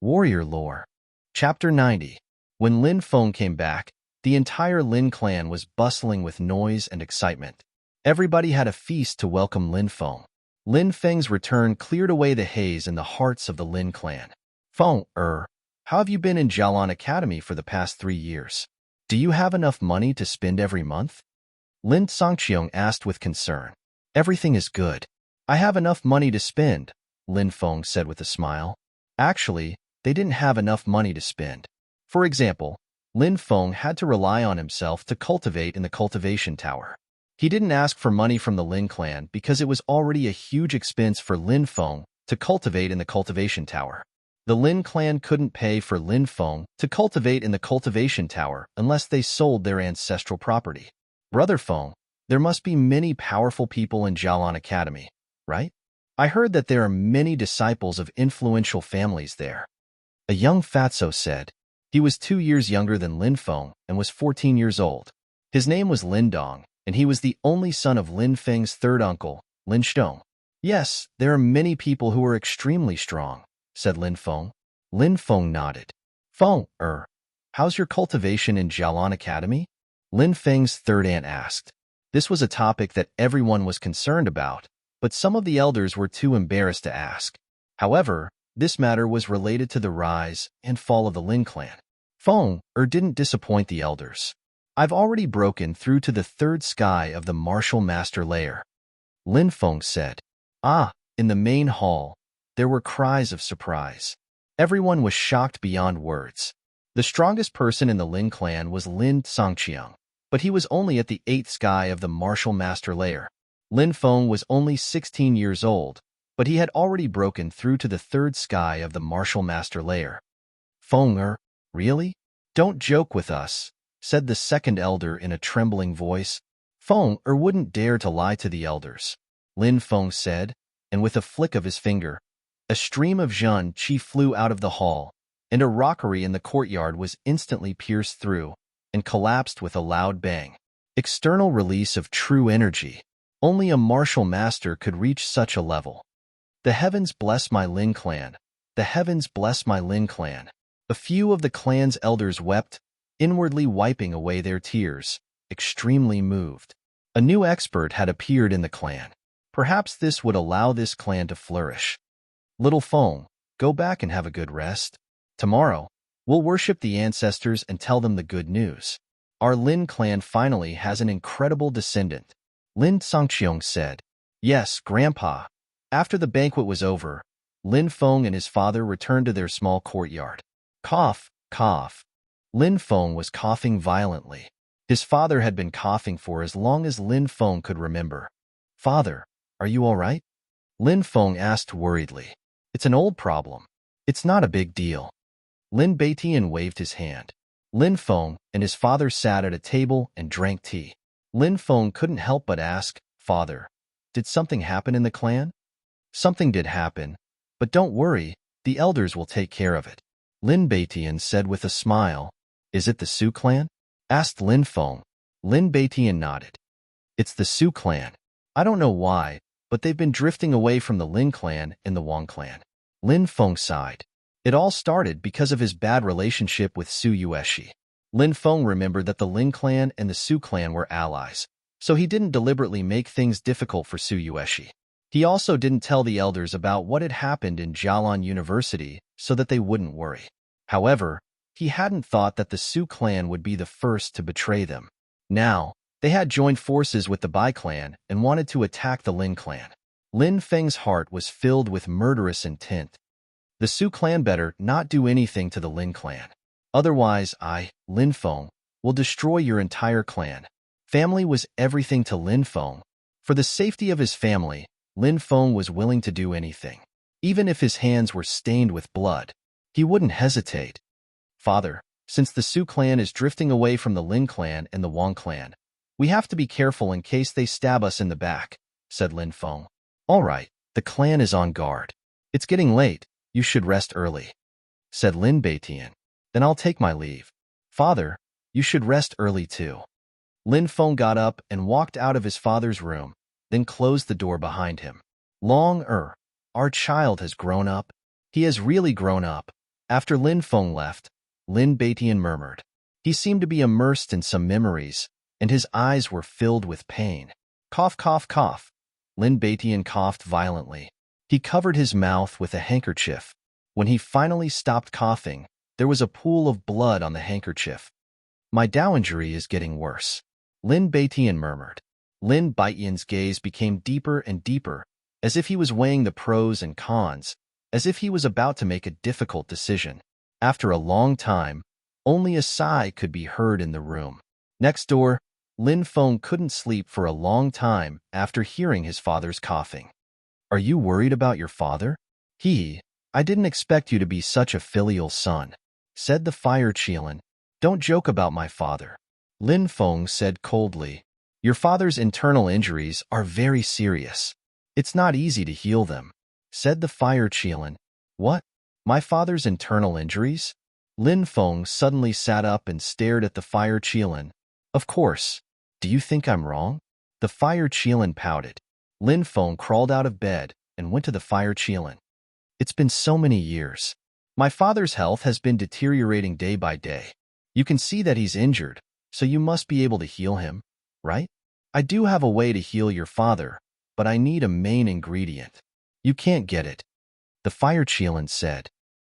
Warrior Lore. Chapter 90. When Lin Feng came back, the entire Lin clan was bustling with noise and excitement. Everybody had a feast to welcome Lin Feng. Lin Feng's return cleared away the haze in the hearts of the Lin clan. Feng, how have you been in Jialan Academy for the past 3 years? Do you have enough money to spend every month? Lin Songqiong asked with concern. Everything is good. I have enough money to spend, Lin Feng said with a smile. Actually, they didn't have enough money to spend. For example, Lin Feng had to rely on himself to cultivate in the cultivation tower. He didn't ask for money from the Lin clan because it was already a huge expense for Lin Feng to cultivate in the cultivation tower. The Lin clan couldn't pay for Lin Feng to cultivate in the cultivation tower unless they sold their ancestral property. Brother Feng, there must be many powerful people in Jialan Academy, right? I heard that there are many disciples of influential families there. A young fatso said. He was 2 years younger than Lin Feng and was 14 years old. His name was Lin Dong, and he was the only son of Lin Feng's third uncle, Lin Shtong. Yes, there are many people who are extremely strong, said Lin Feng. Lin Feng nodded. Feng, how's your cultivation in Jialan Academy? Lin Feng's third aunt asked. This was a topic that everyone was concerned about, but some of the elders were too embarrassed to ask. However, this matter was related to the rise and fall of the Lin clan. Feng didn't disappoint the elders. I've already broken through to the third sky of the martial master layer. Lin Feng said. In the main hall, there were cries of surprise. Everyone was shocked beyond words. The strongest person in the Lin clan was Lin Songqiong, but he was only at the 8th sky of the martial master layer. Lin Feng was only 16 years old, but he had already broken through to the 3rd sky of the martial master layer. Feng, really? Don't joke with us, said the second elder in a trembling voice. Feng wouldn't dare to lie to the elders, Lin Feng said, and with a flick of his finger, a stream of Zhen Qi flew out of the hall, and a rockery in the courtyard was instantly pierced through and collapsed with a loud bang. External release of true energy. Only a martial master could reach such a level. The heavens bless my Lin clan. The heavens bless my Lin clan. A few of the clan's elders wept, inwardly wiping away their tears, extremely moved. A new expert had appeared in the clan. Perhaps this would allow this clan to flourish. Little Feng, go back and have a good rest. Tomorrow, we'll worship the ancestors and tell them the good news. Our Lin clan finally has an incredible descendant. Lin Songqiong said. Yes, Grandpa. After the banquet was over, Lin Feng and his father returned to their small courtyard. Cough, cough. Lin Feng was coughing violently. His father had been coughing for as long as Lin Feng could remember. Father, are you all right? Lin Feng asked worriedly. It's an old problem. It's not a big deal. Lin Beitian waved his hand. Lin Feng and his father sat at a table and drank tea. Lin Feng couldn't help but ask, Father, did something happen in the clan? Something did happen, but don't worry, the elders will take care of it. Lin Beitian said with a smile. Is it the Su clan? Asked Lin Feng. Lin Beitian nodded. It's the Su clan. I don't know why, but they've been drifting away from the Lin clan and the Wang clan. Lin Feng sighed. It all started because of his bad relationship with Su Yueshi. Lin Feng remembered that the Lin clan and the Su clan were allies, so he didn't deliberately make things difficult for Su Yueshi. He also didn't tell the elders about what had happened in Jialan University so that they wouldn't worry. However, he hadn't thought that the Su clan would be the first to betray them. Now, they had joined forces with the Bai clan and wanted to attack the Lin clan. Lin Feng's heart was filled with murderous intent. The Su clan better not do anything to the Lin clan. Otherwise I, Lin Feng, will destroy your entire clan. Family was everything to Lin Feng. For the safety of his family, Lin Feng was willing to do anything. Even if his hands were stained with blood, he wouldn't hesitate. Father, since the Su clan is drifting away from the Lin clan and the Wang clan, we have to be careful in case they stab us in the back, said Lin Feng. All right, the clan is on guard. It's getting late, you should rest early, said Lin Beitian. Then I'll take my leave. Father, you should rest early too. Lin Feng got up and walked out of his father's room, then closed the door behind him. Our child has grown up. He has really grown up, After Lin Feng left, Lin Beitian murmured. He seemed to be immersed in some memories, and his eyes were filled with pain. Cough, cough, cough. Lin Beitian coughed violently. He covered his mouth with a handkerchief. When he finally stopped coughing, there was a pool of blood on the handkerchief. My Dao injury is getting worse, Lin Beitian murmured. Lin Beitian's gaze became deeper and deeper, as if he was weighing the pros and cons, as if he was about to make a difficult decision. After a long time, only a sigh could be heard in the room. Next door, Lin Feng couldn't sleep for a long time after hearing his father's coughing. Are you worried about your father? I didn't expect you to be such a filial son, said the fire Qilin. Don't joke about my father, Lin Feng said coldly. Your father's internal injuries are very serious. It's not easy to heal them, said the fire Qilin. What? My father's internal injuries? Lin Feng suddenly sat up and stared at the fire Qilin. Of course. Do you think I'm wrong? The fire Qilin pouted. Lin Feng crawled out of bed and went to the fire Qilin. It's been so many years. My father's health has been deteriorating day by day. You can see that he's injured, so you must be able to heal him, right? I do have a way to heal your father, but I need a main ingredient. You can't get it, the fire Qilin said.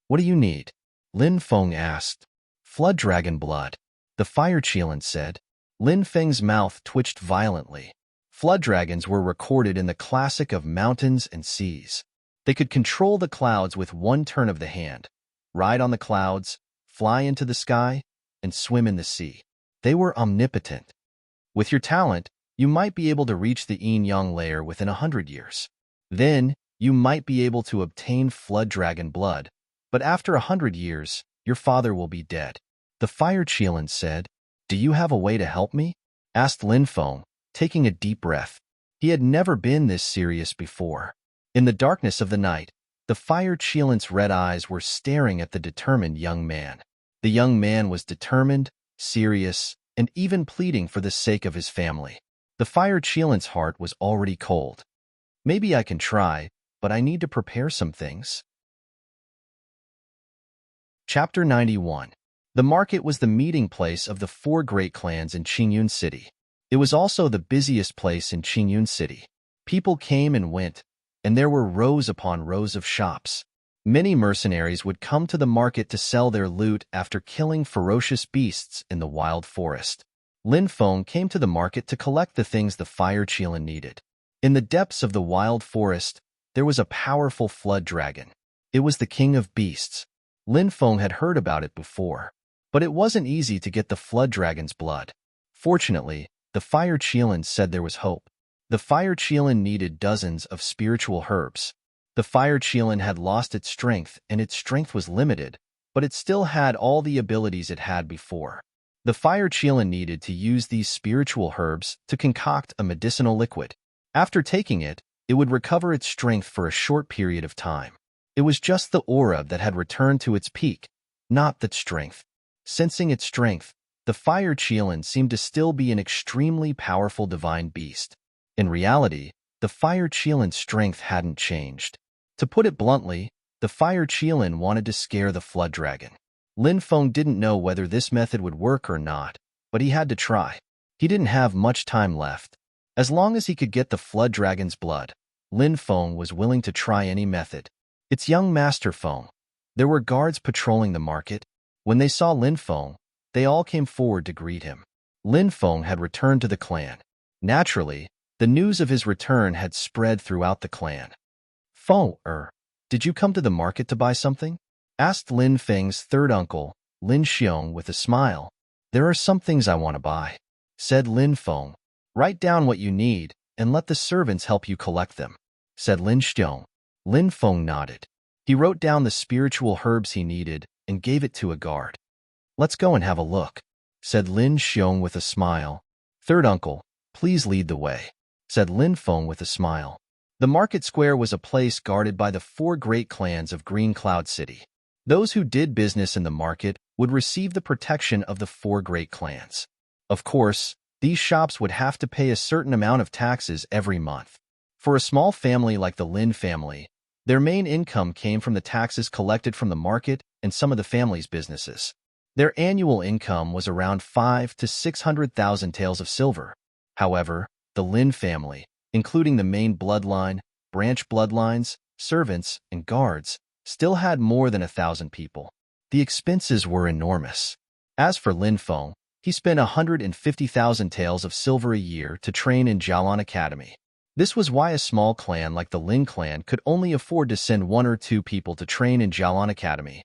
What do you need? Lin Feng asked. Flood dragon blood, the fire Qilin said. Lin Feng's mouth twitched violently. Flood dragons were recorded in the classic of mountains and seas. They could control the clouds with one turn of the hand, ride on the clouds, fly into the sky, and swim in the sea. They were omnipotent. With your talent, you might be able to reach the yin-yang layer within 100 years. Then, you might be able to obtain flood dragon blood, but after 100 years, your father will be dead. The fire Qilin said. Do you have a way to help me? Asked Lin Feng, taking a deep breath. He had never been this serious before. In the darkness of the night, the fire Qilin's red eyes were staring at the determined young man. The young man was determined, serious, and even pleading for the sake of his family. The fire Qilin's heart was already cold. Maybe I can try, but I need to prepare some things. Chapter 91. The market was the meeting place of the 4 great clans in Qingyun City. It was also the busiest place in Qingyun City. People came and went, and there were rows upon rows of shops. Many mercenaries would come to the market to sell their loot after killing ferocious beasts in the wild forest. Lin Feng came to the market to collect the things the fire Qilin needed. In the depths of the wild forest, there was a powerful flood dragon. It was the king of beasts. Lin Feng had heard about it before, but it wasn't easy to get the flood dragon's blood. Fortunately, the fire Qilin said there was hope. The fire Qilin needed dozens of spiritual herbs. The fire Qilin had lost its strength, and its strength was limited, but it still had all the abilities it had before. The fire Qilin needed to use these spiritual herbs to concoct a medicinal liquid. After taking it, it would recover its strength for a short period of time. It was just the aura that had returned to its peak, not that strength. Sensing its strength, the fire Qilin seemed to still be an extremely powerful divine beast. In reality, the fire Qilin's strength hadn't changed. To put it bluntly, the fire Qilin wanted to scare the flood dragon. Lin Feng didn't know whether this method would work or not, but he had to try. He didn't have much time left. As long as he could get the flood dragon's blood, Lin Feng was willing to try any method. It's young Master Feng. There were guards patrolling the market. When they saw Lin Feng, they all came forward to greet him. Lin Feng had returned to the clan. Naturally, the news of his return had spread throughout the clan. Feng, did you come to the market to buy something? Asked Lin Feng's third uncle, Lin Xiong, with a smile. There are some things I want to buy, said Lin Feng. Write down what you need and let the servants help you collect them, said Lin Xiong. Lin Feng nodded. He wrote down the spiritual herbs he needed and gave it to a guard. Let's go and have a look, said Lin Xiong with a smile. Third uncle, please lead the way, said Lin Feng with a smile. The market square was a place guarded by the 4 great clans of Green Cloud City. Those who did business in the market would receive the protection of the 4 great clans. Of course, these shops would have to pay a certain amount of taxes every month. For a small family like the Lin family, Their main income came from the taxes collected from the market and some of the family's businesses. Their annual income was around 5 to 600,000 taels of silver. However, the Lin family, including the main bloodline, branch bloodlines, servants, and guards, still had more than 1,000 people. The expenses were enormous. As for Lin Feng, he spent 150,000 taels of silver a year to train in Jialan Academy. This was why a small clan like the Lin clan could only afford to send 1 or 2 people to train in Jialan Academy.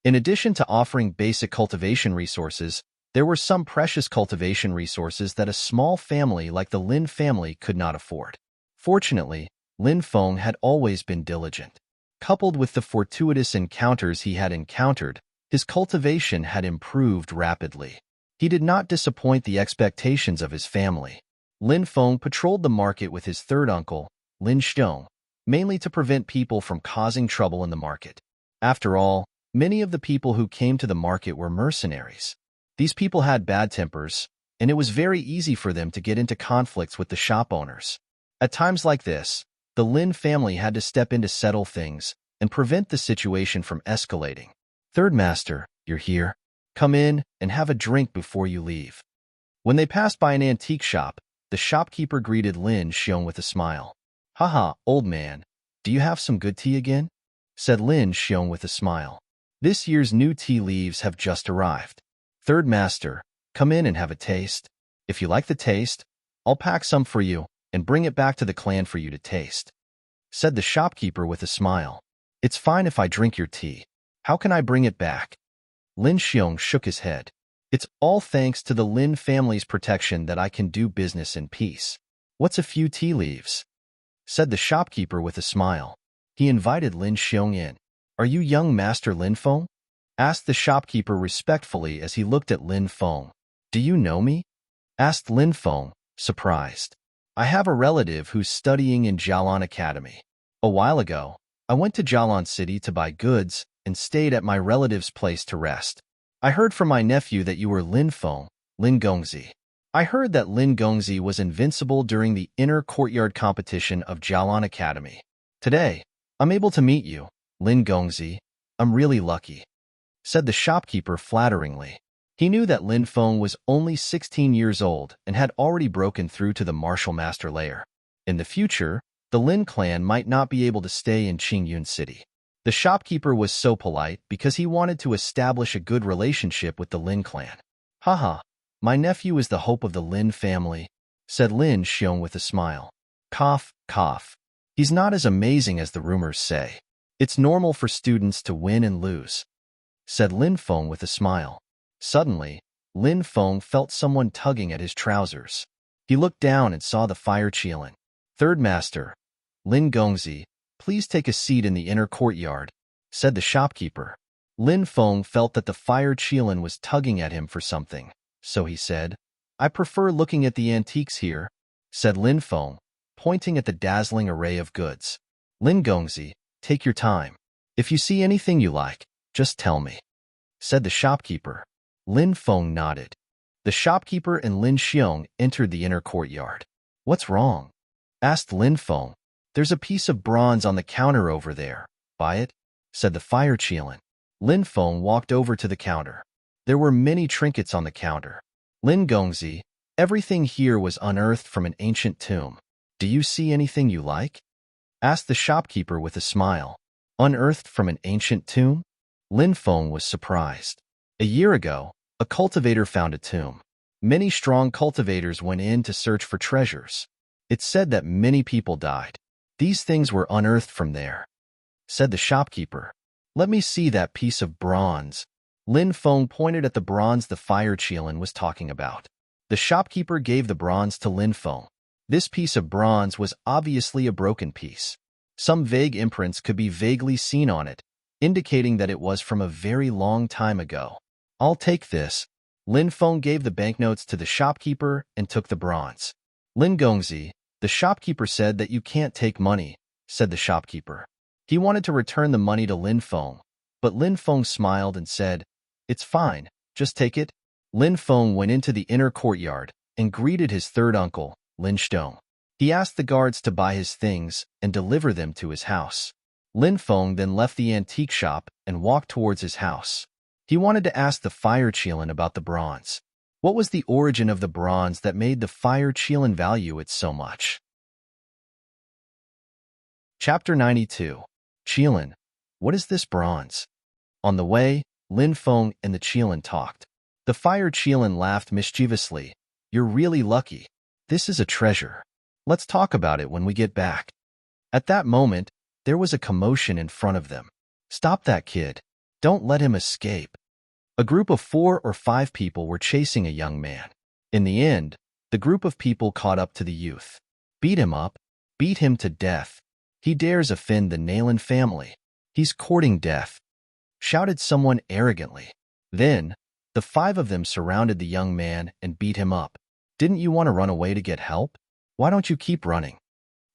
In addition to offering basic cultivation resources, there were some precious cultivation resources that a small family like the Lin family could not afford. Fortunately, Lin Feng had always been diligent. Coupled with the fortuitous encounters he had encountered, his cultivation had improved rapidly. He did not disappoint the expectations of his family. Lin Feng patrolled the market with his third uncle, Lin Xiong, mainly to prevent people from causing trouble in the market. After all, many of the people who came to the market were mercenaries. These people had bad tempers, and it was very easy for them to get into conflicts with the shop owners. At times like this, the Lin family had to step in to settle things and prevent the situation from escalating. "Third master, you're here. Come in and have a drink before you leave." When they passed by an antique shop, the shopkeeper greeted Lin Xiong with a smile. "Haha, old man, do you have some good tea again?" said Lin Xiong with a smile. "This year's new tea leaves have just arrived. Third master, come in and have a taste. If you like the taste, I'll pack some for you and bring it back to the clan for you to taste," said the shopkeeper with a smile. "It's fine if I drink your tea. How can I bring it back?" Lin Xiong shook his head. "It's all thanks to the Lin family's protection that I can do business in peace." "What's a few tea leaves?" said the shopkeeper with a smile. He invited Lin Xiong in. "Are you young Master Lin Feng?" asked the shopkeeper respectfully as he looked at Lin Feng. "Do you know me?" asked Lin Feng, surprised. "I have a relative who's studying in Jialan Academy. A while ago, I went to Jialan City to buy goods and stayed at my relative's place to rest. I heard from my nephew that you were Lin Feng, Lin Gongzi. I heard that Lin Gongzi was invincible during the inner courtyard competition of Jialan Academy. Today, I'm able to meet you, Lin Gongzi. I'm really lucky," said the shopkeeper flatteringly. He knew that Lin Feng was only 16 years old and had already broken through to the martial master layer. In the future, the Lin clan might not be able to stay in Qingyun City. The shopkeeper was so polite because he wanted to establish a good relationship with the Lin clan. "Haha, my nephew is the hope of the Lin family," said Lin Xiong with a smile. "Cough, cough. He's not as amazing as the rumors say. It's normal for students to win and lose," said Lin Feng with a smile. Suddenly, Lin Feng felt someone tugging at his trousers. He looked down and saw the fire Qilin. "Third master, Lin Gongzi, please take a seat in the inner courtyard," said the shopkeeper. Lin Feng felt that the fire Qilin was tugging at him for something, so he said, "I prefer looking at the antiques here," said Lin Feng, pointing at the dazzling array of goods. "Lin Gongzi, take your time. If you see anything you like, just tell me," said the shopkeeper. Lin Feng nodded. The shopkeeper and Lin Xiong entered the inner courtyard. "What's wrong?" asked Lin Feng. "There's a piece of bronze on the counter over there. Buy it," said the fire Qilin. Lin Feng walked over to the counter. There were many trinkets on the counter. "Lin Gongzi, everything here was unearthed from an ancient tomb. Do you see anything you like?" asked the shopkeeper with a smile. "Unearthed from an ancient tomb?" Lin Feng was surprised. A year ago, a cultivator found a tomb. Many strong cultivators went in to search for treasures. It's said that many people died. These things were unearthed from there, said the shopkeeper. "Let me see that piece of bronze." Lin Feng pointed at the bronze the fire Qilin was talking about. The shopkeeper gave the bronze to Lin Feng. This piece of bronze was obviously a broken piece. Some vague imprints could be vaguely seen on it, indicating that it was from a very long time ago. "I'll take this." Lin Feng gave the banknotes to the shopkeeper and took the bronze. "Lin Gongzi, the shopkeeper said that you can't take money," said the shopkeeper. He wanted to return the money to Lin Feng, but Lin Feng smiled and said, "It's fine, just take it." Lin Feng went into the inner courtyard and greeted his third uncle, Lin Xiong. He asked the guards to buy his things and deliver them to his house. Lin Feng then left the antique shop and walked towards his house. He wanted to ask the fire Qilin about the bronze. What was the origin of the bronze that made the fire Qilin value it so much? Chapter 92. Qilin, what is this bronze? On the way, Lin Feng and the Qilin talked. The fire Qilin laughed mischievously. You're really lucky. This is a treasure. Let's talk about it when we get back. At that moment, there was a commotion in front of them. Stop that kid. Don't let him escape. A group of 4 or 5 people were chasing a young man. In the end, the group of people caught up to the youth. Beat him up. Beat him to death. He dares offend the Nalan family. He's courting death, shouted someone arrogantly. Then, the 5 of them surrounded the young man and beat him up. Didn't you want to run away to get help? Why don't you keep running?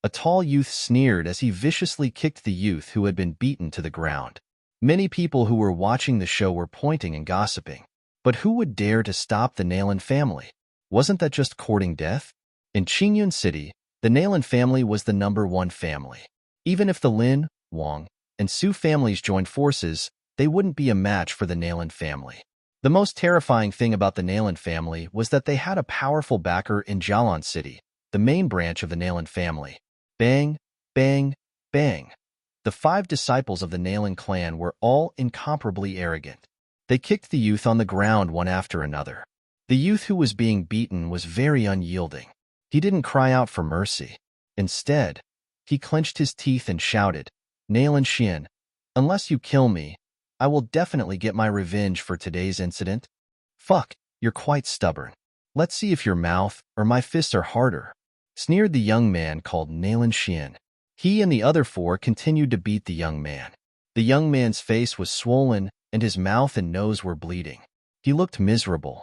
A tall youth sneered as he viciously kicked the youth who had been beaten to the ground. Many people who were watching the show were pointing and gossiping. But who would dare to stop the Nalan family? Wasn't that just courting death? In Qingyun City, the Nalan family was the #1 family. Even if the Lin, Wang, and Su families joined forces, they wouldn't be a match for the Nalan family. The most terrifying thing about the Nalan family was that they had a powerful backer in Jialan City, the main branch of the Nalan family. Bang, bang, bang. The 5 disciples of the Nalan clan were all incomparably arrogant. They kicked the youth on the ground one after another. The youth who was being beaten was very unyielding. He didn't cry out for mercy. Instead, he clenched his teeth and shouted, Nalan Xian, unless you kill me, I will definitely get my revenge for today's incident. Fuck, you're quite stubborn. Let's see if your mouth or my fists are harder, sneered the young man called Nalan Xian. He and the other 4 continued to beat the young man. The young man's face was swollen and his mouth and nose were bleeding. He looked miserable.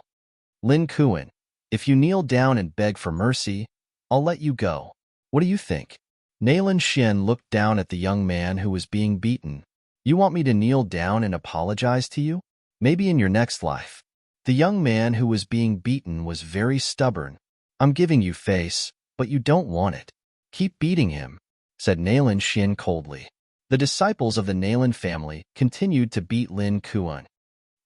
Lin Kuan, if you kneel down and beg for mercy, I'll let you go. What do you think? Nalan Xian looked down at the young man who was being beaten. You want me to kneel down and apologize to you? Maybe in your next life. The young man who was being beaten was very stubborn. I'm giving you face, but you don't want it. Keep beating him, said Nalan Xian coldly. The disciples of the Nalan family continued to beat Lin Kuan.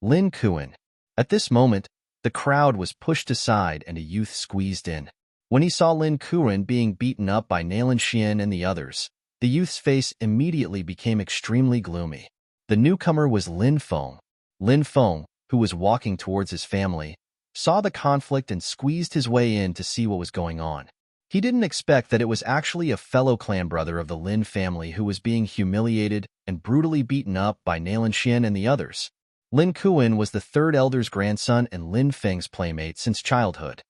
Lin Kuan. At this moment, the crowd was pushed aside and a youth squeezed in. When he saw Lin Kuan being beaten up by Nalan Xian and the others, the youth's face immediately became extremely gloomy. The newcomer was Lin Feng. Lin Feng, who was walking towards his family, saw the conflict and squeezed his way in to see what was going on. He didn't expect that it was actually a fellow clan brother of the Lin family who was being humiliated and brutally beaten up by Nalan Xian and the others. Lin Kuan was the 3rd elder's grandson and Lin Feng's playmate since childhood.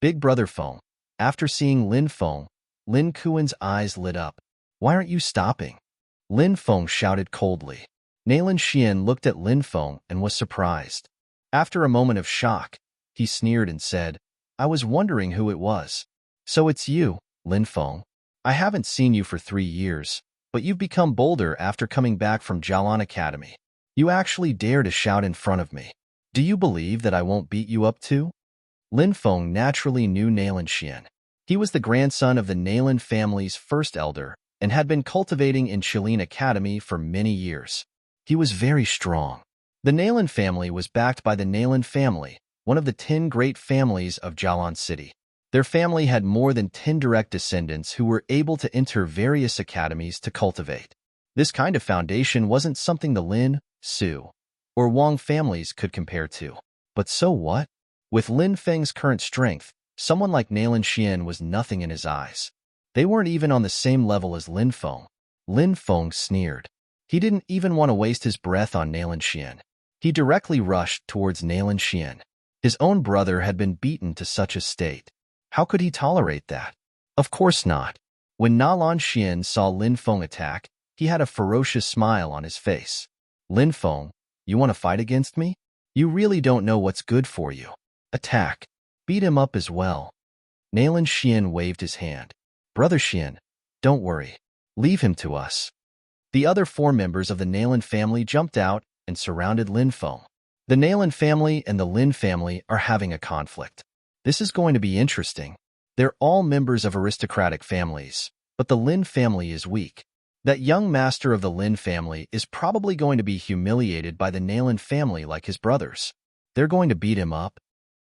Big brother Feng. After seeing Lin Feng, Lin Kuan's eyes lit up. Why aren't you stopping? Lin Feng shouted coldly. Nalan Xian looked at Lin Feng and was surprised. After a moment of shock, he sneered and said, I was wondering who it was. So it's you, Lin Feng. I haven't seen you for 3 years, but you've become bolder after coming back from Jialan Academy. You actually dare to shout in front of me. Do you believe that I won't beat you up too? Lin Feng naturally knew Nalan Xian. He was the grandson of the Nalan family's 1st elder and had been cultivating in Jialan Academy for many years. He was very strong. The Nalan family was backed by the Nalan family, one of the 10 great families of Jialan City. Their family had more than 10 direct descendants who were able to enter various academies to cultivate. This kind of foundation wasn't something the Lin, Su, or Wang families could compare to. But so what? With Lin Feng's current strength, someone like Nalan Xian was nothing in his eyes. They weren't even on the same level as Lin Feng. Lin Feng sneered. He didn't even want to waste his breath on Nalan Xian. He directly rushed towards Nalan Xian. His own brother had been beaten to such a state. How could he tolerate that? Of course not. When Nalan Xian saw Lin Feng attack, he had a ferocious smile on his face. Lin Feng, you want to fight against me? You really don't know what's good for you. Attack. Beat him up as well. Nalan Xian waved his hand. Brother Xian, don't worry. Leave him to us. The other 4 members of the Nalan family jumped out and surrounded Lin Feng. The Nalan family and the Lin family are having a conflict. This is going to be interesting. They're all members of aristocratic families, but the Lin family is weak. That young master of the Lin family is probably going to be humiliated by the Nalin family like his brothers. They're going to beat him up.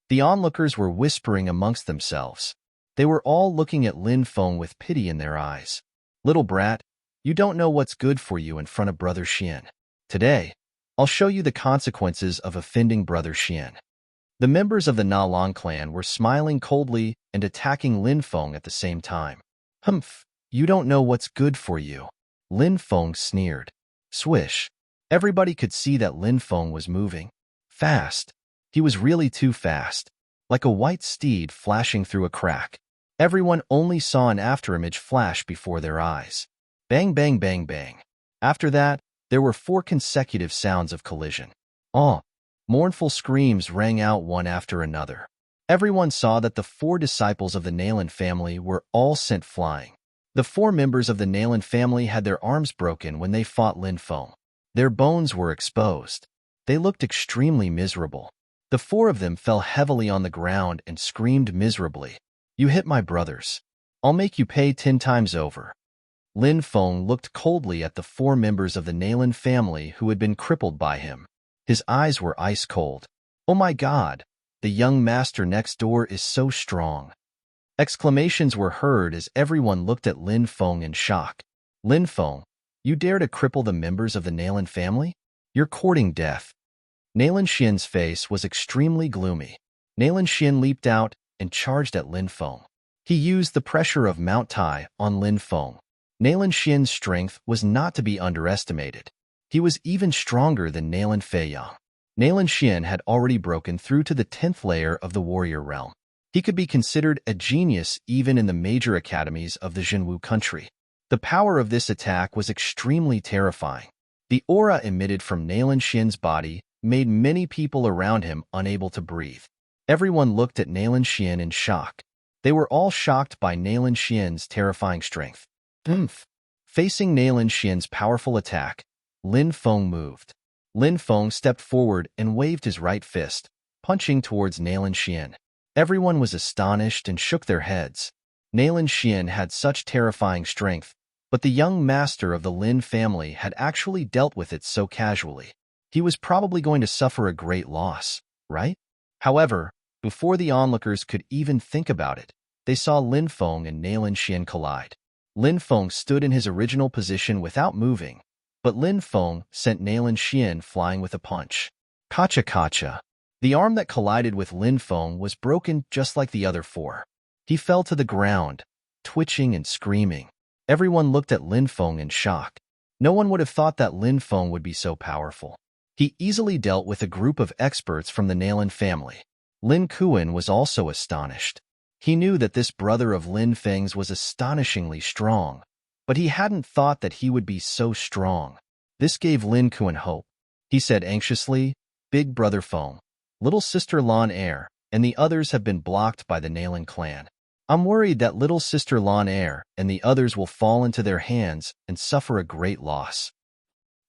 The onlookers were whispering amongst themselves. They were all looking at Lin Feng with pity in their eyes. Little brat, you don't know what's good for you in front of Brother Xian. Today, I'll show you the consequences of offending Brother Xian. The members of the Nalan clan were smiling coldly and attacking Lin Feng at the same time. Humph, you don't know what's good for you. Lin Feng sneered. Swish. Everybody could see that Lin Feng was moving. Fast. He was really too fast. Like a white steed flashing through a crack. Everyone only saw an afterimage flash before their eyes. Bang, bang, bang, bang. After that, there were 4 consecutive sounds of collision. Oh! Mournful screams rang out one after another. Everyone saw that the 4 disciples of the Nalin family were all sent flying. The 4 members of the Nalin family had their arms broken when they fought Lin Feng. Their bones were exposed. They looked extremely miserable. The 4 of them fell heavily on the ground and screamed miserably. You hit my brothers. I'll make you pay 10 times over. Lin Feng looked coldly at the 4 members of the Nalin family who had been crippled by him. His eyes were ice cold. Oh my God, the young master next door is so strong. Exclamations were heard as everyone looked at Lin Feng in shock. Lin Feng, you dare to cripple the members of the Nalin family? You're courting death. Nalin Xian's face was extremely gloomy. Nalin Xian leaped out and charged at Lin Feng. He used the pressure of Mount Tai on Lin Feng. Nalin Xian's strength was not to be underestimated. He was even stronger than Nalin Feiyang. Nalin Xian had already broken through to the 10th layer of the warrior realm. He could be considered a genius even in the major academies of the Zhenwu country. The power of this attack was extremely terrifying. The aura emitted from Nalin Xian's body made many people around him unable to breathe. Everyone looked at Nalin Xian in shock. They were all shocked by Nalin Xian's terrifying strength. Facing Nalin Xian's powerful attack, Lin Feng moved. Lin Feng stepped forward and waved his right fist, punching towards Nalin Xian. Everyone was astonished and shook their heads. Nalin Xian had such terrifying strength, but the young master of the Lin family had actually dealt with it so casually. He was probably going to suffer a great loss, right? However, before the onlookers could even think about it, they saw Lin Feng and Nalin Xian collide. Lin Feng stood in his original position without moving, but Lin Feng sent Nalin Xian flying with a punch. Kacha kacha. The arm that collided with Lin Feng was broken just like the other 4. He fell to the ground, twitching and screaming. Everyone looked at Lin Feng in shock. No one would have thought that Lin Feng would be so powerful. He easily dealt with a group of experts from the Nalin family. Lin Kuan was also astonished. He knew that this brother of Lin Feng's was astonishingly strong, but he hadn't thought that he would be so strong. This gave Lin Kuan hope. He said anxiously, Big Brother Feng, Little Sister Lan Er, and the others have been blocked by the Nalin clan. I'm worried that Little Sister Lan Er and the others will fall into their hands and suffer a great loss.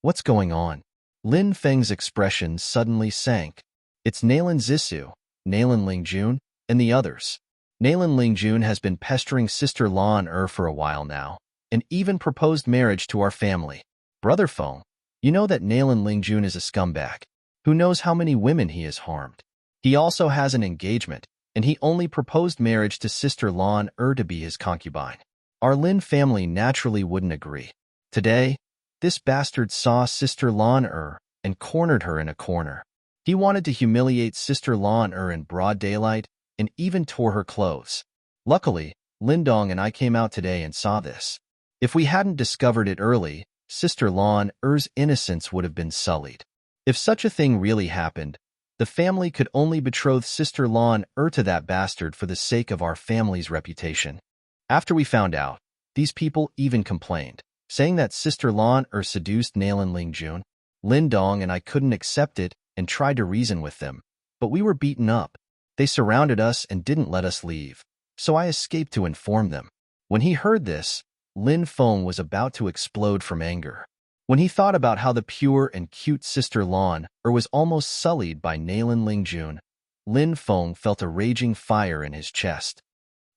What's going on? Lin Feng's expression suddenly sank. It's Nalin Zissou, Nalin Lingjun, and the others. Nalin Lingjun has been pestering Sister Lan Er for a while now, and even proposed marriage to our family. Brother Feng, you know that Nalin Lingjun is a scumbag. Who knows how many women he has harmed? He also has an engagement, and he only proposed marriage to Sister Lan Er to be his concubine. Our Lin family naturally wouldn't agree. Today, this bastard saw Sister Lan Er and cornered her in a corner. He wanted to humiliate Sister Lan Er in broad daylight and even tore her clothes. Luckily, Lindong and I came out today and saw this. If we hadn't discovered it early, Sister Lan Er's innocence would have been sullied. If such a thing really happened, the family could only betroth Sister Lan Er to that bastard for the sake of our family's reputation. After we found out, these people even complained, saying that Sister Lan Er seduced Nalin Lingjun. Lindong and I couldn't accept it and tried to reason with them, but we were beaten up. They surrounded us and didn't let us leave, so I escaped to inform them. When he heard this, Lin Feng was about to explode from anger. When he thought about how the pure and cute Sister Lan Er was almost sullied by Nalin Lingjun, Lin Feng felt a raging fire in his chest.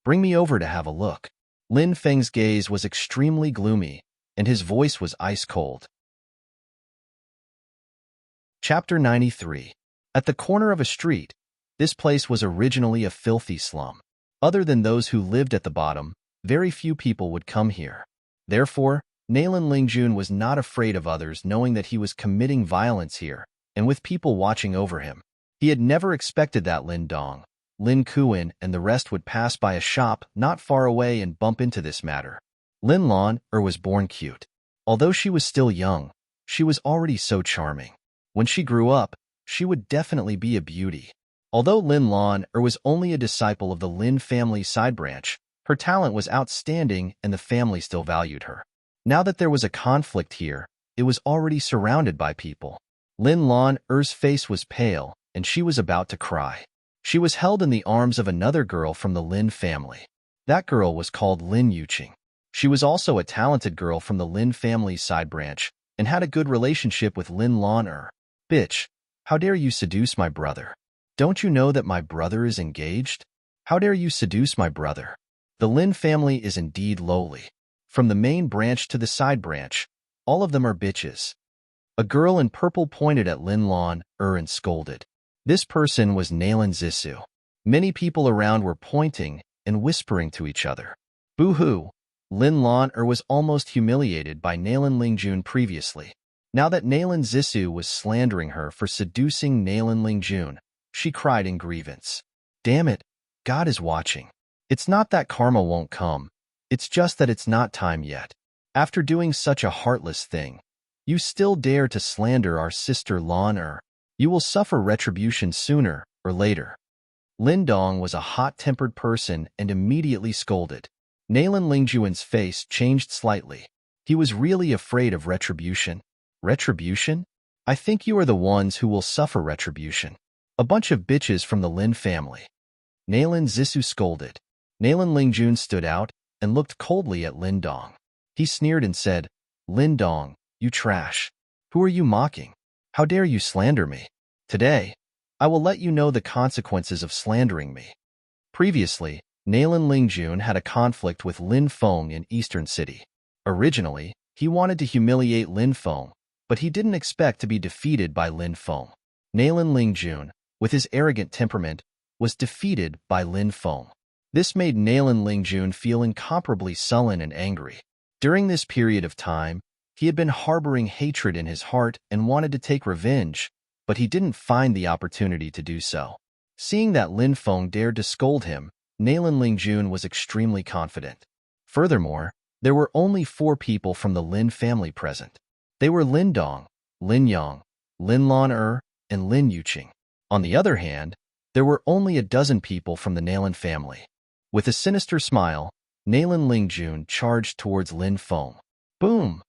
Bring me over to have a look. Lin Feng's gaze was extremely gloomy, and his voice was ice cold. Chapter 93. At the corner of a street, this place was originally a filthy slum. Other than those who lived at the bottom, very few people would come here. Therefore, Nalan Lingjun was not afraid of others knowing that he was committing violence here, and with people watching over him. He had never expected that Lin Dong, Lin Kuan, and the rest would pass by a shop not far away and bump into this matter. Lin Lan was born cute. Although she was still young, she was already so charming. When she grew up, she would definitely be a beauty. Although Lin Lan was only a disciple of the Lin family side branch, her talent was outstanding and the family still valued her. Now that there was a conflict here, it was already surrounded by people. Lin Lan's face was pale, and she was about to cry. She was held in the arms of another girl from the Lin family. That girl was called Lin Yuqing. She was also a talented girl from the Lin family's side branch and had a good relationship with Lin Lan. Bitch, how dare you seduce my brother? Don't you know that my brother is engaged? How dare you seduce my brother? The Lin family is indeed lowly. From the main branch to the side branch, all of them are bitches. A girl in purple pointed at Lin Lan and scolded. This person was Nalan Zissou. Many people around were pointing and whispering to each other. Boo-hoo! Lin Lan was almost humiliated by Nalan Lingjun previously. Now that Nalan Zissou was slandering her for seducing Nalan Lingjun, she cried in grievance. Damn it, God is watching. It's not that karma won't come, it's just that it's not time yet. After doing such a heartless thing, you still dare to slander our sister Lan. You will suffer retribution sooner or later. Lin Dong was a hot-tempered person and immediately scolded. Nalan Lingjuan's face changed slightly. He was really afraid of retribution. Retribution? I think you are the ones who will suffer retribution. A bunch of bitches from the Lin family. Nalan Zissou scolded. Nalan Lingjun stood out and looked coldly at Lin Dong. He sneered and said, Lin Dong, you trash. Who are you mocking? How dare you slander me? Today, I will let you know the consequences of slandering me. Previously, Nalan Lingjun had a conflict with Lin Feng in Eastern City. Originally, he wanted to humiliate Lin Feng, but he didn't expect to be defeated by Lin Feng. Nalan Lingjun, with his arrogant temperament, was defeated by Lin Feng. This made Nalan Lingjun feel incomparably sullen and angry. During this period of time, he had been harboring hatred in his heart and wanted to take revenge, but he didn't find the opportunity to do so. Seeing that Lin Feng dared to scold him, Nalan Lingjun was extremely confident. Furthermore, there were only 4 people from the Lin family present. They were Lin Dong, Lin Yang, Lin Lan and Lin Yuqing. On the other hand, there were only a dozen people from the Nalan family. With a sinister smile, Nalan Lingjun charged towards Lin Feng. Boom!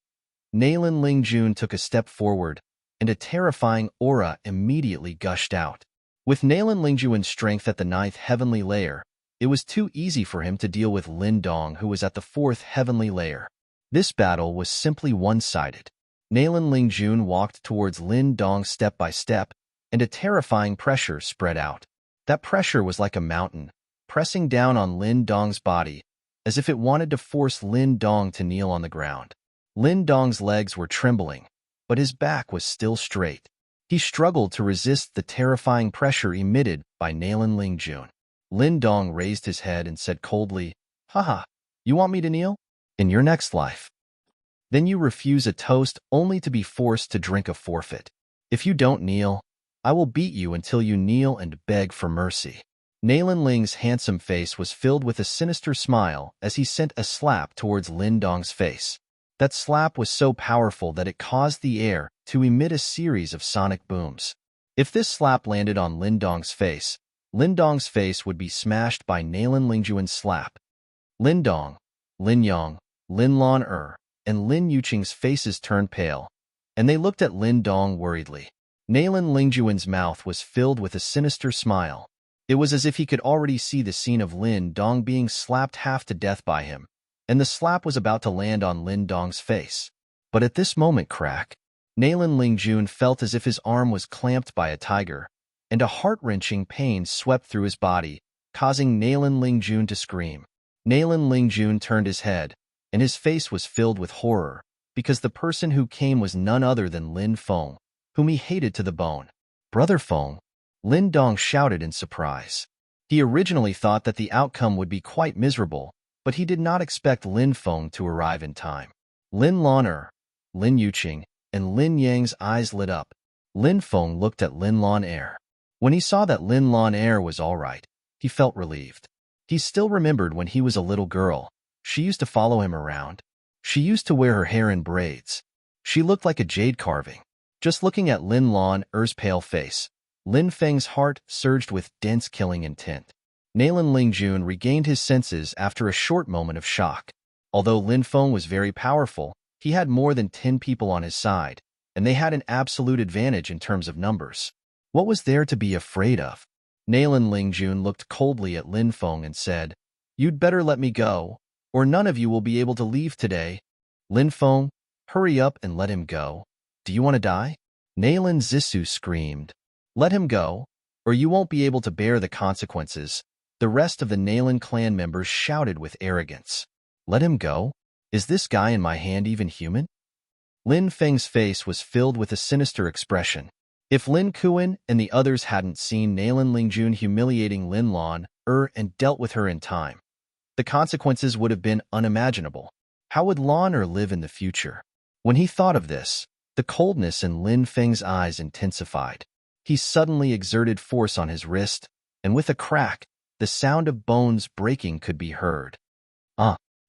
Nalan Lingjun took a step forward, and a terrifying aura immediately gushed out. With Nalan Lingjuan's strength at the 9th heavenly layer, it was too easy for him to deal with Lin Dong, who was at the 4th heavenly layer. This battle was simply one-sided. Nalan Lingjun walked towards Lin Dong step by step, and a terrifying pressure spread out. That pressure was like a mountain, pressing down on Lin Dong's body, as if it wanted to force Lin Dong to kneel on the ground. Lin Dong's legs were trembling, but his back was still straight. He struggled to resist the terrifying pressure emitted by Nalan Lingjun. Lin Dong raised his head and said coldly, Haha, you want me to kneel? In your next life. Then you refuse a toast only to be forced to drink a forfeit. If you don't kneel, I will beat you until you kneel and beg for mercy. Nalan Ling's handsome face was filled with a sinister smile as he sent a slap towards Lin Dong's face. That slap was so powerful that it caused the air to emit a series of sonic booms. If this slap landed on Lin Dong's face would be smashed by Nalan Lingjuan's slap. Lin Dong, Lin Yang, Lin Lan and Lin Yuqing's faces turned pale, and they looked at Lin Dong worriedly. Nalan Lingjuan's mouth was filled with a sinister smile. It was as if he could already see the scene of Lin Dong being slapped half to death by him, and the slap was about to land on Lin Dong's face. But at this moment, crack, Nalan Lingjun felt as if his arm was clamped by a tiger, and a heart-wrenching pain swept through his body, causing Nalan Lingjun to scream. Nalan Lingjun turned his head, and his face was filled with horror, because the person who came was none other than Lin Feng, whom he hated to the bone. Brother Feng, Lin Dong shouted in surprise. He originally thought that the outcome would be quite miserable, but he did not expect Lin Feng to arrive in time. Lin Lan Lin Yuqing, and Lin Yang's eyes lit up. Lin Feng looked at Lin Lan. When he saw that Lin Lan was all right, he felt relieved. He still remembered when he was a little girl. She used to follow him around. She used to wear her hair in braids. She looked like a jade carving. Just looking at Lin Lan's pale face, Lin Feng's heart surged with dense killing intent. Nalan Lingjun regained his senses after a short moment of shock. Although Lin Feng was very powerful, he had more than 10 people on his side, and they had an absolute advantage in terms of numbers. What was there to be afraid of? Nalan Lingjun looked coldly at Lin Feng and said, "You'd better let me go, or none of you will be able to leave today." Lin Feng, hurry up and let him go. Do you want to die? Nalan Zissou screamed. Let him go, or you won't be able to bear the consequences. The rest of the Nalan clan members shouted with arrogance. Let him go? Is this guy in my hand even human? Lin Feng's face was filled with a sinister expression. If Lin Kuan and the others hadn't seen Nalan Lingjun humiliating Lin Lan and dealt with her in time, the consequences would have been unimaginable. How would Lan live in the future? When he thought of this, the coldness in Lin Feng's eyes intensified. He suddenly exerted force on his wrist, and with a crack, the sound of bones breaking could be heard.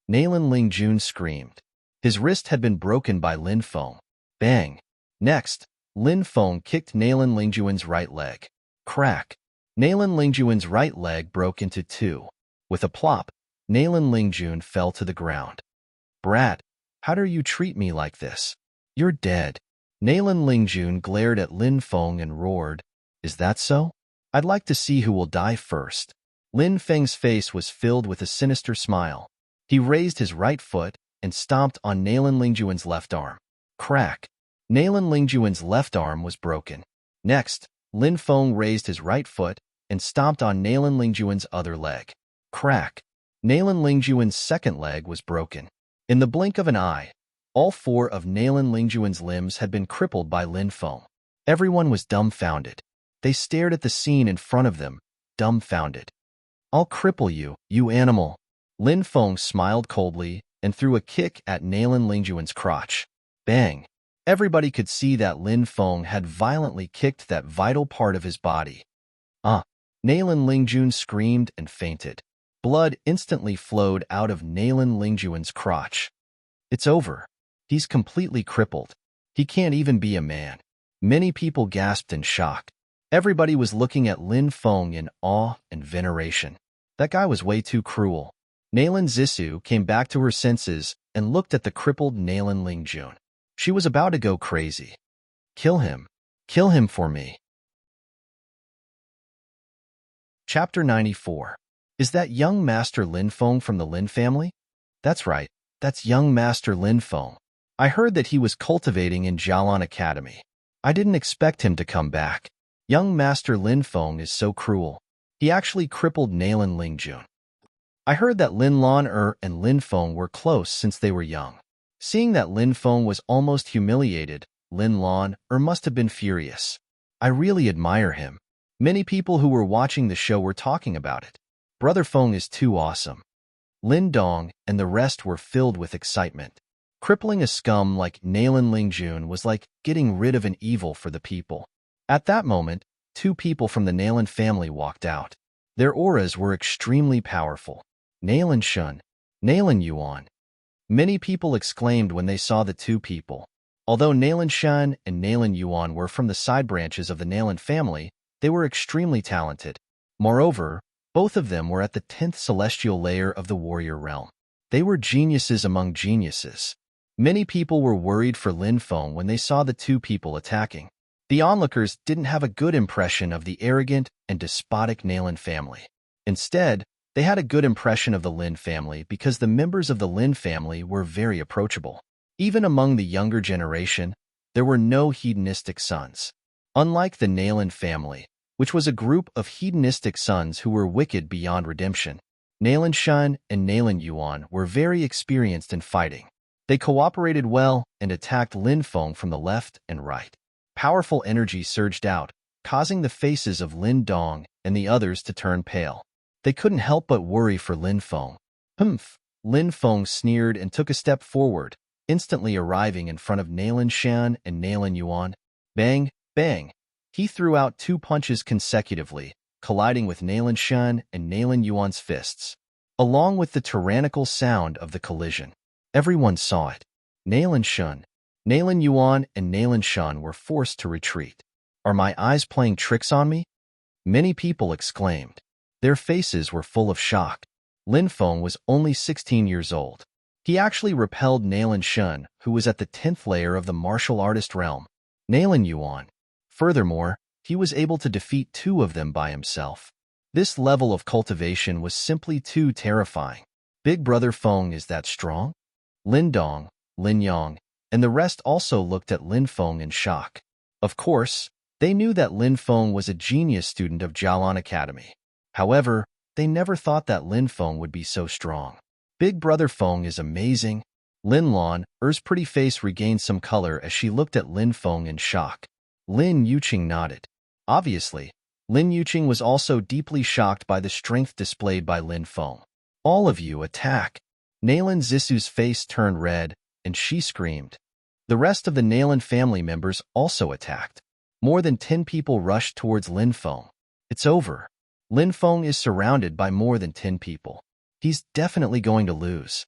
Nalan Lingjun screamed. His wrist had been broken by Lin Feng. Bang! Next, Lin Feng kicked Nalan Lingjun's right leg. Crack! Nalan Lingjun's right leg broke into two. With a plop, Nalan Lingjun fell to the ground. Brat, how dare you treat me like this? You're dead. Nalan Lingjun glared at Lin Feng and roared, Is that so? I'd like to see who will die first. Lin Feng's face was filled with a sinister smile. He raised his right foot and stomped on Nalan Lingjun's left arm. Crack! Nalan Lingjun's left arm was broken. Next, Lin Feng raised his right foot and stomped on Nalan Lingjun's other leg. Crack! Nalan Lingjun's second leg was broken. In the blink of an eye, all 4 of Nalan Lingjun's limbs had been crippled by Lin Feng. Everyone was dumbfounded. They stared at the scene in front of them, dumbfounded. I'll cripple you, you animal. Lin Feng smiled coldly and threw a kick at Nalan Lingjun's crotch. Bang! Everybody could see that Lin Feng had violently kicked that vital part of his body. Nalan Lingjun screamed and fainted. Blood instantly flowed out of Nalan Lingjun's crotch. It's over. He's completely crippled. He can't even be a man. Many people gasped in shock. Everybody was looking at Lin Feng in awe and veneration. That guy was way too cruel. Nalan Zissou came back to her senses and looked at the crippled Nalan Lingjun. She was about to go crazy. Kill him. Kill him for me. Chapter 94. Is that young Master Lin Feng from the Lin family? That's right. That's young Master Lin Feng. I heard that he was cultivating in Jialan Academy. I didn't expect him to come back. Young Master Lin Feng is so cruel. He actually crippled Nalan Lingjun. I heard that Lin Lan and Lin Feng were close since they were young. Seeing that Lin Feng was almost humiliated, Lin Lan must have been furious. I really admire him. Many people who were watching the show were talking about it. Brother Feng is too awesome. Lin Dong and the rest were filled with excitement. Crippling a scum like Nalan Lingjun was like getting rid of an evil for the people. At that moment, 2 people from the Nalan family walked out. Their auras were extremely powerful. Nalan Shun, Nalan Yuan. Many people exclaimed when they saw the 2 people. Although Nalan Shun and Nalan Yuan were from the side branches of the Nalan family, they were extremely talented. Moreover, both of them were at the 10th celestial layer of the warrior realm. They were geniuses among geniuses. Many people were worried for Lin Feng when they saw the 2 people attacking. The onlookers didn't have a good impression of the arrogant and despotic Nalan family. Instead, they had a good impression of the Lin family because the members of the Lin family were very approachable. Even among the younger generation, there were no hedonistic sons. Unlike the Nalan family, which was a group of hedonistic sons who were wicked beyond redemption, Nalan Shun and Nalan Yuan were very experienced in fighting. They cooperated well and attacked Lin Feng from the left and right. Powerful energy surged out, causing the faces of Lin Dong and the others to turn pale. They couldn't help but worry for Lin Feng. Humph! Lin Feng sneered and took a step forward, instantly arriving in front of Nalin Shan and Nalin Yuan. Bang! Bang! He threw out 2 punches consecutively, colliding with Nalin Shan and Nalin Yuan's fists, along with the tyrannical sound of the collision. Everyone saw it. Nalin Shan, Nalin Yuan, and Nalin Shan were forced to retreat. Are my eyes playing tricks on me? Many people exclaimed. Their faces were full of shock. Lin Feng was only 16 years old. He actually repelled Nalin Shan, who was at the 10th layer of the martial artist realm. Nalin Yuan. Furthermore, he was able to defeat 2 of them by himself. This level of cultivation was simply too terrifying. Big Brother Feng is that strong? Lin Dong, Lin Yang, and the rest also looked at Lin Feng in shock. Of course, they knew that Lin Feng was a genius student of Jialan Academy. However, they never thought that Lin Feng would be so strong. Big Brother Feng is amazing. Lin Lan, Er's pretty face regained some color as she looked at Lin Feng in shock. Lin Yuqing nodded. Obviously, Lin Yuqing was also deeply shocked by the strength displayed by Lin Feng. All of you attack. Nalin Zisu's face turned red, and she screamed. The rest of the Nalin family members also attacked. More than 10 people rushed towards Lin Feng. It's over. Lin Feng is surrounded by more than 10 people. He's definitely going to lose.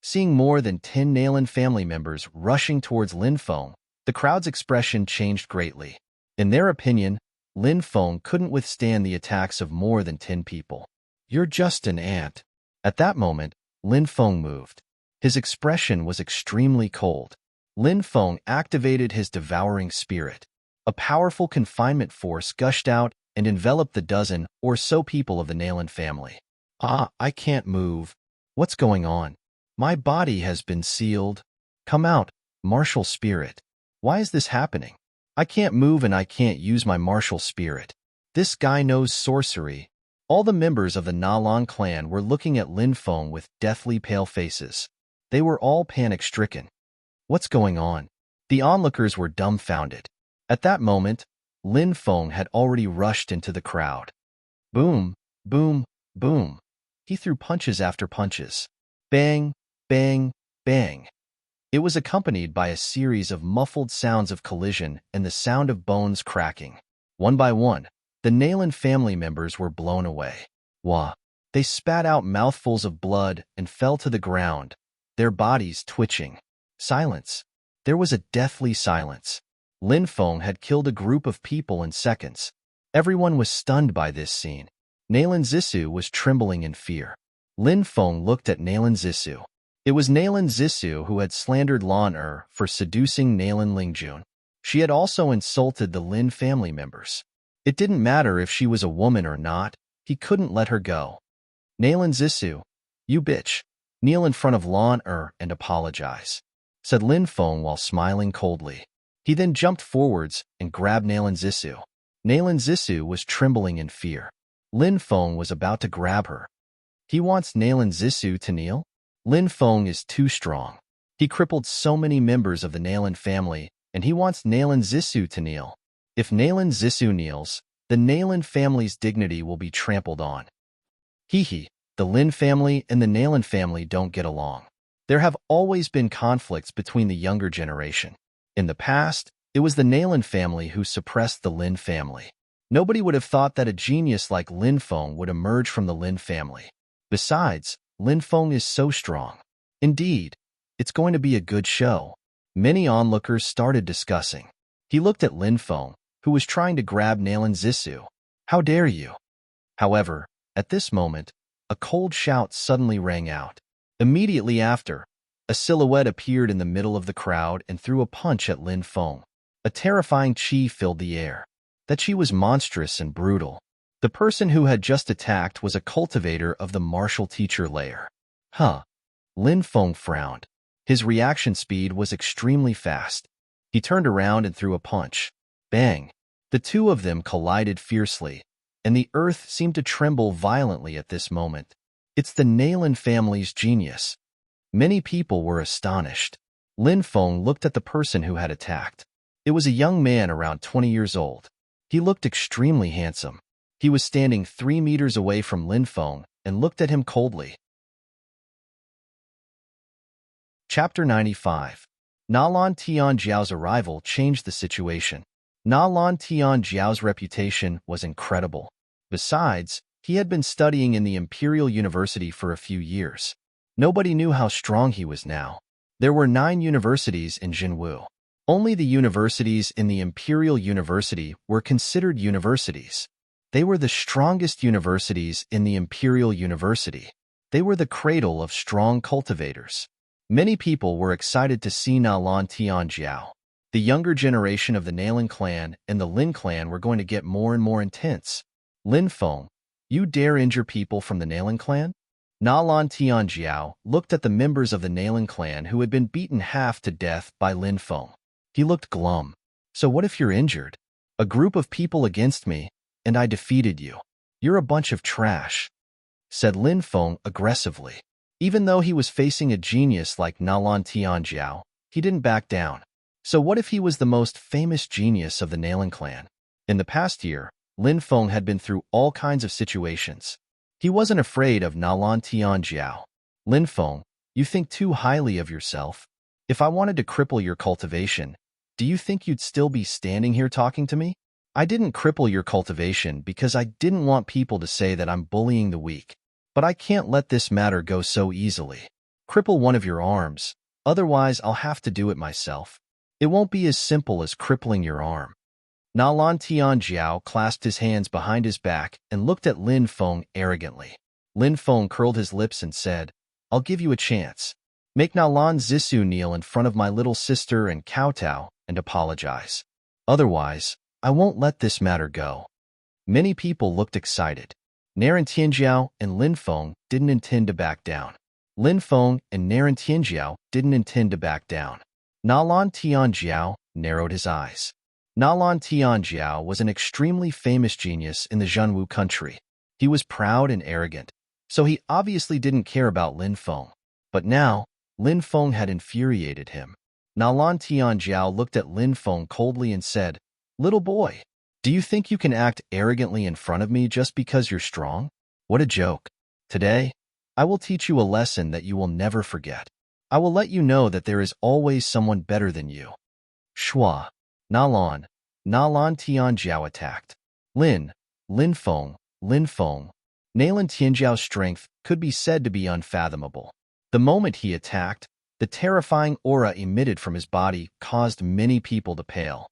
Seeing more than 10 Nalin family members rushing towards Lin Feng, the crowd's expression changed greatly. In their opinion, Lin Feng couldn't withstand the attacks of more than 10 people. You're just an ant. At that moment, Lin Feng moved. His expression was extremely cold. Lin Feng activated his devouring spirit. A powerful confinement force gushed out and enveloped the dozen or so people of the Nalin family. I can't move. What's going on? My body has been sealed. Come out, martial spirit. Why is this happening? I can't move and I can't use my martial spirit. This guy knows sorcery. All the members of the Nalan clan were looking at Lin Feng with deathly pale faces. They were all panic-stricken. What's going on? The onlookers were dumbfounded. At that moment, Lin Feng had already rushed into the crowd. Boom, boom, boom. He threw punches after punches. Bang, bang, bang. It was accompanied by a series of muffled sounds of collision and the sound of bones cracking. One by one, the Nalin family members were blown away. Wah! They spat out mouthfuls of blood and fell to the ground, their bodies twitching. Silence. There was a deathly silence. Lin Feng had killed a group of people in seconds. Everyone was stunned by this scene. Nalin Zisu was trembling in fear. Lin Feng looked at Nalin Zisu. It was Nalin Zisu who had slandered Lan for seducing Nalin Lingjun. She had also insulted the Lin family members. It didn't matter if she was a woman or not, he couldn't let her go. Nalin Zisu, you bitch, kneel in front of Lan and apologize, said Lin Feng while smiling coldly. He then jumped forwards and grabbed Nalin Zisu. Nalin Zisu was trembling in fear. Lin Feng was about to grab her. He wants Nalin Zisu to kneel? Lin Feng is too strong. He crippled so many members of the Nalin family, and he wants Nalin Zisu to kneel. If Nalin Zisu kneels, the Nalin family's dignity will be trampled on. Hee, the Lin family and the Nalin family don't get along. There have always been conflicts between the younger generation. In the past, it was the Nalin family who suppressed the Lin family. Nobody would have thought that a genius like Lin Feng would emerge from the Lin family. Besides, Lin Feng is so strong. Indeed, it's going to be a good show. Many onlookers started discussing. He looked at Lin Feng, who was trying to grab Nalin Zisu. How dare you? However, at this moment, a cold shout suddenly rang out. Immediately after, a silhouette appeared in the middle of the crowd and threw a punch at Lin Feng. A terrifying chi filled the air. That chi was monstrous and brutal. The person who had just attacked was a cultivator of the martial teacher layer. Lin Feng frowned. His reaction speed was extremely fast. He turned around and threw a punch. Bang! The two of them collided fiercely, and the earth seemed to tremble violently at this moment. It's the Nalin family's genius. Many people were astonished. Lin Feng looked at the person who had attacked. It was a young man around 20 years old. He looked extremely handsome. He was standing 3 meters away from Lin Feng and looked at him coldly. Chapter 95. Na Lan Tianjiao's arrival changed the situation. Na Lan Tianjiao's reputation was incredible. Besides, he had been studying in the Imperial University for a few years. Nobody knew how strong he was now. There were 9 universities in Jinwu. Only the universities in the Imperial University were considered universities. They were the strongest universities in the Imperial University. They were the cradle of strong cultivators. Many people were excited to see Na Lan Tianjiao. The younger generation of the Nalan clan and the Lin clan were going to get more and more intense. Lin Feng, you dare injure people from the Nalan clan? Na Lan Tianjiao looked at the members of the Nalan clan who had been beaten half to death by Lin Feng. He looked glum. So what if you're injured? A group of people against me, and I defeated you. You're a bunch of trash, said Lin Feng aggressively. Even though he was facing a genius like Na Lan Tianjiao, he didn't back down. So what if he was the most famous genius of the Nalan clan? In the past year, Lin Feng had been through all kinds of situations. He wasn't afraid of Na Lan Tianjiao. Lin Feng, you think too highly of yourself. If I wanted to cripple your cultivation, do you think you'd still be standing here talking to me? I didn't cripple your cultivation because I didn't want people to say that I'm bullying the weak. But I can't let this matter go so easily. Cripple one of your arms, otherwise I'll have to do it myself. It won't be as simple as crippling your arm. Na Lan Tianjiao clasped his hands behind his back and looked at Lin Feng arrogantly. Lin Feng curled his lips and said, I'll give you a chance. Make Na Lan Zissou kneel in front of my little sister and kowtow and apologize. Otherwise, I won't let this matter go. Many people looked excited. Naran Tianjiao and Lin Feng didn't intend to back down. Lin Feng and Naran Tianjiao didn't intend to back down. Na Lan Tianjiao narrowed his eyes. Na Lan Tianjiao was an extremely famous genius in the Zhenwu country. He was proud and arrogant, so he obviously didn't care about Lin Feng. But now, Lin Feng had infuriated him. Na Lan Tianjiao looked at Lin Feng coldly and said, Little boy, do you think you can act arrogantly in front of me just because you're strong? What a joke. Today, I will teach you a lesson that you will never forget. I will let you know that there is always someone better than you. Shua. Na Lan Tianjiao attacked. Lin Feng. Nalan Tianjiao's strength could be said to be unfathomable. The moment he attacked, the terrifying aura emitted from his body caused many people to pale.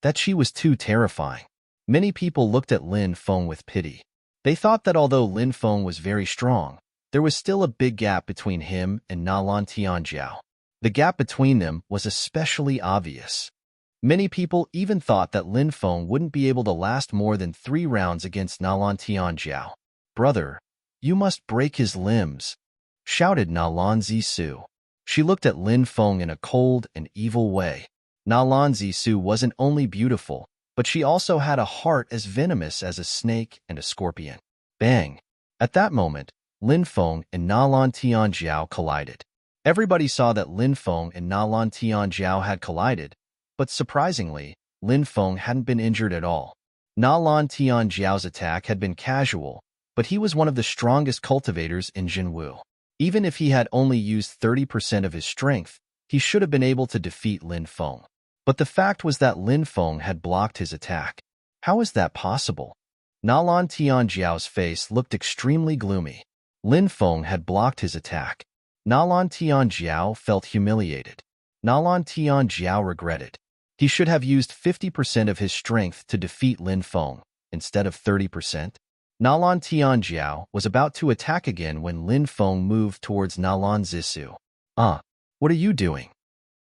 That she was too terrifying. Many people looked at Lin Feng with pity. They thought that although Lin Feng was very strong, there was still a big gap between him and Na Lan Tianjiao. The gap between them was especially obvious. Many people even thought that Lin Feng wouldn't be able to last more than 3 rounds against Na Lan Tianjiao. Brother, you must break his limbs, shouted Na Lan Zissou. She looked at Lin Feng in a cold and evil way. Na Lan Zissou wasn't only beautiful, but she also had a heart as venomous as a snake and a scorpion. Bang! At that moment, Lin Feng and Na Lan Tianjiao collided. Everybody saw that Lin Feng and Na Lan Tianjiao had collided, but surprisingly, Lin Feng hadn't been injured at all. Na Lan Tianjiao's attack had been casual, but he was one of the strongest cultivators in Jinwu. Even if he had only used 30% of his strength, he should have been able to defeat Lin Feng. But the fact was that Lin Feng had blocked his attack. How is that possible? Na Lan Tianjiao's face looked extremely gloomy. Lin Feng had blocked his attack. Na Lan Tianjiao felt humiliated. Na Lan Tianjiao regretted. He should have used 50% of his strength to defeat Lin Feng, instead of 30%. Na Lan Tianjiao was about to attack again when Lin Feng moved towards Na Lan Zissou. What are you doing?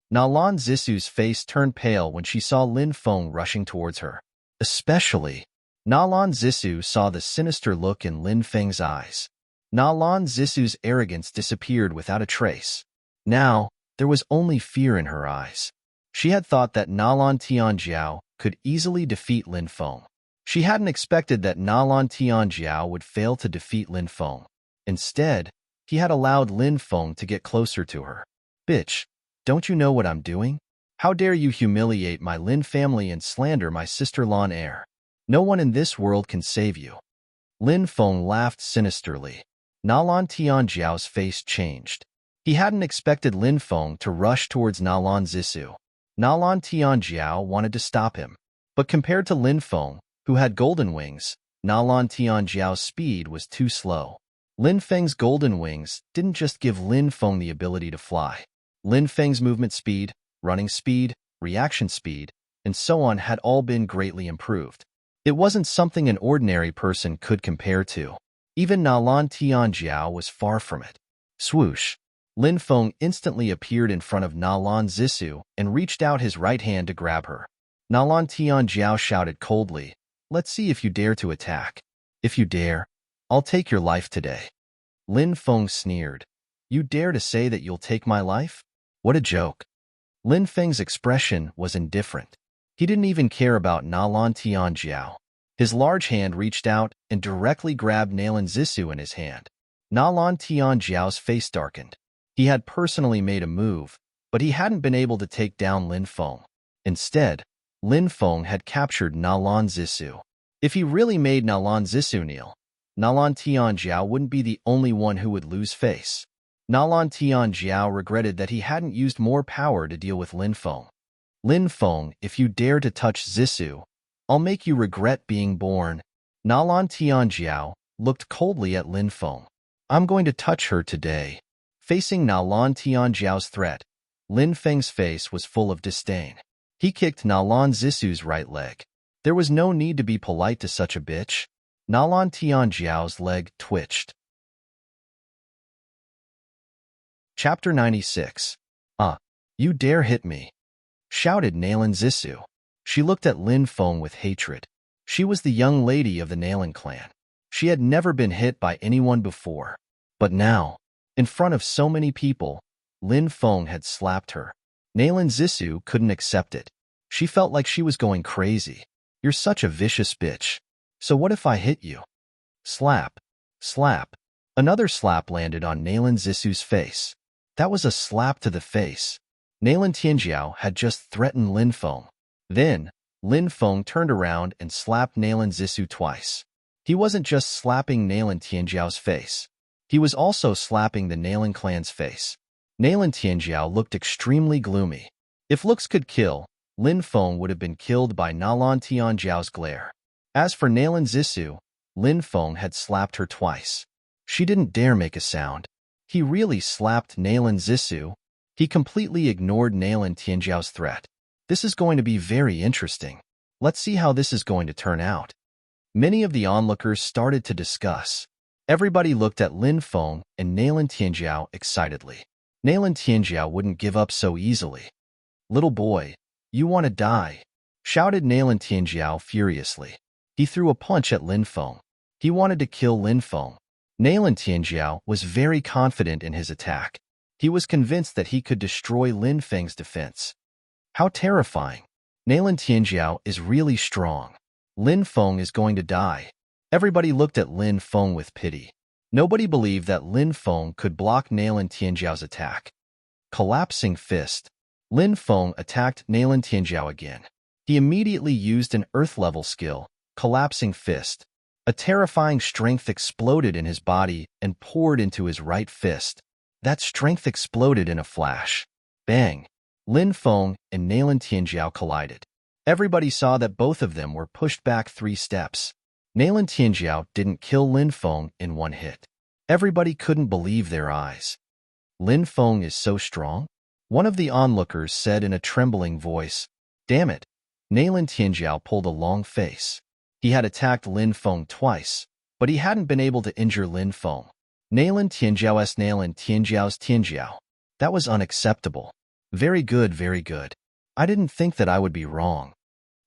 Na Lan Zissou's face turned pale when she saw Lin Feng rushing towards her. Especially, Na Lan Zissou saw the sinister look in Lin Feng's eyes. Na Lan Zissou's arrogance disappeared without a trace. Now, there was only fear in her eyes. She had thought that Na Lan Tianjiao could easily defeat Lin Feng. She hadn't expected that Na Lan Tianjiao would fail to defeat Lin Feng. Instead, He had allowed Lin Feng to get closer to her. Bitch, don't you know what I'm doing? How dare you humiliate my Lin family and slander my sister-in-law heir? No one in this world can save you. Lin Feng laughed sinisterly. Nalan Tianjiao's face changed. He hadn't expected Lin Feng to rush towards Nalan Zissou. Nalan Tianjiao wanted to stop him. But compared to Lin Feng, who had golden wings, Nalan Tianjiao's speed was too slow. Lin Feng's golden wings didn't just give Lin Feng the ability to fly. Lin Feng's movement speed, running speed, reaction speed, and so on had all been greatly improved. It wasn't something an ordinary person could compare to. Even Nalan Tianjiao was far from it. Swoosh! Lin Feng instantly appeared in front of Nalan Zissou and reached out his right hand to grab her. Nalan Tianjiao shouted coldly, "Let's see if you dare to attack. If you dare, I'll take your life today." Lin Feng sneered. "You dare to say that you'll take my life? What a joke." Lin Feng's expression was indifferent. He didn't even care about Nalan Tianjiao. His large hand reached out and directly grabbed Nalan Zissou in his hand. Nalan Tianjiao's face darkened. He had personally made a move, but he hadn't been able to take down Lin Feng. Instead, Lin Feng had captured Nalan Zissou. If he really made Nalan Zissou kneel, Nalan Tianjiao wouldn't be the only one who would lose face. Nalan Tianjiao regretted that he hadn't used more power to deal with Lin Feng. "Lin Feng, if you dare to touch Zissou, I'll make you regret being born." Nalan Tianjiao looked coldly at Lin Feng. "I'm going to touch her today." Facing Nalan Tianjiao's threat, Lin Feng's face was full of disdain. He kicked Nalan Zissou's right leg. There was no need to be polite to such a bitch. Nalan Tianjiao's leg twitched. Chapter 96. You dare hit me, shouted Nalan Zissou. She looked at Lin Feng with hatred. She was the young lady of the Nalan clan. She had never been hit by anyone before. But now, in front of so many people, Lin Feng had slapped her. Nalan Zissou couldn't accept it. She felt like she was going crazy. "You're such a vicious bitch. So what if I hit you?" Slap. Slap. Another slap landed on Nalan Zissou's face. That was a slap to the face. Nalan Tianjiao had just threatened Lin Feng. Then, Lin Feng turned around and slapped Nalan Zissou twice. He wasn't just slapping Nalan Tianjiao's face. He was also slapping the Nalan clan's face. Nalan Tianjiao looked extremely gloomy. If looks could kill, Lin Feng would have been killed by Nalan Tianjiao's glare. As for Nalan Zissou, Lin Feng had slapped her twice. She didn't dare make a sound. He really slapped Nalan Zissou. He completely ignored Nalan Tianjiao's threat. This is going to be very interesting. Let's see how this is going to turn out. Many of the onlookers started to discuss. Everybody looked at Lin Feng and Nalan Tianjiao excitedly. Nalan Tianjiao wouldn't give up so easily. "Little boy, you want to die," shouted Nalan Tianjiao furiously. He threw a punch at Lin Feng. He wanted to kill Lin Feng. Nalan Tianjiao was very confident in his attack. He was convinced that he could destroy Lin Feng's defense. How terrifying. Nalan Tianjiao is really strong. Lin Feng is going to die. Everybody looked at Lin Feng with pity. Nobody believed that Lin Feng could block Nalan Tianjiao's attack. Collapsing fist. Lin Feng attacked Nalan Tianjiao again. He immediately used an earth-level skill, collapsing fist. A terrifying strength exploded in his body and poured into his right fist. That strength exploded in a flash. Bang! Lin Feng and Nalan Tianjiao collided. Everybody saw that both of them were pushed back 3 steps. Nalan Tianjiao didn't kill Lin Feng in one hit. Everybody couldn't believe their eyes. "Lin Feng is so strong?" One of the onlookers said in a trembling voice. Damn it! Nalan Tianjiao pulled a long face. He had attacked Lin Feng twice, but he hadn't been able to injure Lin Feng. Nalan Tianjiao's Nalan Tianjiao's Tianjiao. That was unacceptable. Very good, very good. I didn't think that I would be wrong.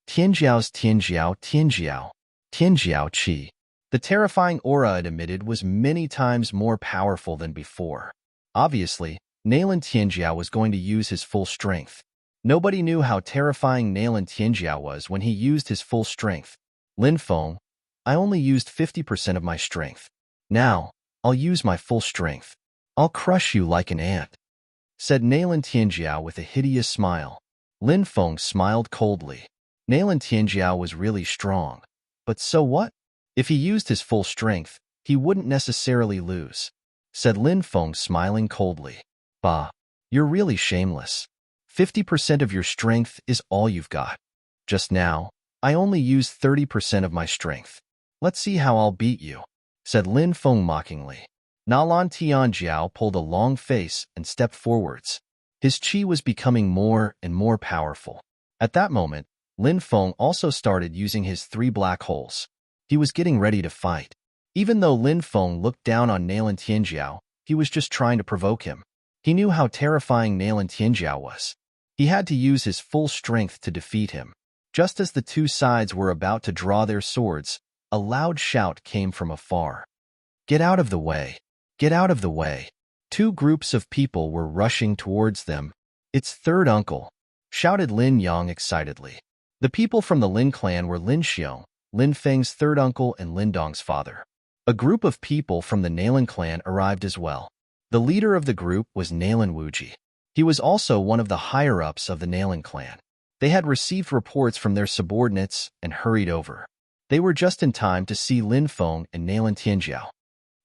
Tianjiao's Tianjiao Tianjiao. Tianjiao Qi. The terrifying aura it emitted was many times more powerful than before. Obviously, Nalan Tianjiao was going to use his full strength. Nobody knew how terrifying Nalan Tianjiao was when he used his full strength. "Lin Feng, I only used 50% of my strength. Now, I'll use my full strength." I'll crush you like an ant, said Nalan Tianjiao with a hideous smile. Lin Feng smiled coldly. Nalan Tianjiao was really strong. But so what? If he used his full strength, he wouldn't necessarily lose, said Lin Feng smiling coldly. Bah, you're really shameless. 50% of your strength is all you've got. Just now, I only used 30% of my strength. Let's see how I'll beat you, said Lin Feng mockingly. Nalan Tianjiao pulled a long face and stepped forwards. His chi was becoming more and more powerful. At that moment, Lin Feng also started using his 3 black holes. He was getting ready to fight. Even though Lin Feng looked down on Nalan Tianjiao, he was just trying to provoke him. He knew how terrifying Nalan Tianjiao was. He had to use his full strength to defeat him. Just as the two sides were about to draw their swords, a loud shout came from afar. Get out of the way! Get out of the way! 2 groups of people were rushing towards them. It's third uncle, shouted Lin Yang excitedly. The people from the Lin clan were Lin Xiong, Lin Feng's third uncle and Lin Dong's father. A group of people from the Nalan clan arrived as well. The leader of the group was Nalan Wuji. He was also one of the higher-ups of the Nalan clan. They had received reports from their subordinates and hurried over. They were just in time to see Lin Feng and Nalan Tianjiao.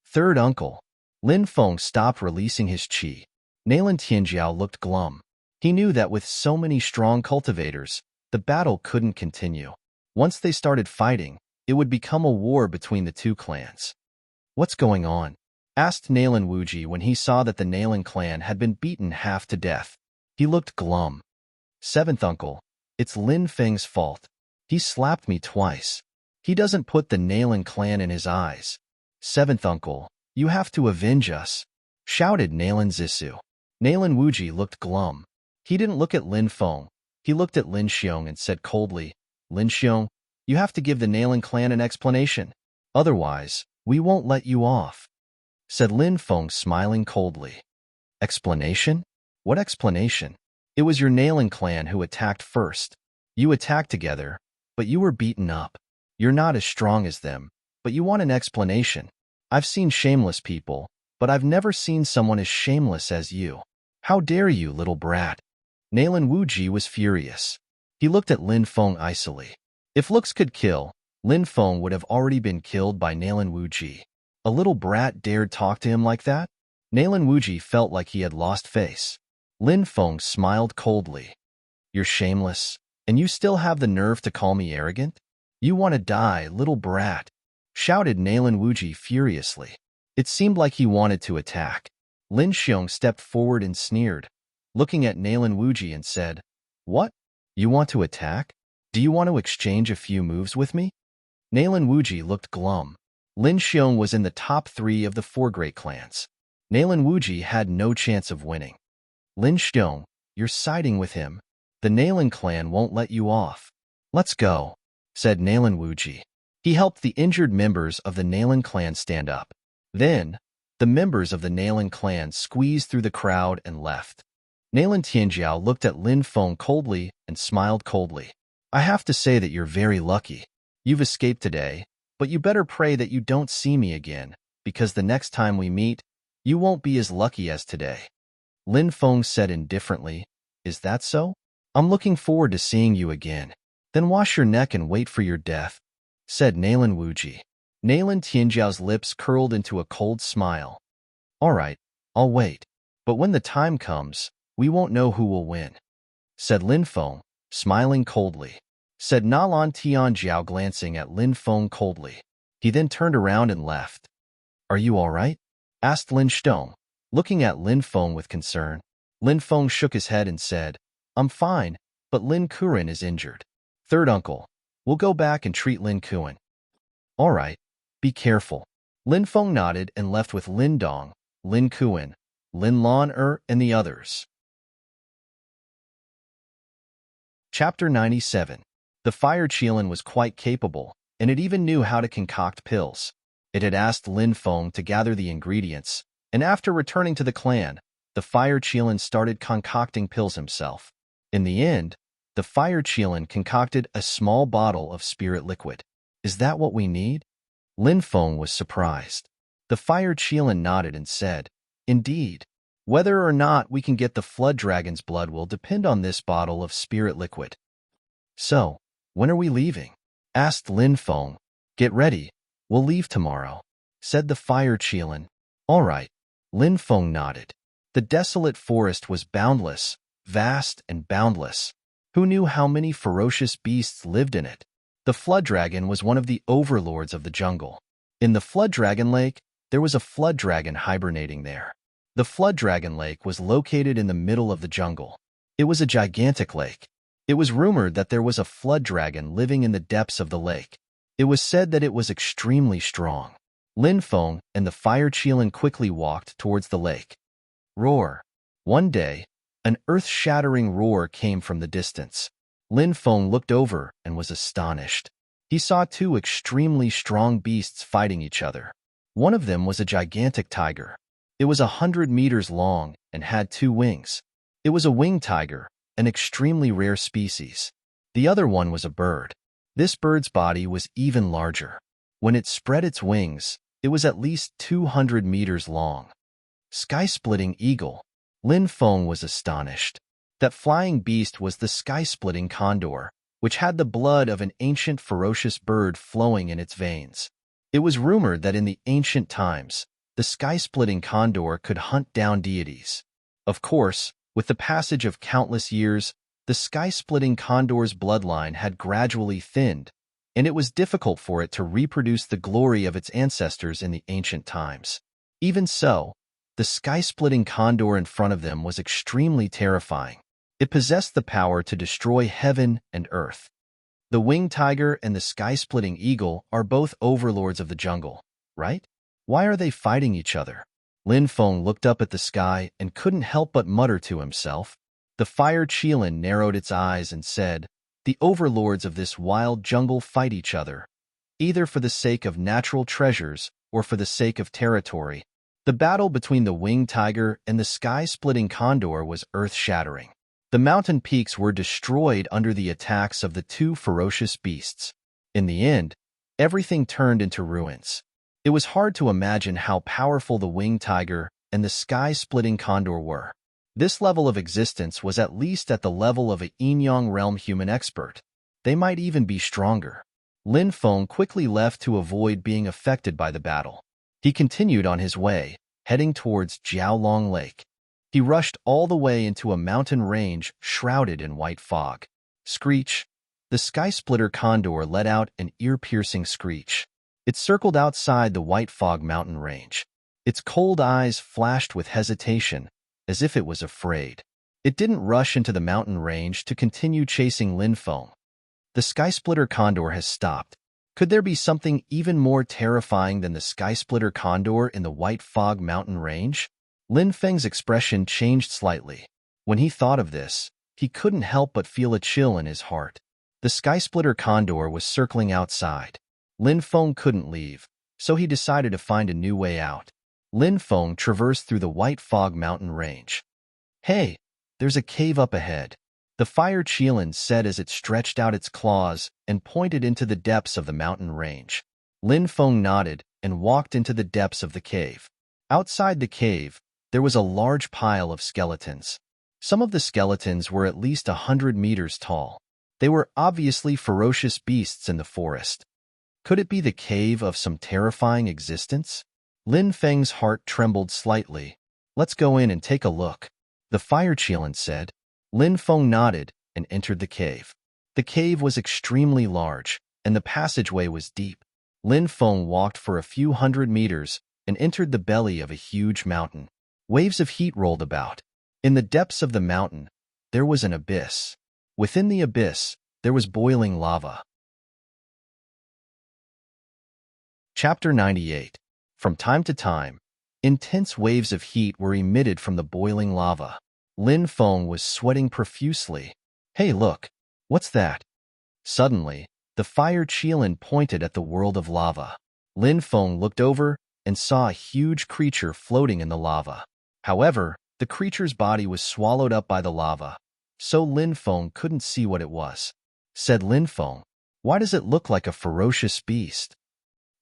Third uncle. Lin Feng stopped releasing his chi. Nalan Tianjiao looked glum. He knew that with so many strong cultivators, the battle couldn't continue. Once they started fighting, it would become a war between the 2 clans. What's going on? Asked Nalan Wuji when he saw that the Nalan clan had been beaten half to death. He looked glum. 7th uncle, it's Lin Feng's fault. He slapped me twice. He doesn't put the Nalan clan in his eyes. 7th uncle, you have to avenge us, shouted Nalan Zissou. Nalan Wuji looked glum. He didn't look at Lin Feng. He looked at Lin Xiong and said coldly, Lin Xiong, you have to give the Nalan clan an explanation. Otherwise, we won't let you off, said Lin Feng smiling coldly. Explanation? What explanation? It was your Nalan clan who attacked first. You attacked together, but you were beaten up. You're not as strong as them, but you want an explanation. I've seen shameless people, but I've never seen someone as shameless as you. How dare you, little brat? Nalan Wuji was furious. He looked at Lin Feng icily. If looks could kill, Lin Feng would have already been killed by Nalan Wuji. A little brat dared talk to him like that? Nalan Wuji felt like he had lost face. Lin Feng smiled coldly. You're shameless, and you still have the nerve to call me arrogant? You want to die, little brat, shouted Nalan Wuji furiously. It seemed like he wanted to attack. Lin Xiong stepped forward and sneered, looking at Nalan Wuji and said, What? You want to attack? Do you want to exchange a few moves with me? Nalan Wuji looked glum. Lin Xiong was in the top 3 of the 4 great clans. Nalan Wuji had no chance of winning. Lin Xiong, you're siding with him. The Nalan clan won't let you off. Let's go, said Nalan Wuji. He helped the injured members of the Nalan clan stand up. Then, the members of the Nalan clan squeezed through the crowd and left. Nalan Tianjiao looked at Lin Feng coldly and smiled coldly. I have to say that you're very lucky. You've escaped today, but you better pray that you don't see me again, because the next time we meet, you won't be as lucky as today. Lin Feng said indifferently, Is that so? I'm looking forward to seeing you again. Then wash your neck and wait for your death, said Nalan Wuji. Nalan Tianjiao's lips curled into a cold smile. All right, I'll wait. But when the time comes, we won't know who will win, said Lin Feng, smiling coldly. Said Nalan Tianjiao glancing at Lin Feng coldly. He then turned around and left. Are you all right? Asked Lin Xiong, looking at Lin Feng with concern. Lin Feng shook his head and said, I'm fine, but Lin Kuren is injured. Third uncle, we'll go back and treat Lin Kuren. All right, be careful. Lin Feng nodded and left with Lin Dong, Lin Kuren, Lin Lan and the others. Chapter 97. The fire Qilin was quite capable, and it even knew how to concoct pills. It had asked Lin Feng to gather the ingredients, and after returning to the clan, the fire Qilin started concocting pills himself. In the end, the fire Qilin concocted a small bottle of spirit liquid. Is that what we need? Lin Feng was surprised. The fire Qilin nodded and said, Indeed. Whether or not we can get the flood dragon's blood will depend on this bottle of spirit liquid. So, when are we leaving? Asked Lin Feng. Get ready. We'll leave tomorrow, said the fire Qilin. All right. Lin Feng nodded. The desolate forest was boundless, vast and boundless. Who knew how many ferocious beasts lived in it? The flood dragon was one of the overlords of the jungle. In the flood dragon lake, there was a flood dragon hibernating there. The flood dragon lake was located in the middle of the jungle. It was a gigantic lake. It was rumored that there was a flood dragon living in the depths of the lake. It was said that it was extremely strong. Lin Feng and the fire Qilin quickly walked towards the lake. Roar. One day, an earth-shattering roar came from the distance. Lin Feng looked over and was astonished. He saw two extremely strong beasts fighting each other. One of them was a gigantic tiger. It was 100 meters long and had 2 wings. It was a winged tiger, an extremely rare species. The other one was a bird. This bird's body was even larger. When it spread its wings, it was at least 200 meters long. Sky-splitting eagle. Lin Feng was astonished. That flying beast was the sky-splitting condor, which had the blood of an ancient ferocious bird flowing in its veins. It was rumored that in the ancient times, the sky-splitting condor could hunt down deities. Of course, with the passage of countless years, the sky-splitting condor's bloodline had gradually thinned, and it was difficult for it to reproduce the glory of its ancestors in the ancient times. Even so, the sky-splitting condor in front of them was extremely terrifying. It possessed the power to destroy heaven and earth. The winged tiger and the sky-splitting eagle are both overlords of the jungle, right? Why are they fighting each other? Lin Feng looked up at the sky and couldn't help but mutter to himself. The fire Qilin narrowed its eyes and said, the overlords of this wild jungle fight each other, either for the sake of natural treasures or for the sake of territory. The battle between the winged tiger and the sky-splitting condor was earth-shattering. The mountain peaks were destroyed under the attacks of the two ferocious beasts. In the end, everything turned into ruins. It was hard to imagine how powerful the winged tiger and the sky-splitting condor were. This level of existence was at least at the level of a Yin-Yang realm human expert. They might even be stronger. Lin Feng quickly left to avoid being affected by the battle. He continued on his way, heading towards Jiaolong Lake. He rushed all the way into a mountain range shrouded in white fog. Screech! The sky-splitter condor let out an ear-piercing screech. It circled outside the white fog mountain range. Its cold eyes flashed with hesitation, as if it was afraid. It didn't rush into the mountain range to continue chasing Lin Feng. The sky-splitter condor has stopped. Could there be something even more terrifying than the sky-splitter condor in the white fog mountain range? Lin Feng's expression changed slightly. When he thought of this, he couldn't help but feel a chill in his heart. The sky-splitter condor was circling outside. Lin Feng couldn't leave, so he decided to find a new way out. Lin Feng traversed through the white fog mountain range. Hey, there's a cave up ahead, the fire Qilin said as it stretched out its claws and pointed into the depths of the mountain range. Lin Feng nodded and walked into the depths of the cave. Outside the cave, there was a large pile of skeletons. Some of the skeletons were at least 100 meters tall. They were obviously ferocious beasts in the forest. Could it be the cave of some terrifying existence? Lin Feng's heart trembled slightly. Let's go in and take a look, the fire Qilin said. Lin Feng nodded and entered the cave. The cave was extremely large, and the passageway was deep. Lin Feng walked for a few hundred meters and entered the belly of a huge mountain. Waves of heat rolled about. In the depths of the mountain, there was an abyss. Within the abyss, there was boiling lava. Chapter 98. From time to time, intense waves of heat were emitted from the boiling lava. Lin Feng was sweating profusely. Hey, look! What's that? Suddenly, the fire Qilin pointed at the world of lava. Lin Feng looked over and saw a huge creature floating in the lava. However, the creature's body was swallowed up by the lava, so Lin Feng couldn't see what it was. Said Lin Feng, why does it look like a ferocious beast?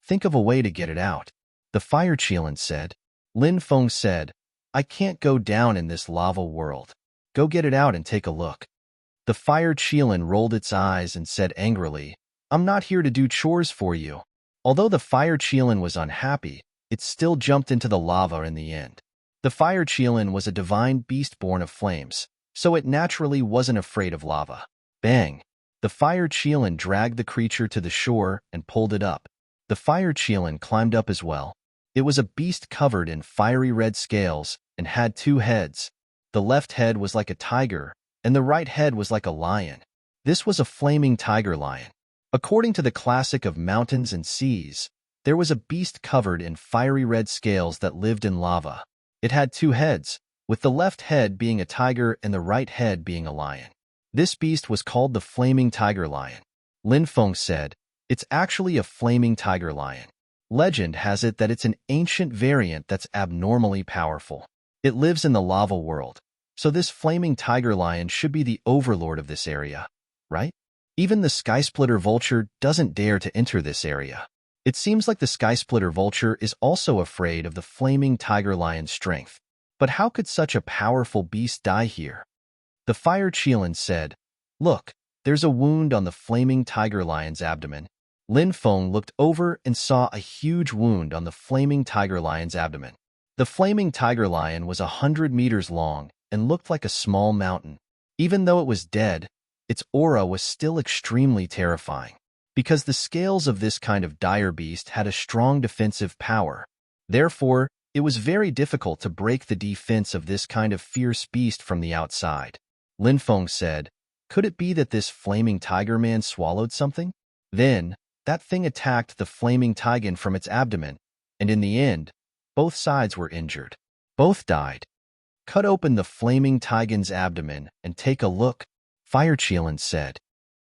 Think of a way to get it out, the fire Qilin said. Lin Feng said, I can't go down in this lava world. Go get it out and take a look. The fire Qilin rolled its eyes and said angrily, I'm not here to do chores for you. Although the fire Qilin was unhappy, it still jumped into the lava in the end. The fire Qilin was a divine beast born of flames, so it naturally wasn't afraid of lava. Bang! The fire Qilin dragged the creature to the shore and pulled it up. The fire Qilin climbed up as well. It was a beast covered in fiery red scales and had 2 heads. The left head was like a tiger, and the right head was like a lion. This was a flaming tiger lion. According to the classic of mountains and seas, there was a beast covered in fiery red scales that lived in lava. It had 2 heads, with the left head being a tiger and the right head being a lion. This beast was called the flaming tiger lion. Lin Feng said, it's actually a flaming tiger lion. Legend has it that it's an ancient variant that's abnormally powerful. It lives in the lava world, so this flaming tiger lion should be the overlord of this area, right? Even the skysplitter vulture doesn't dare to enter this area. It seems like the skysplitter vulture is also afraid of the flaming tiger lion's strength. But how could such a powerful beast die here? The fire Qilin said, look, there's a wound on the flaming tiger lion's abdomen. Lin Feng looked over and saw a huge wound on the flaming tiger lion's abdomen. The flaming tiger lion was 100 meters long and looked like a small mountain. Even though it was dead, its aura was still extremely terrifying, because the scales of this kind of dire beast had a strong defensive power. Therefore, it was very difficult to break the defense of this kind of fierce beast from the outside. Lin Feng said, could it be that this flaming tiger man swallowed something? Then, that thing attacked the flaming tiger from its abdomen, and in the end, both sides were injured. Both died. Cut open the flaming tiger's abdomen and take a look, Fire Qilin said.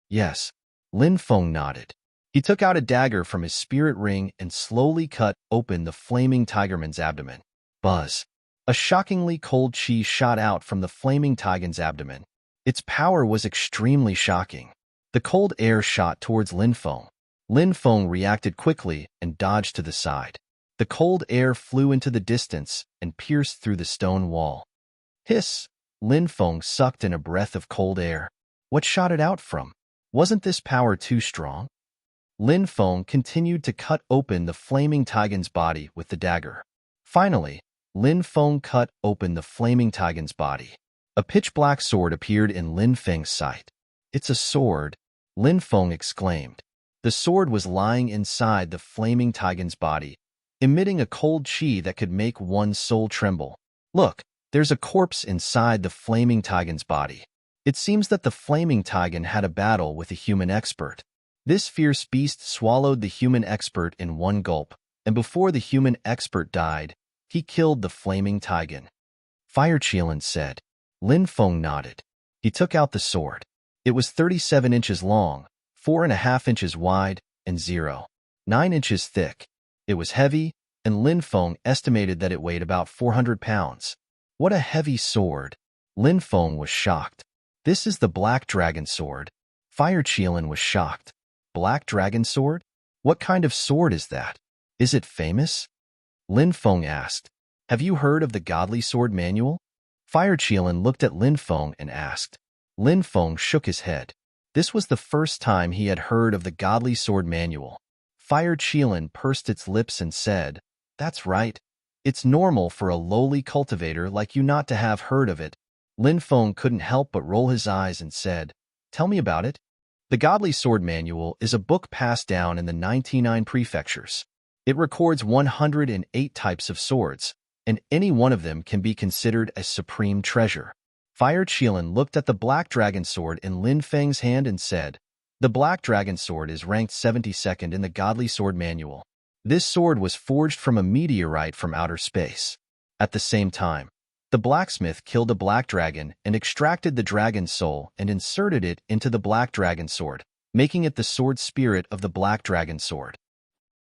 Yes. Lin Feng nodded. He took out a dagger from his spirit ring and slowly cut open the flaming tigerman's abdomen. Buzz. A shockingly cold chi shot out from the flaming tiger's abdomen. Its power was extremely shocking. The cold air shot towards Lin Feng. Lin Feng reacted quickly and dodged to the side. The cold air flew into the distance and pierced through the stone wall. Hiss! Lin Feng sucked in a breath of cold air. What shot it out from? Wasn't this power too strong? Lin Feng continued to cut open the flaming tiger's body with the dagger. Finally, Lin Feng cut open the flaming tiger's body. A pitch-black sword appeared in Lin Feng's sight. It's a sword, Lin Feng exclaimed. The sword was lying inside the flaming tiger's body, emitting a cold chi that could make one's soul tremble. Look, there's a corpse inside the flaming tiger's body. It seems that the flaming tiger had a battle with a human expert. This fierce beast swallowed the human expert in one gulp, and before the human expert died, he killed the flaming tiger. Fire Qilin said. Lin Feng nodded. He took out the sword. It was 37 inches long, 4.5 inches wide, and 0.9 inches thick. It was heavy, and Lin Feng estimated that it weighed about 400 pounds. What a heavy sword! Lin Feng was shocked. This is the Black Dragon Sword. Fire Qilin was shocked. Black Dragon Sword? What kind of sword is that? Is it famous? Lin Feng asked. Have you heard of the Godly Sword Manual? Fire Qilin looked at Lin Feng and asked. Lin Feng shook his head. This was the first time he had heard of the Godly Sword Manual. Fire Qilin pursed its lips and said, That's right. It's normal for a lowly cultivator like you not to have heard of it. Lin Feng couldn't help but roll his eyes and said, Tell me about it. The Godly Sword Manual is a book passed down in the 99 prefectures. It records 108 types of swords, and any one of them can be considered a supreme treasure. Fire Qilin looked at the Black Dragon Sword in Lin Feng's hand and said, The Black Dragon Sword is ranked 72nd in the Godly Sword Manual. This sword was forged from a meteorite from outer space. At the same time, the blacksmith killed a black dragon and extracted the dragon's soul and inserted it into the Black Dragon Sword, making it the sword spirit of the Black Dragon Sword.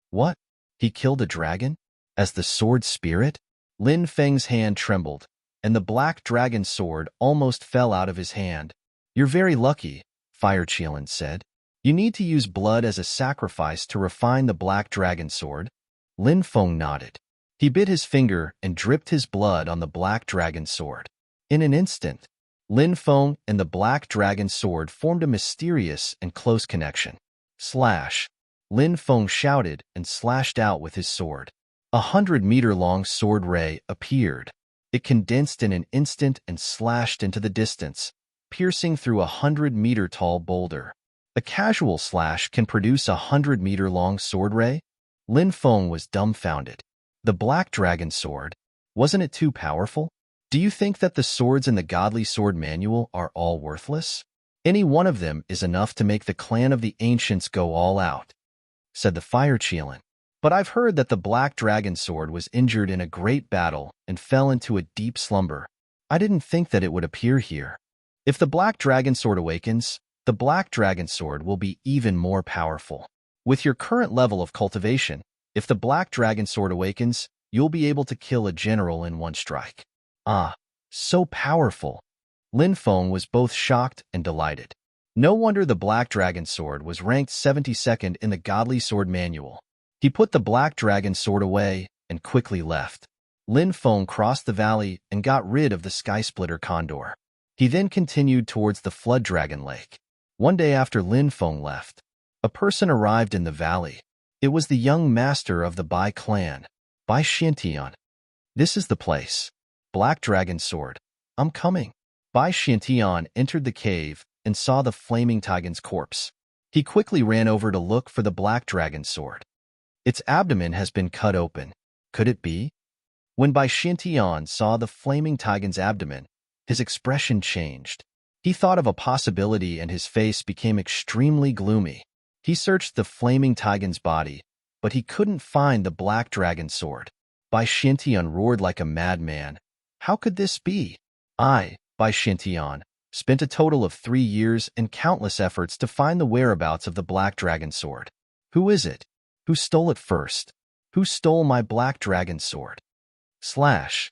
What? He killed a dragon? As the sword spirit? Lin Feng's hand trembled, and the Black Dragon Sword almost fell out of his hand. You're very lucky, Fire Qilin said. You need to use blood as a sacrifice to refine the Black Dragon Sword. Lin Feng nodded. He bit his finger and dripped his blood on the black dragon sword. In an instant, Lin Feng and the black dragon sword formed a mysterious and close connection. Slash! Lin Feng shouted and slashed out with his sword. 100-meter-long sword ray appeared. It condensed in an instant and slashed into the distance, piercing through a 100-meter-tall boulder. A casual slash can produce a 100-meter-long sword ray? Lin Feng was dumbfounded. The black dragon sword, wasn't it too powerful? Do you think that the swords in the Godly Sword Manual are all worthless? Any one of them is enough to make the clan of the ancients go all out, said the fire Qilin. But I've heard that the black dragon sword was injured in a great battle and fell into a deep slumber. I didn't think that it would appear here. If the black dragon sword awakens, the black dragon sword will be even more powerful. With your current level of cultivation, if the black dragon sword awakens, you'll be able to kill a general in one strike. Ah, so powerful. Lin Feng was both shocked and delighted. No wonder the black dragon sword was ranked 72nd in the Godly Sword Manual. He put the black dragon sword away and quickly left. Lin Feng crossed the valley and got rid of the sky splitter condor. He then continued towards the flood dragon lake. One day after Lin Feng left, a person arrived in the valley. It was the young master of the Bai clan, Bai Xiantian. This is the place. Black dragon sword. I'm coming. Bai Xiantian entered the cave and saw the flaming tigan's corpse. He quickly ran over to look for the black dragon sword. Its abdomen has been cut open. Could it be? When Bai Xiantian saw the flaming tigan's abdomen, his expression changed. He thought of a possibility and his face became extremely gloomy. He searched the flaming tigan's body, but he couldn't find the black dragon sword. Bai Xiantian roared like a madman. How could this be? I, Bai Xiantian, spent a total of 3 years and countless efforts to find the whereabouts of the black dragon sword. Who is it? Who stole it first? Who stole my black dragon sword? Slash.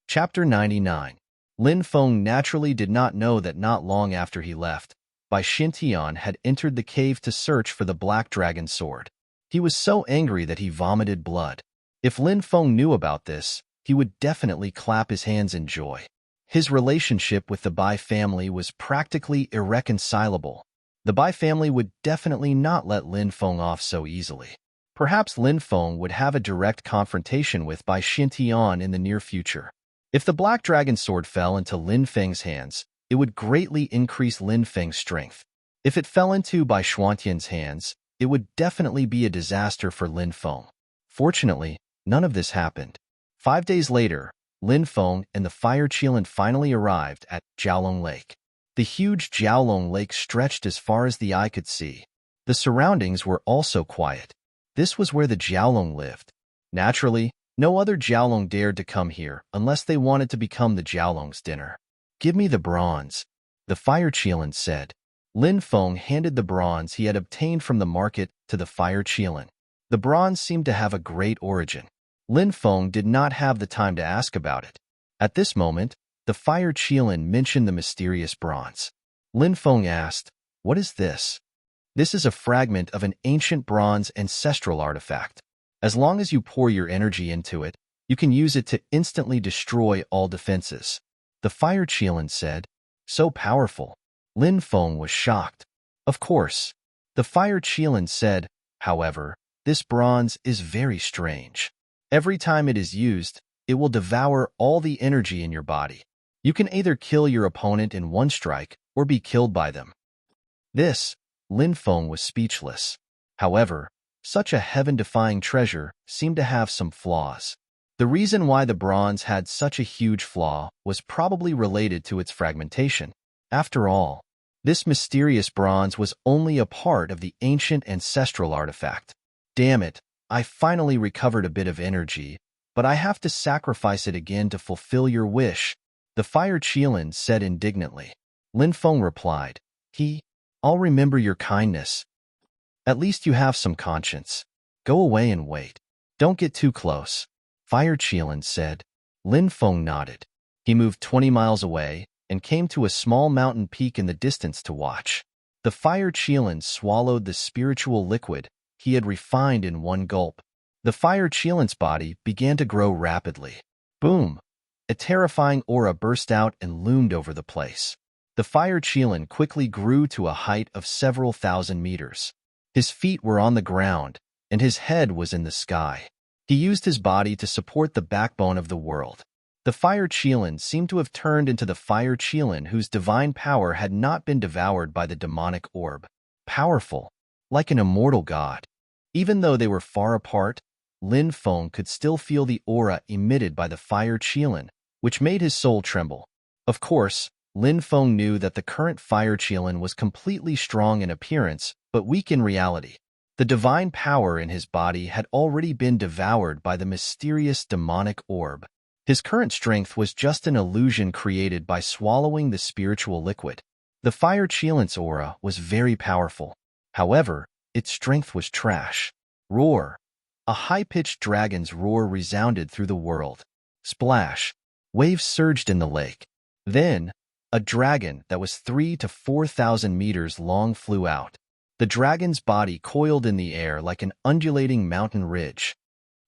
Chapter 99. Lin Feng naturally did not know that not long after he left, Bai Xiantian had entered the cave to search for the black dragon sword. He was so angry that he vomited blood. If Lin Feng knew about this, he would definitely clap his hands in joy. His relationship with the Bai family was practically irreconcilable. The Bai family would definitely not let Lin Feng off so easily. Perhaps Lin Feng would have a direct confrontation with Bai Xiantian in the near future. If the black dragon sword fell into Lin Feng's hands, it would greatly increase Lin Feng's strength. If it fell into Bai Xuantian's hands, it would definitely be a disaster for Lin Feng. Fortunately, none of this happened. 5 days later, Lin Feng and the fire Qilin finally arrived at Jiaolong Lake. The huge Jiaolong Lake stretched as far as the eye could see. The surroundings were also quiet. This was where the Jiaolong lived. Naturally, no other Jiaolong dared to come here unless they wanted to become the Jiaolong's dinner. Give me the bronze, the fire Qilin said. Lin Feng handed the bronze he had obtained from the market to the fire Qilin. The bronze seemed to have a great origin. Lin Feng did not have the time to ask about it. At this moment, the fire Qilin mentioned the mysterious bronze. Lin Feng asked, "What is this?" This is a fragment of an ancient bronze ancestral artifact. As long as you pour your energy into it, you can use it to instantly destroy all defenses. The fire Qilin said, "So powerful." Lin Feng was shocked. Of course. The fire Qilin said, "However, this bronze is very strange. Every time it is used, it will devour all the energy in your body. You can either kill your opponent in one strike or be killed by them." This, Lin Feng was speechless. However, such a heaven-defying treasure seemed to have some flaws. The reason why the bronze had such a huge flaw was probably related to its fragmentation. After all, this mysterious bronze was only a part of the ancient ancestral artifact. Damn it, I finally recovered a bit of energy, but I have to sacrifice it again to fulfill your wish, the fire Qilin said indignantly. Lin Feng replied, I'll remember your kindness. At least you have some conscience. Go away and wait. Don't get too close, fire Qilin said. Lin Feng nodded. He moved 20 miles away and came to a small mountain peak in the distance to watch. The fire Qilin swallowed the spiritual liquid he had refined in one gulp. The fire cheelant's body began to grow rapidly. Boom! A terrifying aura burst out and loomed over the place. The fire cheelant quickly grew to a height of several thousand meters. His feet were on the ground, and his head was in the sky. He used his body to support the backbone of the world. The fire cheelant seemed to have turned into the fire cheelant whose divine power had not been devoured by the demonic orb. Powerful, like an immortal god. Even though they were far apart, Lin Feng could still feel the aura emitted by the fire cheelant, which made his soul tremble. Of course, Lin Feng knew that the current fire cheelant was completely strong in appearance, but weak in reality. The divine power in his body had already been devoured by the mysterious demonic orb. His current strength was just an illusion created by swallowing the spiritual liquid. The fire cheelant's aura was very powerful. However, its strength was trash. Roar! A high-pitched dragon's roar resounded through the world. Splash! Waves surged in the lake. Then, a dragon that was 3,000 to 4,000 meters long flew out. The dragon's body coiled in the air like an undulating mountain ridge.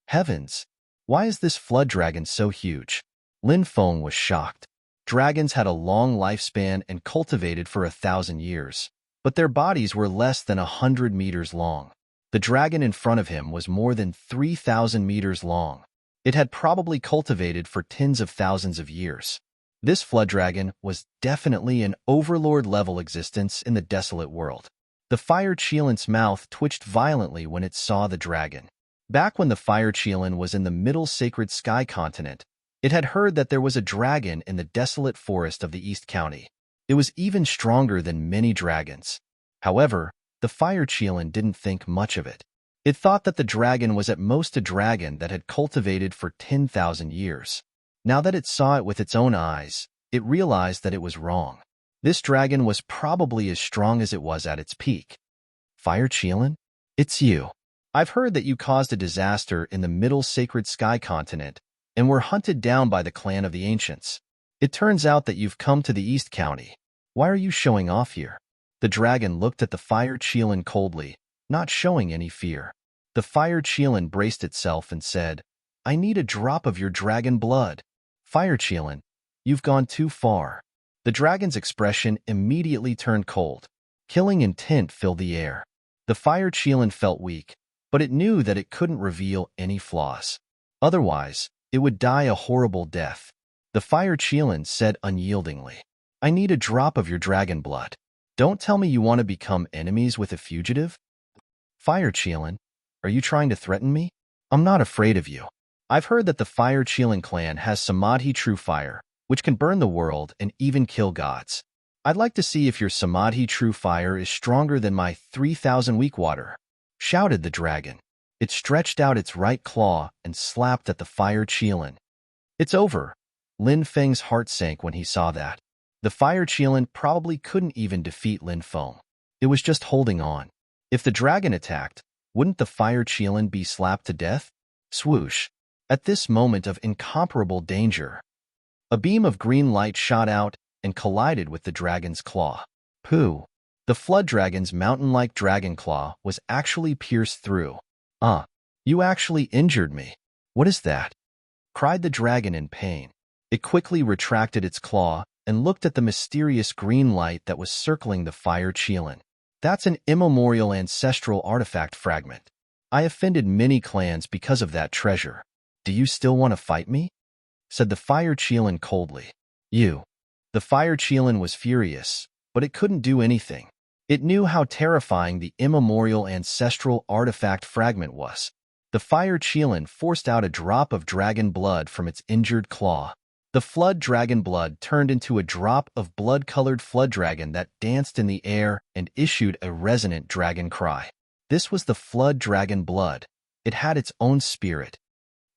Heavens! Why is this flood dragon so huge? Lin Feng was shocked. Dragons had a long lifespan and cultivated for 1,000 years, but their bodies were less than 100 meters long. The dragon in front of him was more than 3,000 meters long. It had probably cultivated for tens of thousands of years. This flood dragon was definitely an overlord-level existence in the desolate world. The fire cheelant's mouth twitched violently when it saw the dragon. Back when the fire cheelant was in the middle sacred sky continent, it had heard that there was a dragon in the desolate forest of the East County. It was even stronger than many dragons. However, the fire cheelant didn't think much of it. It thought that the dragon was at most a dragon that had cultivated for 10,000 years. Now that it saw it with its own eyes, it realized that it was wrong. This dragon was probably as strong as it was at its peak. Fire cheelant? It's you. I've heard that you caused a disaster in the middle sacred sky continent and were hunted down by the clan of the ancients. It turns out that you've come to the East County. Why are you showing off here? The dragon looked at the fire cheelant coldly, not showing any fear. The fire cheelant braced itself and said, I need a drop of your dragon blood. Fire cheelant, you've gone too far. The dragon's expression immediately turned cold. Killing intent filled the air. The fire cheelant felt weak, but it knew that it couldn't reveal any flaws. Otherwise, it would die a horrible death. The fire cheelant said unyieldingly, I need a drop of your dragon blood. Don't tell me you want to become enemies with a fugitive? Fire cheelant, are you trying to threaten me? I'm not afraid of you. I've heard that the fire cheelant clan has Samadhi true fire, which can burn the world and even kill gods. I'd like to see if your Samadhi true fire is stronger than my 3,000 weak water, shouted the dragon. It stretched out its right claw and slapped at the fire cheelant. It's over. Lin Feng's heart sank when he saw that. The fire cheelant probably couldn't even defeat Lin Feng. It was just holding on. If the dragon attacked, wouldn't the fire cheelant be slapped to death? Swoosh. At this moment of incomparable danger, a beam of green light shot out and collided with the dragon's claw. Pooh! The flood dragon's mountain-like dragon claw was actually pierced through. You actually injured me. What is that? Cried the dragon in pain. It quickly retracted its claw and looked at the mysterious green light that was circling the fire cheelant. That's an immemorial ancestral artifact fragment. I offended many clans because of that treasure. Do you still want to fight me? Said the fire cheelant coldly. You. The fire cheelant was furious, but it couldn't do anything. It knew how terrifying the immemorial ancestral artifact fragment was. The fire cheelant forced out a drop of dragon blood from its injured claw. The flood dragon blood turned into a drop of blood-colored flood dragon that danced in the air and issued a resonant dragon cry. This was the flood dragon blood. It had its own spirit.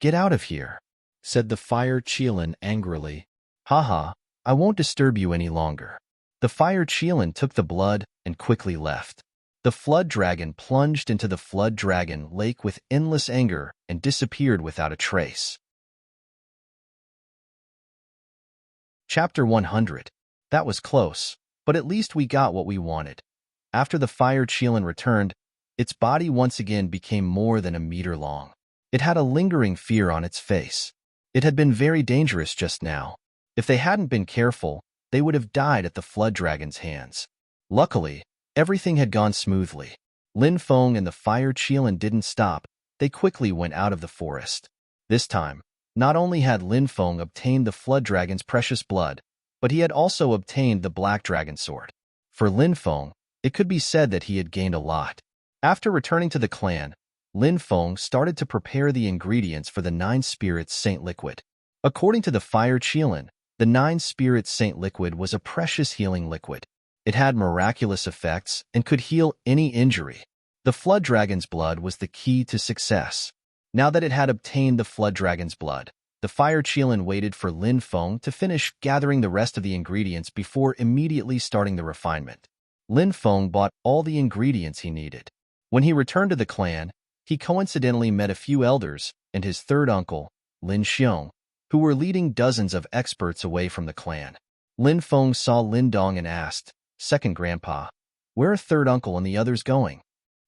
Get out of here, said the fire cheelant angrily. Haha, I won't disturb you any longer. The fire cheelant took the blood and quickly left. The flood dragon plunged into the flood dragon lake with endless anger and disappeared without a trace. Chapter 100. That was close, but at least we got what we wanted. After the fire cheelant returned, Its body once again became more than a meter long. It had a lingering fear on its face. It had been very dangerous just now. If they hadn't been careful, they would have died at the flood dragon's hands. Luckily, everything had gone smoothly. Lin Feng and the fire Qilin didn't stop. They quickly went out of the forest. This time, not only had Lin Feng obtained the flood dragon's precious blood, but he had also obtained the black dragon sword. For Lin Feng, it could be said that he had gained a lot. After returning to the clan, Lin Feng started to prepare the ingredients for the Nine Spirits Saint liquid. According to the fire Qilin, the Nine Spirits Saint liquid was a precious healing liquid. It had miraculous effects and could heal any injury. The flood dragon's blood was the key to success. Now that it had obtained the flood dragon's blood, the fire Qilin waited for Lin Feng to finish gathering the rest of the ingredients before immediately starting the refinement. Lin Feng bought all the ingredients he needed. When he returned to the clan, he coincidentally met a few elders and his third uncle, Lin Xiong, who were leading dozens of experts away from the clan. Lin Feng saw Lin Dong and asked, "Second grandpa, where are third uncle and the others going?"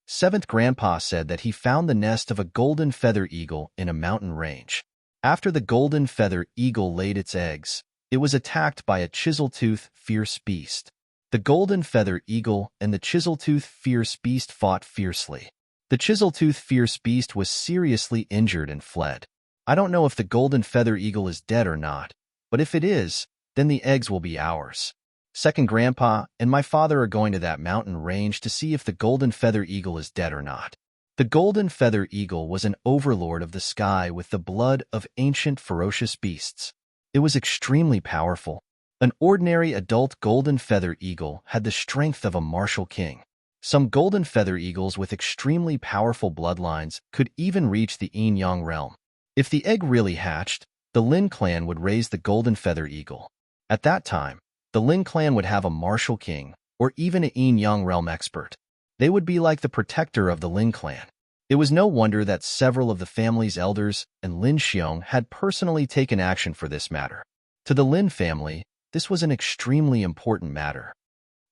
Seventh grandpa said that he found the nest of a golden feather eagle in a mountain range. After the golden feather eagle laid its eggs, it was attacked by a chisel-tooth fierce beast. The golden feather eagle and the chisel-tooth fierce beast fought fiercely. The chisel-tooth fierce beast was seriously injured and fled. I don't know if the golden feather eagle is dead or not, but if it is, then the eggs will be ours. Second grandpa and my father are going to that mountain range to see if the golden feather eagle is dead or not. The golden feather eagle was an overlord of the sky with the blood of ancient ferocious beasts. It was extremely powerful. An ordinary adult golden feather eagle had the strength of a martial king. Some golden feather eagles with extremely powerful bloodlines could even reach the yin-yang realm. If the egg really hatched, the Lin clan would raise the golden feather eagle. At that time, the Lin clan would have a martial king, or even a yin-yang realm expert. They would be like the protector of the Lin clan. It was no wonder that several of the family's elders and Lin Xiong had personally taken action for this matter. To the Lin family, this was an extremely important matter.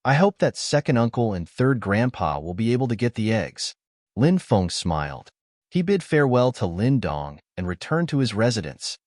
I hope that second uncle and third grandpa will be able to get the eggs. Lin Feng smiled. He bid farewell to Lin Dong and returned to his residence.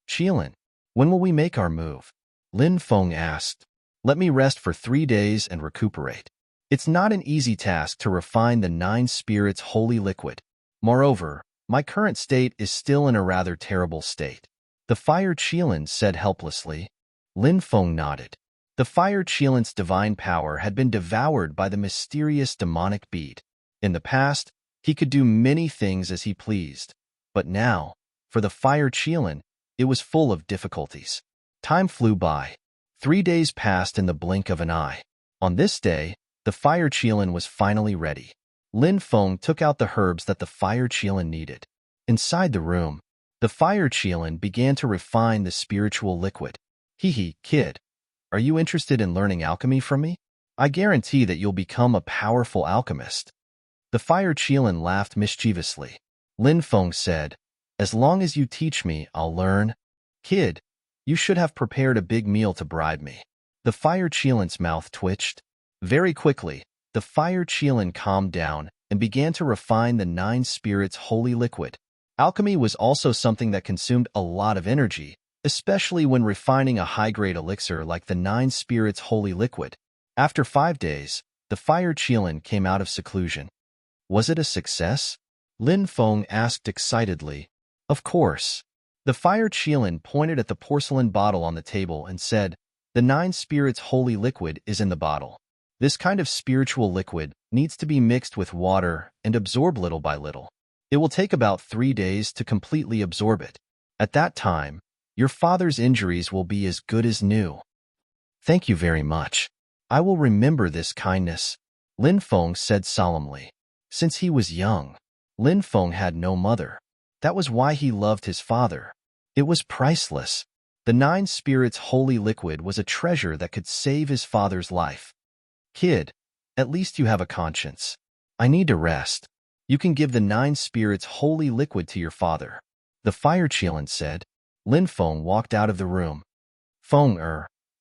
Qilin, when will we make our move? Lin Feng asked. Let me rest for 3 days and recuperate. It's not an easy task to refine the Nine Spirits holy liquid. Moreover, my current state is still in a rather terrible state. The fire Qilin said helplessly. Lin Feng nodded. The fire Qilin's divine power had been devoured by the mysterious demonic bead. In the past, he could do many things as he pleased, but now, for the fire Qilin, it was full of difficulties. Time flew by. 3 days passed in the blink of an eye. On this day, the fire Qilin was finally ready. Lin Feng took out the herbs that the fire Qilin needed. Inside the room, the fire Qilin began to refine the spiritual liquid. Hee, kid, are you interested in learning alchemy from me? I guarantee that you'll become a powerful alchemist. The fire Qilin laughed mischievously. Lin Feng said, as long as you teach me, I'll learn. Kid, you should have prepared a big meal to bribe me. The fire Qilin's mouth twitched. Very quickly, the fire Qilin calmed down and began to refine the Nine Spirits holy liquid. Alchemy was also something that consumed a lot of energy, especially when refining a high-grade elixir like the Nine Spirits holy liquid. After 5 days, the fire Qilin came out of seclusion. Was it a success? Lin Feng asked excitedly. Of course. The fire Qilin pointed at the porcelain bottle on the table and said, the Nine Spirits holy liquid is in the bottle. This kind of spiritual liquid needs to be mixed with water and absorb little by little. It will take about 3 days to completely absorb it. At that time, your father's injuries will be as good as new. Thank you very much. I will remember this kindness, Lin Feng said solemnly. Since he was young, Lin Feng had no mother. That was why he loved his father. It was priceless. The Nine Spirits holy liquid was a treasure that could save his father's life. Kid, at least you have a conscience. I need to rest. You can give the Nine Spirits holy liquid to your father. The fire Qilin said. Lin Feng walked out of the room. Feng,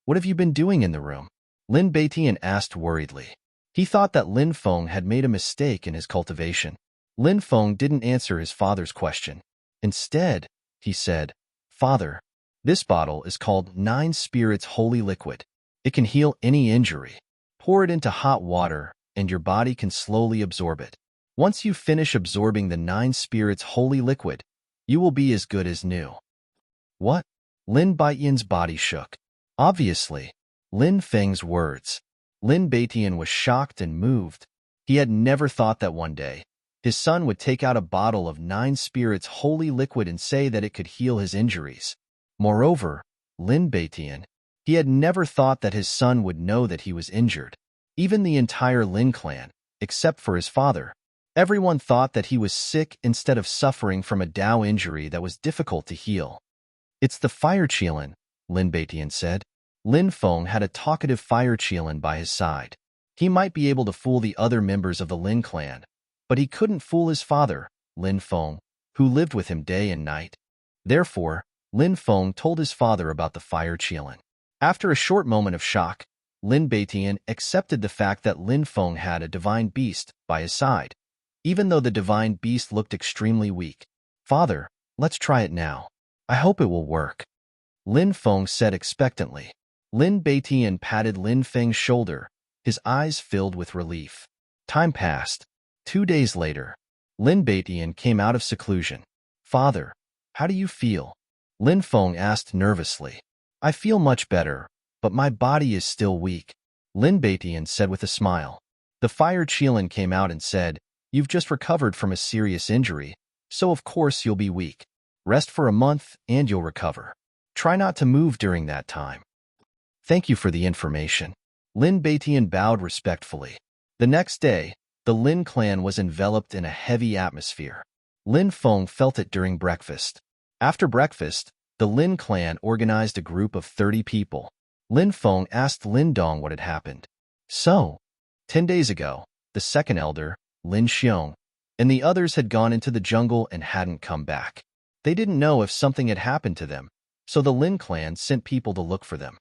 what have you been doing in the room? Lin Beitian asked worriedly. He thought that Lin Feng had made a mistake in his cultivation. Lin Feng didn't answer his father's question. Instead, he said, "Father, this bottle is called 9 Spirits Holy Liquid. It can heal any injury. Pour it into hot water, and your body can slowly absorb it. Once you finish absorbing the 9 Spirits Holy Liquid, you will be as good as new." What? Lin Baitian's body shook. Obviously, Lin Feng's words. Lin Baitian was shocked and moved. He had never thought that one day, his son would take out a bottle of 9 Spirits Holy Liquid and say that it could heal his injuries. Moreover, Lin Baitian, he had never thought that his son would know that he was injured. Even the entire Lin clan, except for his father, everyone thought that he was sick instead of suffering from a Dao injury that was difficult to heal. "It's the fire Qilin," Lin Baitian said. Lin Feng had a talkative fire Qilin by his side. He might be able to fool the other members of the Lin clan, but he couldn't fool his father, Lin Feng, who lived with him day and night. Therefore, Lin Feng told his father about the fire Qilin. After a short moment of shock, Lin Baitian accepted the fact that Lin Feng had a divine beast by his side, even though the divine beast looked extremely weak. "Father, let's try it now. I hope it will work," Lin Feng said expectantly. Lin Baitian patted Lin Feng's shoulder, his eyes filled with relief. Time passed. 2 days later, Lin Baitian came out of seclusion. "Father, how do you feel?" Lin Feng asked nervously. "I feel much better, but my body is still weak," Lin Baitian said with a smile. The fire Qilin came out and said, "You've just recovered from a serious injury, so of course you'll be weak. Rest for a month and you'll recover. Try not to move during that time." "Thank you for the information." Lin Baitian bowed respectfully. The next day, the Lin clan was enveloped in a heavy atmosphere. Lin Feng felt it during breakfast. After breakfast, the Lin clan organized a group of 30 people. Lin Feng asked Lin Dong what had happened. So, 10 days ago, the second elder, Lin Xiong, and the others had gone into the jungle and hadn't come back. They didn't know if something had happened to them, so the Lin clan sent people to look for them.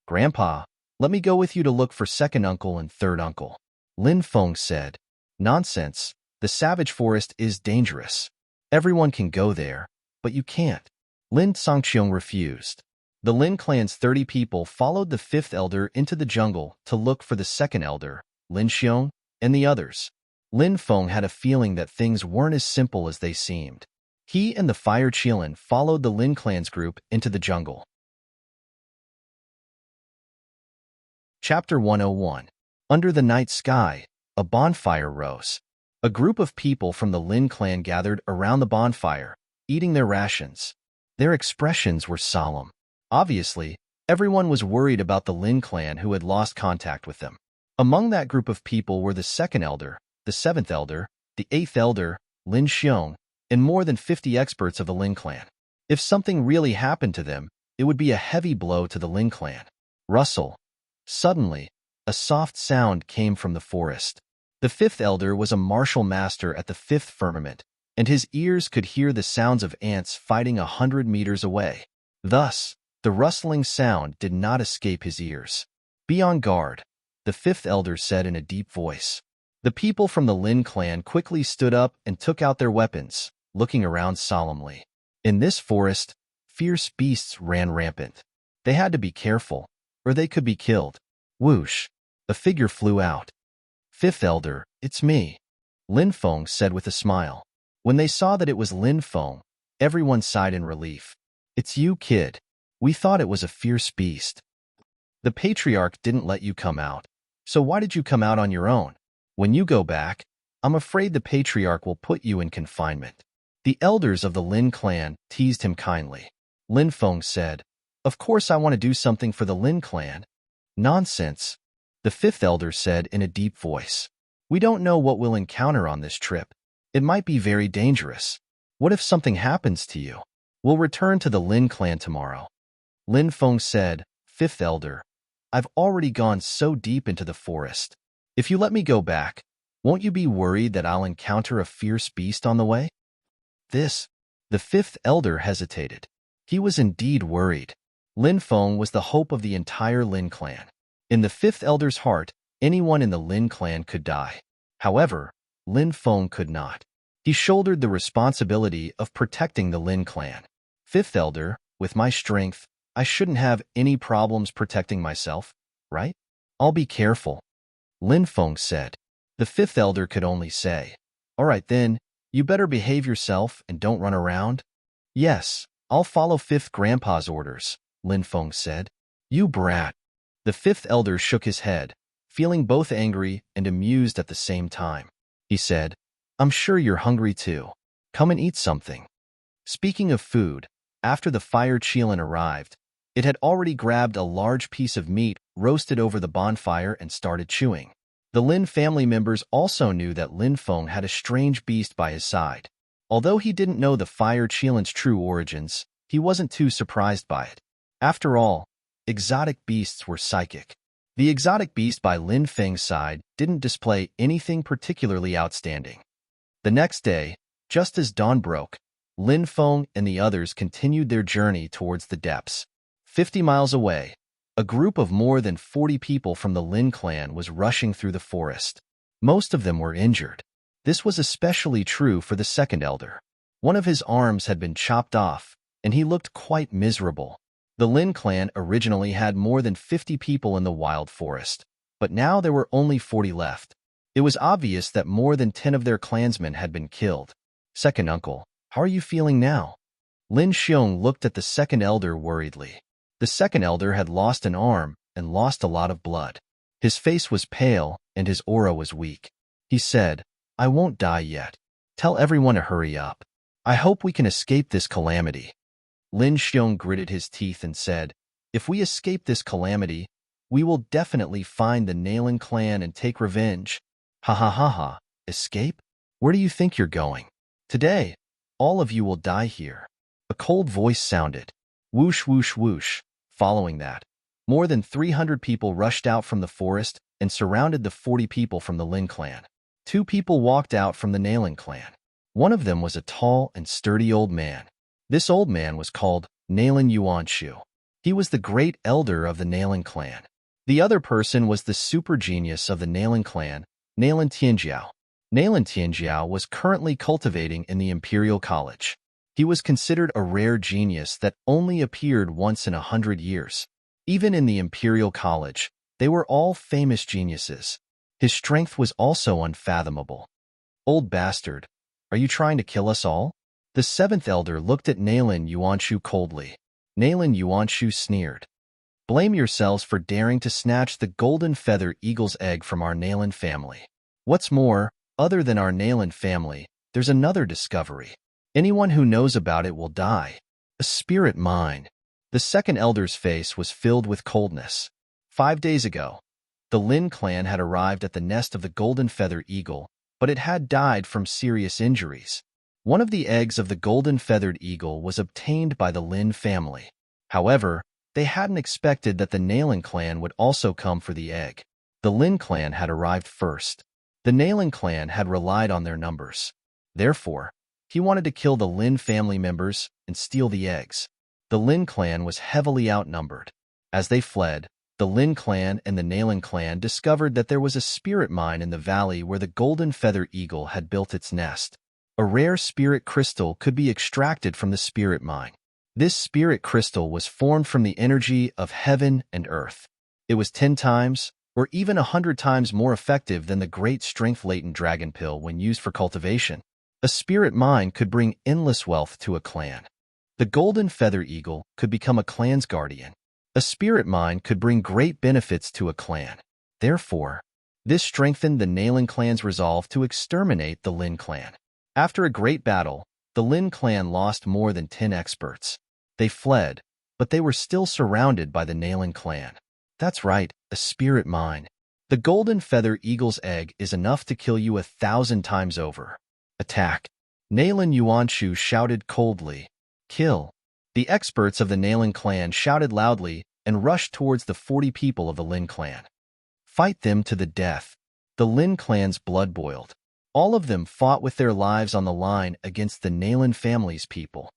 "Grandpa, let me go with you to look for second uncle and third uncle," Lin Feng said. "Nonsense. The savage forest is dangerous. Everyone can go there, but you can't." Lin Songqiong refused. The Lin clan's 30 people followed the fifth elder into the jungle to look for the second elder, Lin Xiong, and the others. Lin Feng had a feeling that things weren't as simple as they seemed. He and the fire Qilin followed the Lin clan's group into the jungle. Chapter 101. Under the night sky, a bonfire rose. A group of people from the Lin clan gathered around the bonfire, eating their rations. Their expressions were solemn. Obviously, everyone was worried about the Lin clan who had lost contact with them. Among that group of people were the second elder, the seventh elder, the eighth elder, Lin Xiong, and more than 50 experts of the Lin clan. If something really happened to them, it would be a heavy blow to the Lin clan. Rustle. Suddenly, a soft sound came from the forest. The fifth elder was a martial master at the fifth firmament, and his ears could hear the sounds of ants fighting 100 meters away. Thus, the rustling sound did not escape his ears. "Be on guard," the fifth elder said in a deep voice. The people from the Lin clan quickly stood up and took out their weapons, looking around solemnly. In this forest, fierce beasts ran rampant. They had to be careful, or they could be killed. Whoosh! A figure flew out. "Fifth elder, it's me," Lin Feng said with a smile. When they saw that it was Lin Feng, everyone sighed in relief. "It's you, kid. We thought it was a fierce beast. The patriarch didn't let you come out, so why did you come out on your own? When you go back, I'm afraid the patriarch will put you in confinement." The elders of the Lin clan teased him kindly. Lin Feng said, "Of course I want to do something for the Lin clan." "Nonsense," the fifth elder said in a deep voice. "We don't know what we'll encounter on this trip. It might be very dangerous. What if something happens to you? We'll return to the Lin clan tomorrow." Lin Feng said, "Fifth elder, I've already gone so deep into the forest. If you let me go back, won't you be worried that I'll encounter a fierce beast on the way?" The fifth elder hesitated. He was indeed worried. Lin Feng was the hope of the entire Lin clan. In the fifth elder's heart, Anyone in the Lin clan could die. However, Lin Feng could not. He shouldered the responsibility of protecting the Lin clan. Fifth Elder, with my strength, I shouldn't have any problems protecting myself, right? I'll be careful, Lin Feng said. The fifth elder could only say, "All right then, you better behave yourself and don't run around." "Yes, I'll follow fifth grandpa's orders," Lin Feng said. "You brat." The fifth elder shook his head, feeling both angry and amused at the same time. He said, "I'm sure you're hungry too. Come and eat something." Speaking of food, after the fire Qilin arrived, it had already grabbed a large piece of meat roasted over the bonfire and started chewing. The Lin family members also knew that Lin Feng had a strange beast by his side. Although he didn't know the fire Qilin's true origins, he wasn't too surprised by it. After all, exotic beasts were psychic. The exotic beast by Lin Feng's side didn't display anything particularly outstanding. The next day, just as dawn broke, Lin Feng and the others continued their journey towards the depths. 50 miles away, a group of more than 40 people from the Lin clan was rushing through the forest. Most of them were injured. This was especially true for the second elder. One of his arms had been chopped off, and he looked quite miserable. The Lin clan originally had more than 50 people in the wild forest, but now there were only 40 left. It was obvious that more than 10 of their clansmen had been killed. "Second uncle, how are you feeling now?" Lin Xiong looked at the second elder worriedly. The second elder had lost an arm and lost a lot of blood. His face was pale and his aura was weak. He said, "I won't die yet. Tell everyone to hurry up. I hope we can escape this calamity." Lin Xiong gritted his teeth and said, "If we escape this calamity, we will definitely find the Nailin clan and take revenge." "Ha ha ha ha, escape? Where do you think you're going? Today, all of you will die here." A cold voice sounded. Whoosh, whoosh, whoosh. Following that, more than 300 people rushed out from the forest and surrounded the 40 people from the Lin clan. 2 people walked out from the Nailin clan. One of them was a tall and sturdy old man. This old man was called Nailin Yuanshu. He was the great elder of the Nailin clan. The other person was the super genius of the Nailin clan, Nailin Tianjiao. Nailin Tianjiao was currently cultivating in the Imperial College. He was considered a rare genius that only appeared once in 100 years. Even in the Imperial College, they were all famous geniuses. His strength was also unfathomable. "Old bastard, are you trying to kill us all?" The seventh elder looked at Nailin Yuanshu coldly. Nailin Yuanshu sneered. "Blame yourselves for daring to snatch the golden feather eagle's egg from our Nailin family. What's more, other than our Nailin family, there's another discovery. Anyone who knows about it will die. A spirit mine." The second elder's face was filled with coldness. 5 days ago, the Lin clan had arrived at the nest of the golden feather eagle, but it had died from serious injuries. One of the eggs of the golden-feathered eagle was obtained by the Lin family. However, they hadn't expected that the Nailin clan would also come for the egg. The Lin clan had arrived first. The Nailin clan had relied on their numbers. Therefore, he wanted to kill the Lin family members and steal the eggs. The Lin clan was heavily outnumbered. As they fled, the Lin clan and the Nailin clan discovered that there was a spirit mine in the valley where the golden feather eagle had built its nest. A rare spirit crystal could be extracted from the spirit mine. This spirit crystal was formed from the energy of heaven and earth. It was 10 times, or even 100 times more effective than the great strength-latent dragon pill when used for cultivation. A spirit mine could bring endless wealth to a clan. The golden feather eagle could become a clan's guardian. A spirit mine could bring great benefits to a clan. Therefore, this strengthened the Nailin clan's resolve to exterminate the Lin clan. After a great battle, the Lin clan lost more than 10 experts. They fled, but they were still surrounded by the Nailin clan. That's right, a spirit mine. The golden feather eagle's egg is enough to kill you 1,000 times over. Attack. Nailin Yuanshu shouted coldly. Kill. The experts of the Nailin clan shouted loudly and rushed towards the 40 people of the Lin clan. Fight them to the death. The Lin clan's blood boiled. All of them fought with their lives on the line against the Nailin family's people.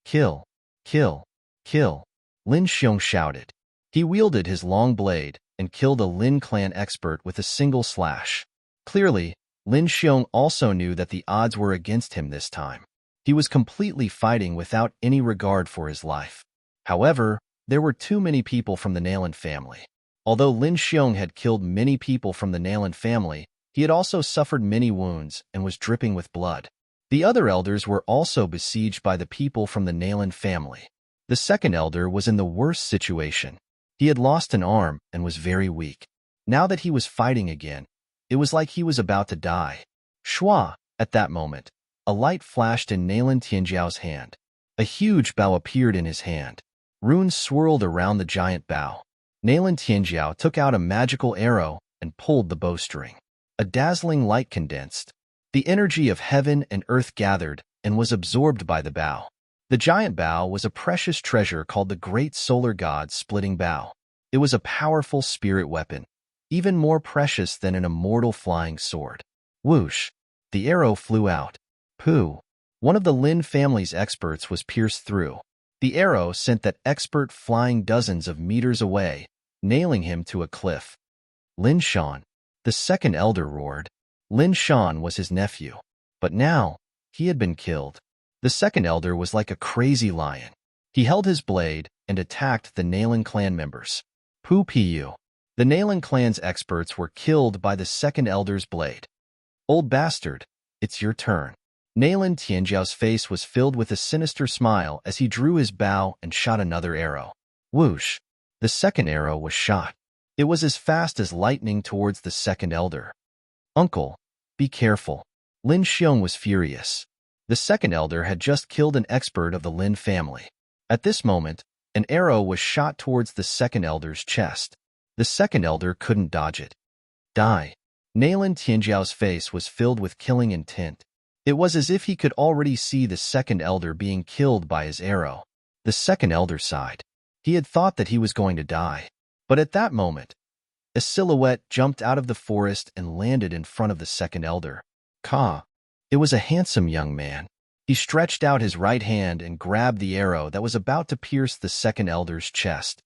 Kill, kill, kill, Lin Xiong shouted. He wielded his long blade, and killed a Lin clan expert with a single slash. Clearly, Lin Xiong also knew that the odds were against him this time. He was completely fighting without any regard for his life. However, there were too many people from the Nailin family. Although Lin Xiong had killed many people from the Nailin family, he had also suffered many wounds and was dripping with blood. The other elders were also besieged by the people from the Nailin family. The second elder was in the worst situation. He had lost an arm and was very weak. Now that he was fighting again, it was like he was about to die. Shua, at that moment, a light flashed in Nailin Tianjiao's hand. A huge bow appeared in his hand. Runes swirled around the giant bow. Nailin Tianjiao took out a magical arrow and pulled the bowstring. A dazzling light condensed. The energy of heaven and earth gathered and was absorbed by the bow. The giant bow was a precious treasure called the Great Solar God's Splitting Bow. It was a powerful spirit weapon, even more precious than an immortal flying sword. Whoosh! The arrow flew out. Pooh! One of the Lin family's experts was pierced through. The arrow sent that expert flying dozens of meters away, nailing him to a cliff. Lin Shan, the second elder, roared. Lin Shan was his nephew, but now he had been killed. The second elder was like a crazy lion. He held his blade and attacked the Nailin clan members. Pu. The Nailin clan's experts were killed by the second elder's blade. Old bastard, it's your turn. Nailin Tianjiao's face was filled with a sinister smile as he drew his bow and shot another arrow. Whoosh! The second arrow was shot. It was as fast as lightning towards the second elder. Uncle, be careful. Lin Xiong was furious. The second elder had just killed an expert of the Lin family. At this moment, an arrow was shot towards the second elder's chest. The second elder couldn't dodge it. Die. Nailin Tianjiao's face was filled with killing intent. It was as if he could already see the second elder being killed by his arrow. The second elder sighed. He had thought that he was going to die. But at that moment, a silhouette jumped out of the forest and landed in front of the second elder. Ka. It was a handsome young man. He stretched out his right hand and grabbed the arrow that was about to pierce the second elder's chest.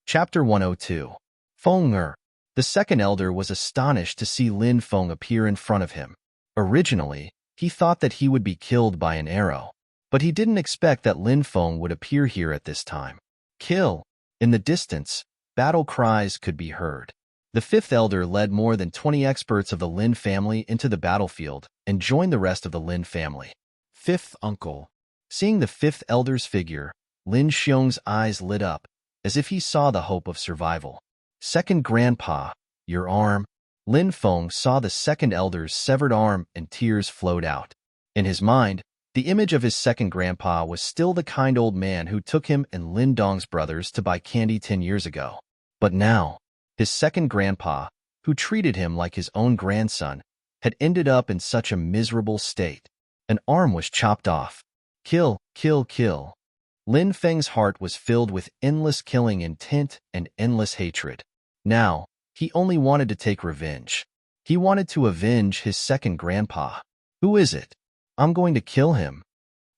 Chapter 102. Feng. The second elder was astonished to see Lin Feng appear in front of him. Originally, he thought that he would be killed by an arrow, but he didn't expect that Lin Feng would appear here at this time. Kill! In the distance, battle cries could be heard. The fifth elder led more than 20 experts of the Lin family into the battlefield and joined the rest of the Lin family. Fifth uncle. Seeing the fifth elder's figure, Lin Xiong's eyes lit up, as if he saw the hope of survival. Second grandpa, your arm. Lin Feng saw the second elder's severed arm and tears flowed out. In his mind, the image of his second grandpa was still the kind old man who took him and Lin Dong's brothers to buy candy 10 years ago. But now, his second grandpa, who treated him like his own grandson, had ended up in such a miserable state. An arm was chopped off. Kill, kill, kill. Lin Feng's heart was filled with endless killing intent and endless hatred. Now, he only wanted to take revenge. He wanted to avenge his second grandpa. Who is it? I'm going to kill him.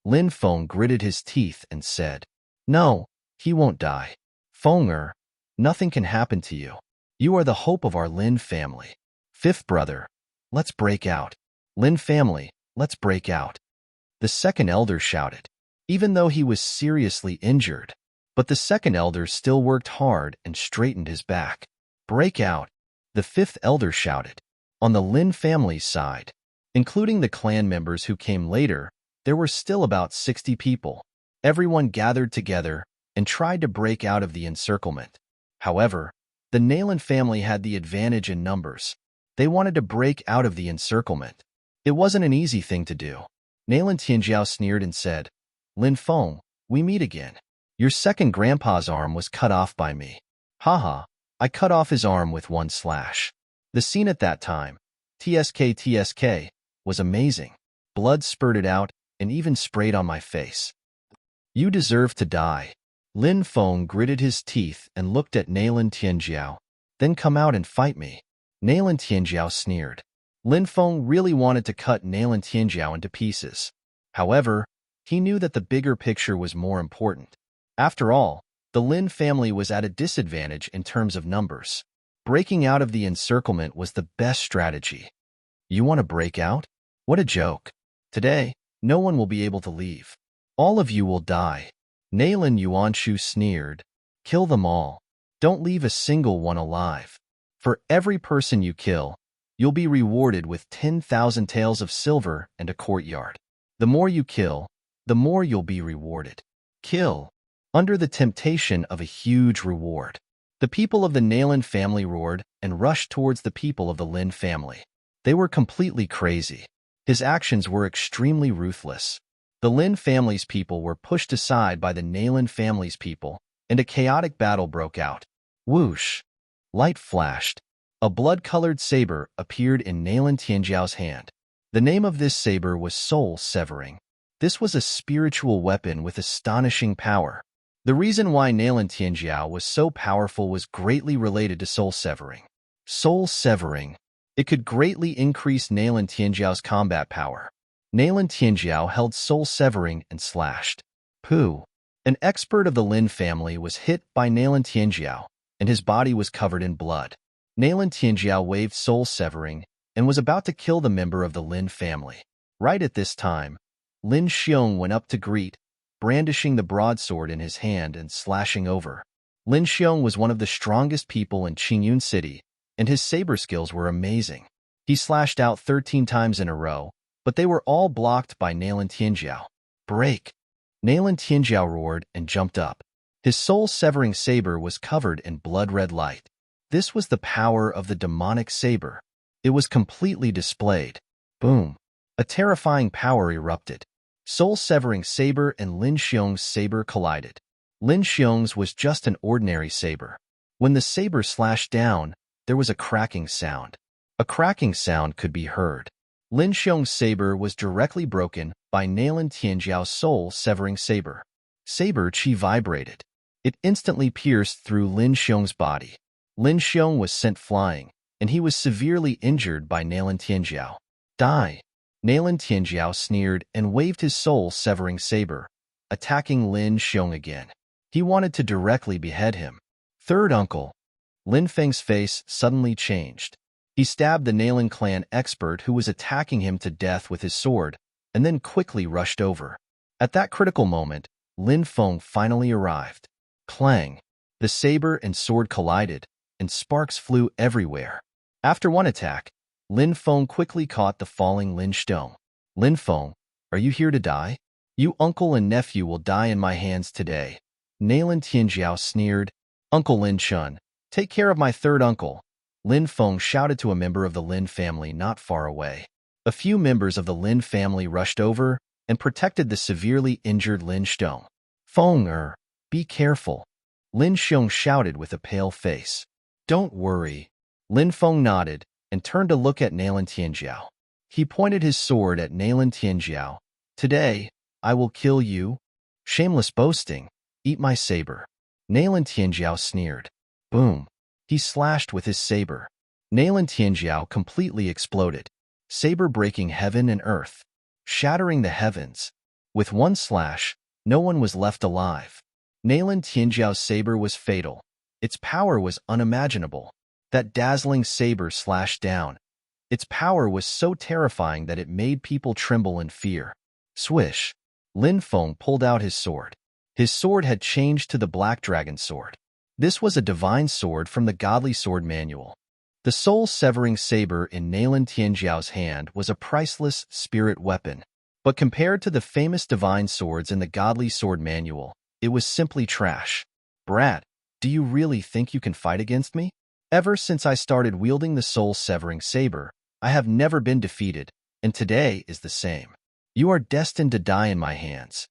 Lin Feng gritted his teeth and said, No, he won't die. Feng, nothing can happen to you. You are the hope of our Lin family. Fifth brother, let's break out. Lin family, let's break out. The second elder shouted, even though he was seriously injured. But the second elder still worked hard and straightened his back. Break out, the fifth elder shouted. On the Lin family's side, including the clan members who came later, there were still about 60 people. Everyone gathered together and tried to break out of the encirclement. However, the Nailin family had the advantage in numbers. They wanted to break out of the encirclement. It wasn't an easy thing to do. Nailin Tianjiao sneered and said, Lin Feng, we meet again. Your second grandpa's arm was cut off by me. Haha, I cut off his arm with one slash. The scene at that time, TSK, was amazing. Blood spurted out and even sprayed on my face. You deserve to die. Lin Feng gritted his teeth and looked at Nailin Tianjiao. Then come out and fight me. Nailin Tianjiao sneered. Lin Feng really wanted to cut Nailin Tianjiao into pieces. However, he knew that the bigger picture was more important. After all, The Lin family was at a disadvantage in terms of numbers. Breaking out of the encirclement was the best strategy. You want to break out? What a joke. Today, no one will be able to leave. All of you will die. Nailin Yuanshu sneered. Kill them all. Don't leave a single one alive. For every person you kill, you'll be rewarded with 10,000 taels of silver and a courtyard. The more you kill, the more you'll be rewarded. Kill. Under the temptation of a huge reward. The people of the Nailin family roared and rushed towards the people of the Lin family. They were completely crazy. His actions were extremely ruthless. The Lin family's people were pushed aside by the Nailin family's people, and a chaotic battle broke out. Whoosh! Light flashed. A blood-colored saber appeared in Nailin Tianjiao's hand. The name of this saber was Soul Severing. This was a spiritual weapon with astonishing power. The reason why Nailin Tianjiao was so powerful was greatly related to Soul Severing. Soul Severing. It could greatly increase Nailin Tianjiao's combat power. Nailin Tianjiao held Soul Severing and slashed. Pooh! An expert of the Lin family was hit by Nailin Tianjiao, and his body was covered in blood. Nailin Tianjiao waved Soul Severing and was about to kill the member of the Lin family. Right at this time, Lin Xiong went up to greet, brandishing the broadsword in his hand and slashing over. Lin Xiong was one of the strongest people in Qingyun City, and his saber skills were amazing. He slashed out 13 times in a row, but they were all blocked by Nailin Tianjiao. Break! Nailin Tianjiao roared and jumped up. His soul-severing saber was covered in blood-red light. This was the power of the demonic saber. It was completely displayed. Boom! A terrifying power erupted. Soul-severing saber and Lin Xiong's saber collided. Lin Xiong's was just an ordinary saber. When the saber slashed down, there was a cracking sound. A cracking sound could be heard. Lin Xiong's saber was directly broken by Nailin Tianjiao's soul-severing saber. Saber chi vibrated. It instantly pierced through Lin Xiong's body. Lin Xiong was sent flying, and he was severely injured by Nailin Tianjiao. Die! Nailin Tianjiao sneered and waved his soul-severing saber, attacking Lin Xiong again. He wanted to directly behead him. Third uncle. Lin Feng's face suddenly changed. He stabbed the Nailin clan expert who was attacking him to death with his sword, and then quickly rushed over. At that critical moment, Lin Feng finally arrived. Clang! The saber and sword collided, and sparks flew everywhere. After one attack, Lin Feng quickly caught the falling Lin Xiong. Lin Feng, are you here to die? You uncle and nephew will die in my hands today. Nailin Tianjiao sneered. Uncle Lin Chun, take care of my third uncle. Lin Feng shouted to a member of the Lin family not far away. A few members of the Lin family rushed over and protected the severely injured Lin Xiong. Feng, be careful. Lin Xiong shouted with a pale face. Don't worry. Lin Feng nodded and turned to look at Nailin Tianjiao. He pointed his sword at Nailin Tianjiao. Today, I will kill you. Shameless boasting. Eat my saber. Nailin Tianjiao sneered. Boom. He slashed with his saber. Nailin Tianjiao completely exploded, saber breaking heaven and earth, shattering the heavens. With one slash, no one was left alive. Nailin Tianjiao's saber was fatal. Its power was unimaginable. That dazzling saber slashed down. Its power was so terrifying that it made people tremble in fear. Swish! Lin Feng pulled out his sword. His sword had changed to the Black Dragon Sword. This was a divine sword from the Godly Sword Manual. The soul-severing saber in Nailin Tianjiao's hand was a priceless spirit weapon. But compared to the famous divine swords in the Godly Sword Manual, it was simply trash. Brat, do you really think you can fight against me? Ever since I started wielding the soul-severing saber, I have never been defeated, and today is the same. You are destined to die in my hands.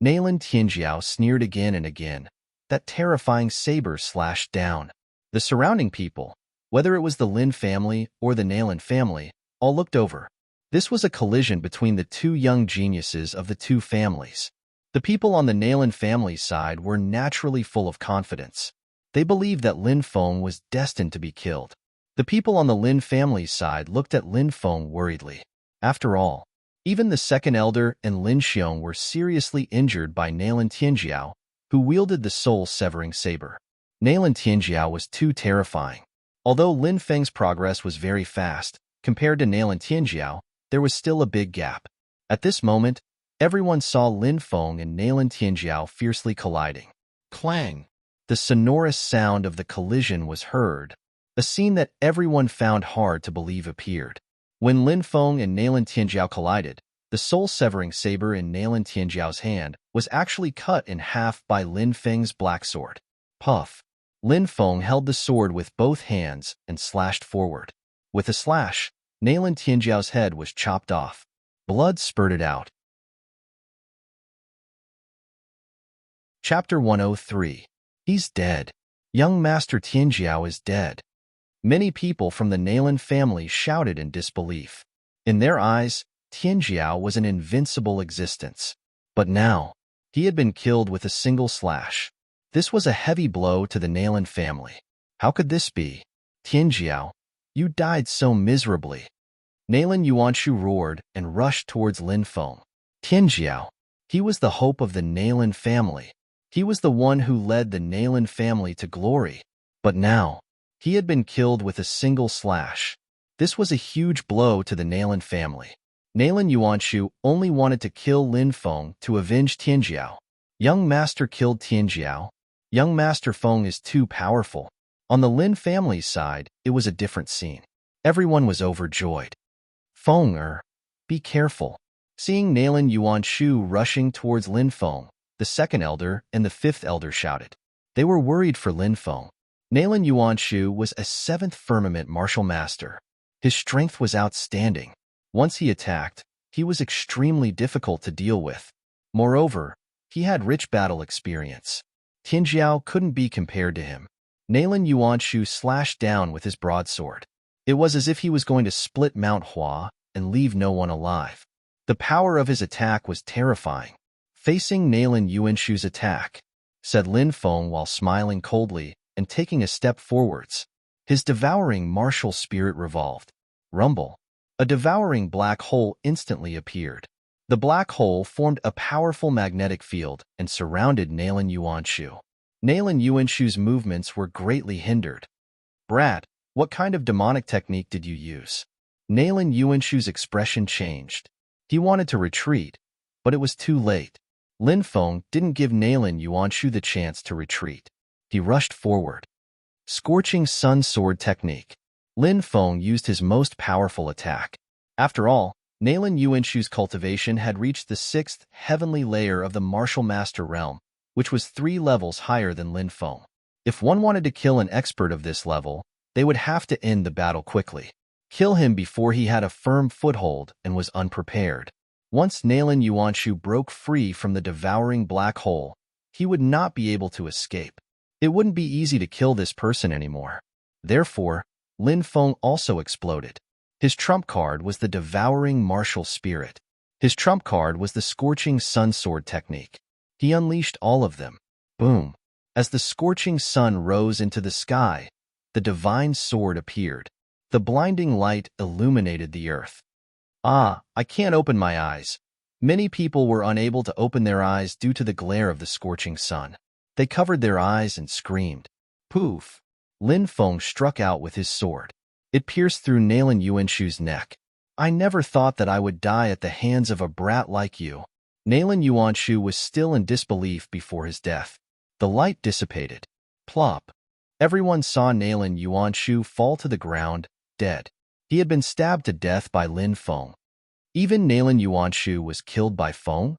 Nailin Tianjiao sneered again and again. That terrifying saber slashed down. The surrounding people, whether it was the Lin family or the Nailin family, all looked over. This was a collision between the two young geniuses of the two families. The people on the Nailin family side were naturally full of confidence. They believed that Lin Feng was destined to be killed. The people on the Lin family side looked at Lin Feng worriedly. After all, even the second elder and Lin Xiong were seriously injured by Nailin Tianjiao, who wielded the soul-severing saber. Nalan Tianjiao was too terrifying. Although Lin Feng's progress was very fast, compared to Nalan Tianjiao, there was still a big gap. At this moment, everyone saw Lin Feng and Nalan Tianjiao fiercely colliding. Clang! The sonorous sound of the collision was heard. A scene that everyone found hard to believe appeared. When Lin Feng and Nalan Tianjiao collided, the soul-severing saber in Nalan Tianjiao's hand was actually cut in half by Lin Feng's black sword. Puff! Lin Feng held the sword with both hands and slashed forward. With a slash, Nalan Tianjiao's head was chopped off. Blood spurted out. Chapter 103. He's dead. Young Master Tianjiao is dead. Many people from the Nalan family shouted in disbelief. In their eyes, Tianjiao was an invincible existence. But now, he had been killed with a single slash. This was a heavy blow to the Nalan family. How could this be? Tianjiao, you died so miserably. Nalan Yuanshu roared and rushed towards Lin Feng. Tianjiao, he was the hope of the Nalan family. He was the one who led the Nalan family to glory. But now, he had been killed with a single slash. This was a huge blow to the Nalan family. Nalan Yuanshu only wanted to kill Lin Feng to avenge Tianjiao. Young Master killed Tianjiao. Young Master Feng is too powerful. On the Lin family's side, it was a different scene. Everyone was overjoyed. Feng, be careful. Seeing Nalan Yuanshu rushing towards Lin Feng, the second elder and the fifth elder shouted. They were worried for Lin Feng. Nalan Yuanshu was a seventh firmament martial master. His strength was outstanding. Once he attacked, he was extremely difficult to deal with. Moreover, he had rich battle experience. Tianjiao couldn't be compared to him. Nalan Yuanshu slashed down with his broadsword. It was as if he was going to split Mount Hua and leave no one alive. The power of his attack was terrifying. Facing Nalan Yuanshu's attack, said Lin Feng while smiling coldly and taking a step forwards. His devouring martial spirit revolved. Rumble. A devouring black hole instantly appeared. The black hole formed a powerful magnetic field and surrounded Nalan Yuanshu. Nalan Yuanshu's movements were greatly hindered. Brat, what kind of demonic technique did you use? Nalan Yuanshu's expression changed. He wanted to retreat, but it was too late. Lin Feng didn't give Nalan Yuanshu the chance to retreat. He rushed forward. Scorching Sun Sword Technique. Lin Feng used his most powerful attack. After all, Nalan Yuanshu's cultivation had reached the sixth heavenly layer of the martial master realm, which was 3 levels higher than Lin Feng. If one wanted to kill an expert of this level, they would have to end the battle quickly. Kill him before he had a firm foothold and was unprepared. Once Nalan Yuanshu broke free from the devouring black hole, he would not be able to escape. It wouldn't be easy to kill this person anymore. Therefore, Lin Feng also exploded. His trump card was the devouring martial spirit. His trump card was the scorching sun sword technique. He unleashed all of them. Boom. As the scorching sun rose into the sky, the divine sword appeared. The blinding light illuminated the earth. Ah, I can't open my eyes. Many people were unable to open their eyes due to the glare of the scorching sun. They covered their eyes and screamed. Poof! Lin Feng struck out with his sword. It pierced through Nalan Yuanshu's neck. I never thought that I would die at the hands of a brat like you. Nalan Yuanshu was still in disbelief before his death. The light dissipated. Plop! Everyone saw Nalan Yuanshu fall to the ground, dead. He had been stabbed to death by Lin Feng. Even Nalan Yuanshu was killed by Feng?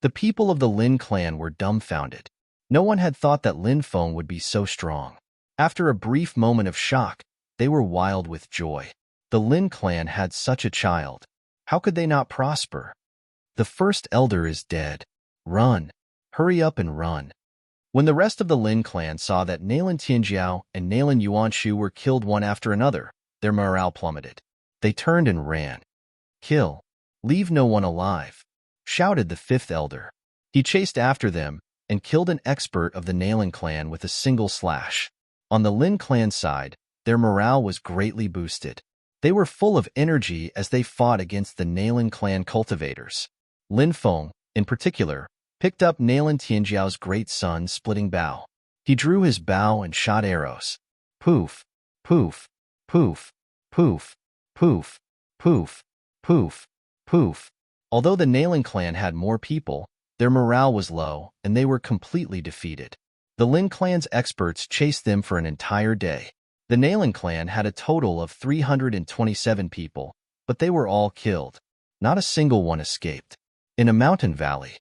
The people of the Lin clan were dumbfounded. No one had thought that Lin Feng would be so strong. After a brief moment of shock, they were wild with joy. The Lin clan had such a child. How could they not prosper? The first elder is dead. Run. Hurry up and run. When the rest of the Lin clan saw that Nalan Tianjiao and Nalan Yuanshu were killed one after another, their morale plummeted. They turned and ran. Kill. Leave no one alive, shouted the fifth elder. He chased after them and killed an expert of the Nalan clan with a single slash. On the Lin clan side, their morale was greatly boosted. They were full of energy as they fought against the Nalan clan cultivators. Lin Feng, in particular, picked up Nalan Tianjiao's great sun-splitting bow. He drew his bow and shot arrows. Poof, poof, poof, poof, poof, poof, poof, poof. Although the Nalan clan had more people, their morale was low, and they were completely defeated. The Lin clan's experts chased them for an entire day. The Nalan clan had a total of 327 people, but they were all killed. Not a single one escaped. In a mountain valley.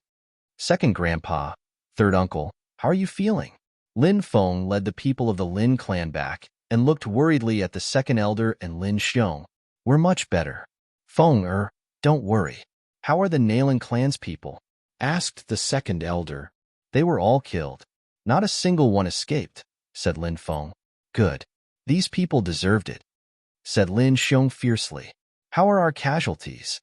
Second grandpa, third uncle, how are you feeling? Lin Feng led the people of the Lin clan back and looked worriedly at the second elder and Lin Xiong. We're much better. Feng, don't worry. How are the Nalan clan's people? Asked the second elder. They were all killed. Not a single one escaped, said Lin Feng. Good. These people deserved it, said Lin Xiong fiercely. How are our casualties?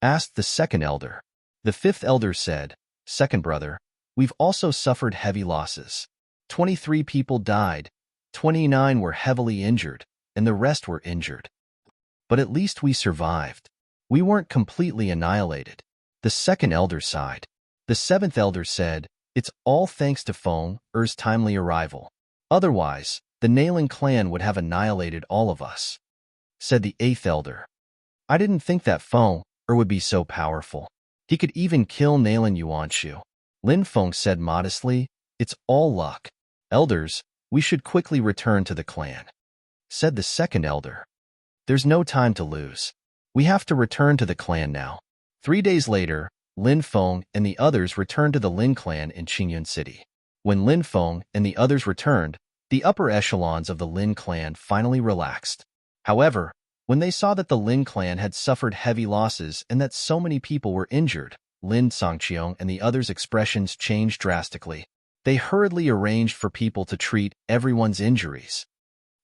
Asked the second elder. The fifth elder said, Second brother, we've also suffered heavy losses. 23 people died, 29 were heavily injured, and the rest were injured. But at least we survived. We weren't completely annihilated. The second elder sighed. The seventh elder said, It's all thanks to Feng's timely arrival. Otherwise, the Nalan clan would have annihilated all of us. Said the eighth elder. I didn't think that Feng would be so powerful. He could even kill Nalan Yuanshu. Lin Feng said modestly, It's all luck. Elders, we should quickly return to the clan. Said the second elder. There's no time to lose. We have to return to the clan now. 3 days later, Lin Feng and the others returned to the Lin clan in Qingyun City. When Lin Feng and the others returned, the upper echelons of the Lin clan finally relaxed. However, when they saw that the Lin clan had suffered heavy losses and that so many people were injured, Lin Songqiong and the others' expressions changed drastically. They hurriedly arranged for people to treat everyone's injuries.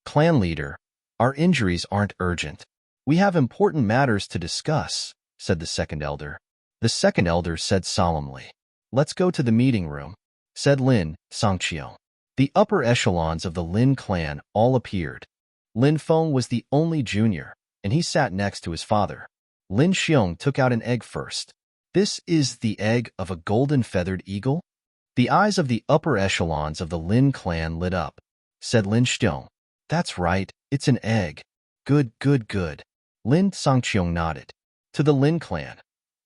Clan leader, our injuries aren't urgent. We have important matters to discuss, said the second elder. The second elder said solemnly. Let's go to the meeting room, said Lin Songqiong. The upper echelons of the Lin clan all appeared. Lin Feng was the only junior, and he sat next to his father. Lin Xiong took out an egg first. This is the egg of a golden-feathered eagle? The eyes of the upper echelons of the Lin clan lit up. Said Lin Xiong. That's right, it's an egg. Good, good, good. Lin Songqiong nodded. To the Lin clan,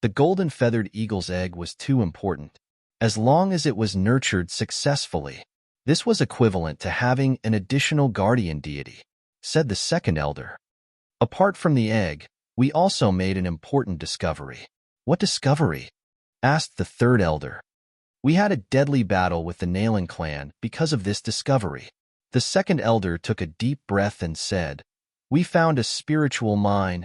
the golden-feathered eagle's egg was too important. As long as it was nurtured successfully, this was equivalent to having an additional guardian deity, said the second elder. Apart from the egg, we also made an important discovery. What discovery? Asked the third elder. We had a deadly battle with the Nalan clan because of this discovery. The second elder took a deep breath and said, We found a spiritual mine.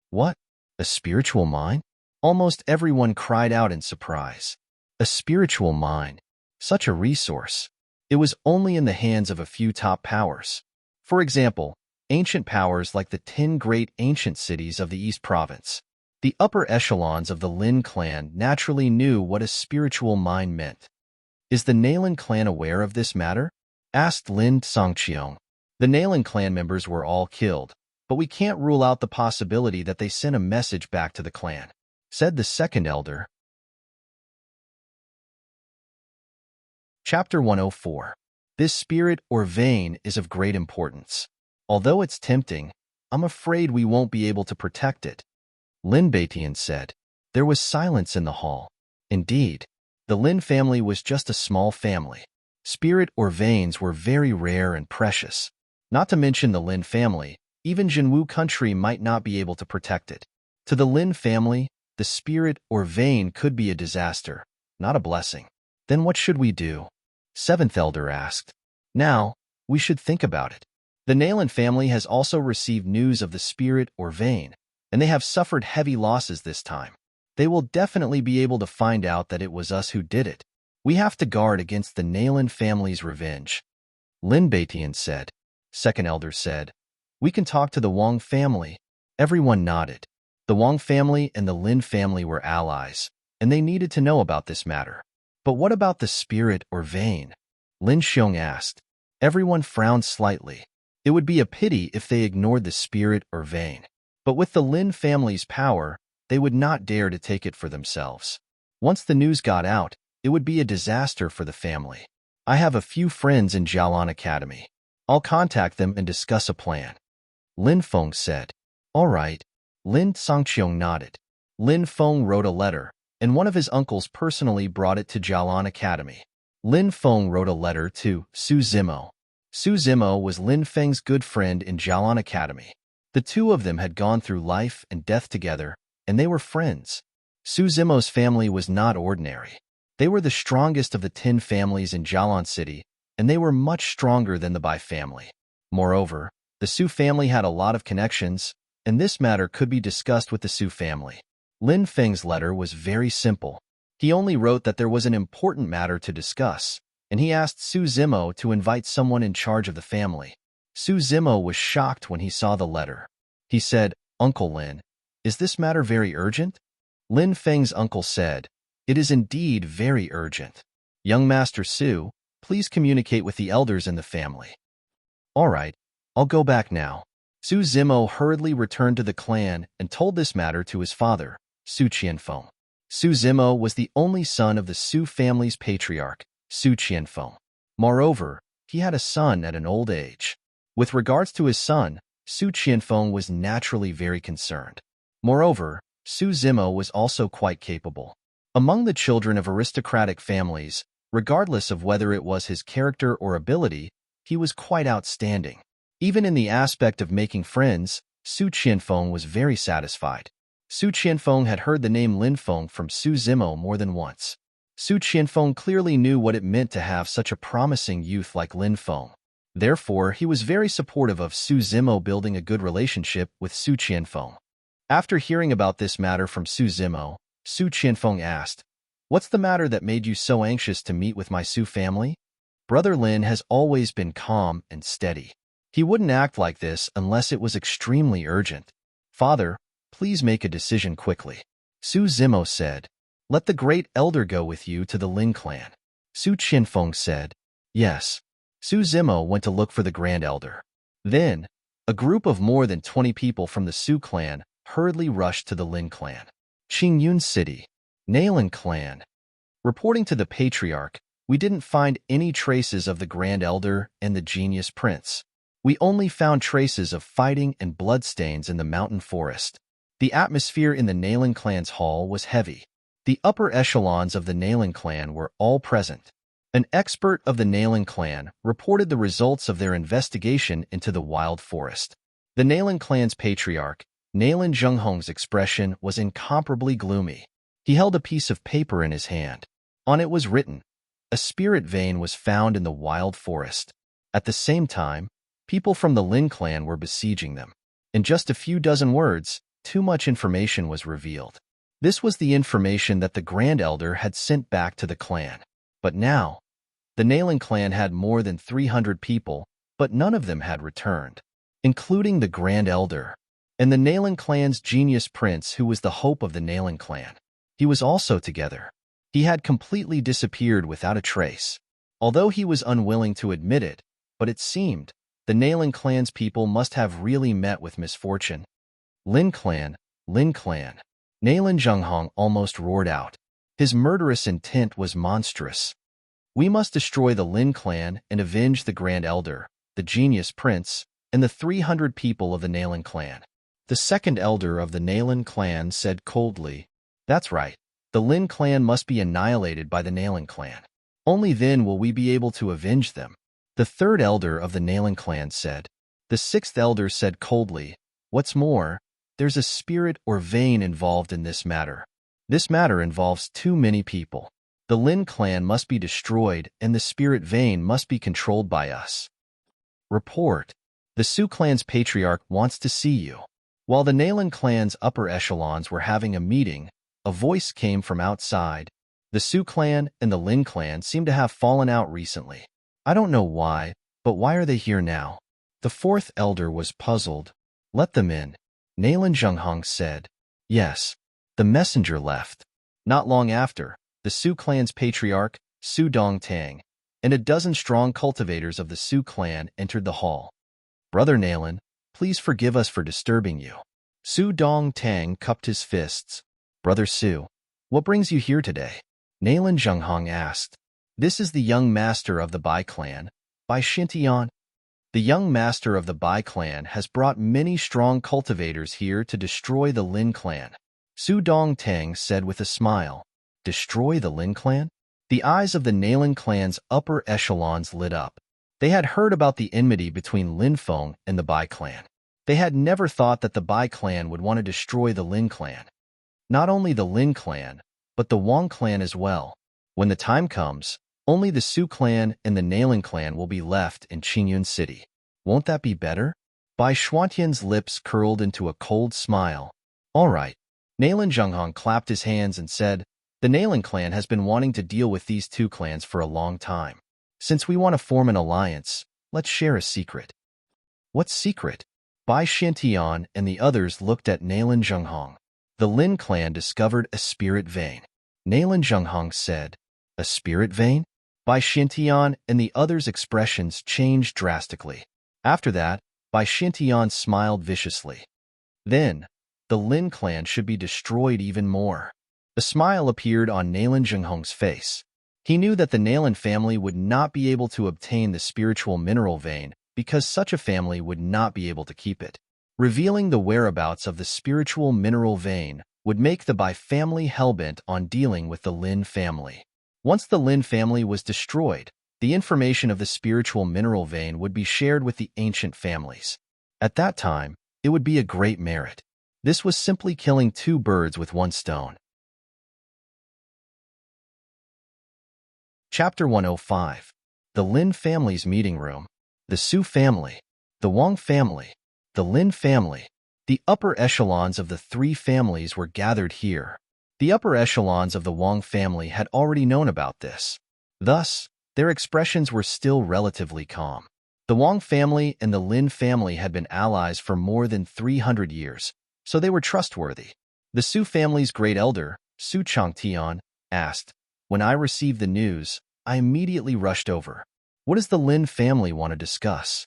What? A spiritual mine? Almost everyone cried out in surprise. A spiritual mine. Such a resource. It was only in the hands of a few top powers. For example, ancient powers like the 10 great ancient cities of the East Province. The upper echelons of the Lin clan naturally knew what a spiritual mine meant. Is the Nalan clan aware of this matter? Asked Lin Songqiong. The Nalan clan members were all killed, but we can't rule out the possibility that they sent a message back to the clan, said the second elder. Chapter 104. This spirit or vein is of great importance. Although it's tempting, I'm afraid we won't be able to protect it. Lin Beitian said. There was silence in the hall. Indeed, the Lin family was just a small family. Spirit or veins were very rare and precious. Not to mention the Lin family, even Jinwu country might not be able to protect it. To the Lin family, the spirit or vein could be a disaster, not a blessing. Then what should we do? Seventh elder asked. Now, we should think about it. The Nalan family has also received news of the spirit or vein, and they have suffered heavy losses this time. They will definitely be able to find out that it was us who did it. We have to guard against the Nalan family's revenge. Lin Beitian said. Second elder said. We can talk to the Wang family. Everyone nodded. The Wang family and the Lin family were allies, and they needed to know about this matter. But what about the spirit or vein? Lin Xiong asked. Everyone frowned slightly. It would be a pity if they ignored the spirit or vein. But with the Lin family's power, they would not dare to take it for themselves. Once the news got out, It would be a disaster for the family. I have a few friends in Jialan Academy. I'll contact them and discuss a plan. Lin Feng said. All right. Lin Songqiong nodded. Lin Feng wrote a letter, and one of his uncles personally brought it to Jialan Academy. Lin Feng wrote a letter to Su Zimo. Su Zimo was Lin Feng's good friend in Jialan Academy. The two of them had gone through life and death together, and they were friends. Su Zimo's family was not ordinary. They were the strongest of the 10 families in Jialan City, and they were much stronger than the Bai family. Moreover, the Su family had a lot of connections, and this matter could be discussed with the Su family. Lin Feng's letter was very simple. He only wrote that there was an important matter to discuss, and he asked Su Zimo to invite someone in charge of the family. Su Zimo was shocked when he saw the letter. He said, Uncle Lin, is this matter very urgent? Lin Feng's uncle said, It is indeed very urgent. Young Master Su, please communicate with the elders in the family. All right, I'll go back now. Su Zimo hurriedly returned to the clan and told this matter to his father, Su Qianfeng. Su Zimo was the only son of the Su family's patriarch, Su Qianfeng. Moreover, he had a son at an old age. With regards to his son, Su Qianfeng was naturally very concerned. Moreover, Su Zimo was also quite capable. Among the children of aristocratic families, regardless of whether it was his character or ability, he was quite outstanding. Even in the aspect of making friends, Su Qianfeng was very satisfied. Su Qianfeng had heard the name Lin Feng from Su Zimo more than once. Su Qianfeng clearly knew what it meant to have such a promising youth like Lin Feng. Therefore, he was very supportive of Su Zimo building a good relationship with Su Qianfeng. After hearing about this matter from Su Zimo, Su Qianfeng asked, What's the matter that made you so anxious to meet with my Su family? Brother Lin has always been calm and steady. He wouldn't act like this unless it was extremely urgent. Father, please make a decision quickly. Su Zimo said, Let the great elder go with you to the Lin clan. Su Qianfeng said, Yes. Su Zimo went to look for the grand elder. Then, a group of more than 20 people from the Su clan hurriedly rushed to the Lin clan. Qingyun City, Nailin clan. Reporting to the patriarch, we didn't find any traces of the grand elder and the genius prince. We only found traces of fighting and bloodstains in the mountain forest. The atmosphere in the Nailin clan's hall was heavy. The upper echelons of the Nailin clan were all present. An expert of the Nailin clan reported the results of their investigation into the wild forest. The Nailin clan's patriarch, Nailin Zhenghong's expression was incomparably gloomy. He held a piece of paper in his hand. On it was written, A spirit vein was found in the wild forest. At the same time, people from the Lin clan were besieging them. In just a few dozen words, too much information was revealed. This was the information that the Grand Elder had sent back to the clan. But now, the Nailin clan had more than 300 people, but none of them had returned, including the Grand Elder and the Nailin clan's genius prince who was the hope of the Nailin clan. He was also together. He had completely disappeared without a trace. Although he was unwilling to admit it, but it seemed, the Nailin clan's people must have really met with misfortune. Lin clan, Lin clan. Nailin Zhenghong almost roared out. His murderous intent was monstrous. We must destroy the Lin clan and avenge the Grand Elder, the Genius Prince, and the 300 people of the Nailin clan. The second elder of the Nailin clan said coldly, That's right. The Lin clan must be annihilated by the Nailin clan. Only then will we be able to avenge them. The third elder of the Nailin clan said. The sixth elder said coldly, What's more, there's a spirit or vein involved in this matter. This matter involves too many people. The Lin clan must be destroyed and the spirit vein must be controlled by us. Report. The Su clan's patriarch wants to see you. While the Nailin clan's upper echelons were having a meeting, a voice came from outside. The Su clan and the Lin clan seem to have fallen out recently. I don't know why, but why are they here now? The fourth elder was puzzled. Let them in. Nailin Zhenghong said. Yes. The messenger left. Not long after, the Su clan's patriarch, Su Dongtang, and a dozen strong cultivators of the Su clan entered the hall. Brother Nailin, please forgive us for disturbing you. Su Dongtang cupped his fists. Brother Su, what brings you here today? Nalan Zhenghong asked. This is the young master of the Bai clan, Bai Xintian. The young master of the Bai clan has brought many strong cultivators here to destroy the Lin clan. Su Dongtang said with a smile. Destroy the Lin clan? The eyes of the Nalan clan's upper echelons lit up. They had heard about the enmity between Lin Feng and the Bai clan. They had never thought that the Bai clan would want to destroy the Lin clan. Not only the Lin clan, but the Wang clan as well. When the time comes, only the Su clan and the Nalan clan will be left in Qingyun City. Won't that be better? Bai Xuantian's lips curled into a cold smile. All right. Nalan Zhenghong clapped his hands and said, the Nalan clan has been wanting to deal with these two clans for a long time. Since we want to form an alliance, let's share a secret. What secret? Bai Xintian and the others looked at Nalan Zhenghong. The Lin clan discovered a spirit vein. Nalan Zhenghong said, a spirit vein? Bai Xintian and the others' expressions changed drastically. After that, Bai Xintian smiled viciously. Then, the Lin clan should be destroyed even more. A smile appeared on Nalan Zhenghong's face. He knew that the Nalan family would not be able to obtain the spiritual mineral vein because such a family would not be able to keep it. Revealing the whereabouts of the spiritual mineral vein would make the Bai family hellbent on dealing with the Lin family. Once the Lin family was destroyed, the information of the spiritual mineral vein would be shared with the ancient families. At that time, it would be a great merit. This was simply killing two birds with one stone. Chapter 105. The Lin family's meeting room. The Su family, the Wang family, the Lin family. The upper echelons of the three families were gathered here. The upper echelons of the Wang family had already known about this. Thus, their expressions were still relatively calm. The Wang family and the Lin family had been allies for more than 300 years, so they were trustworthy. The Su family's great elder, Su Changtian, asked, when I received the news, I immediately rushed over. What does the Lin family want to discuss?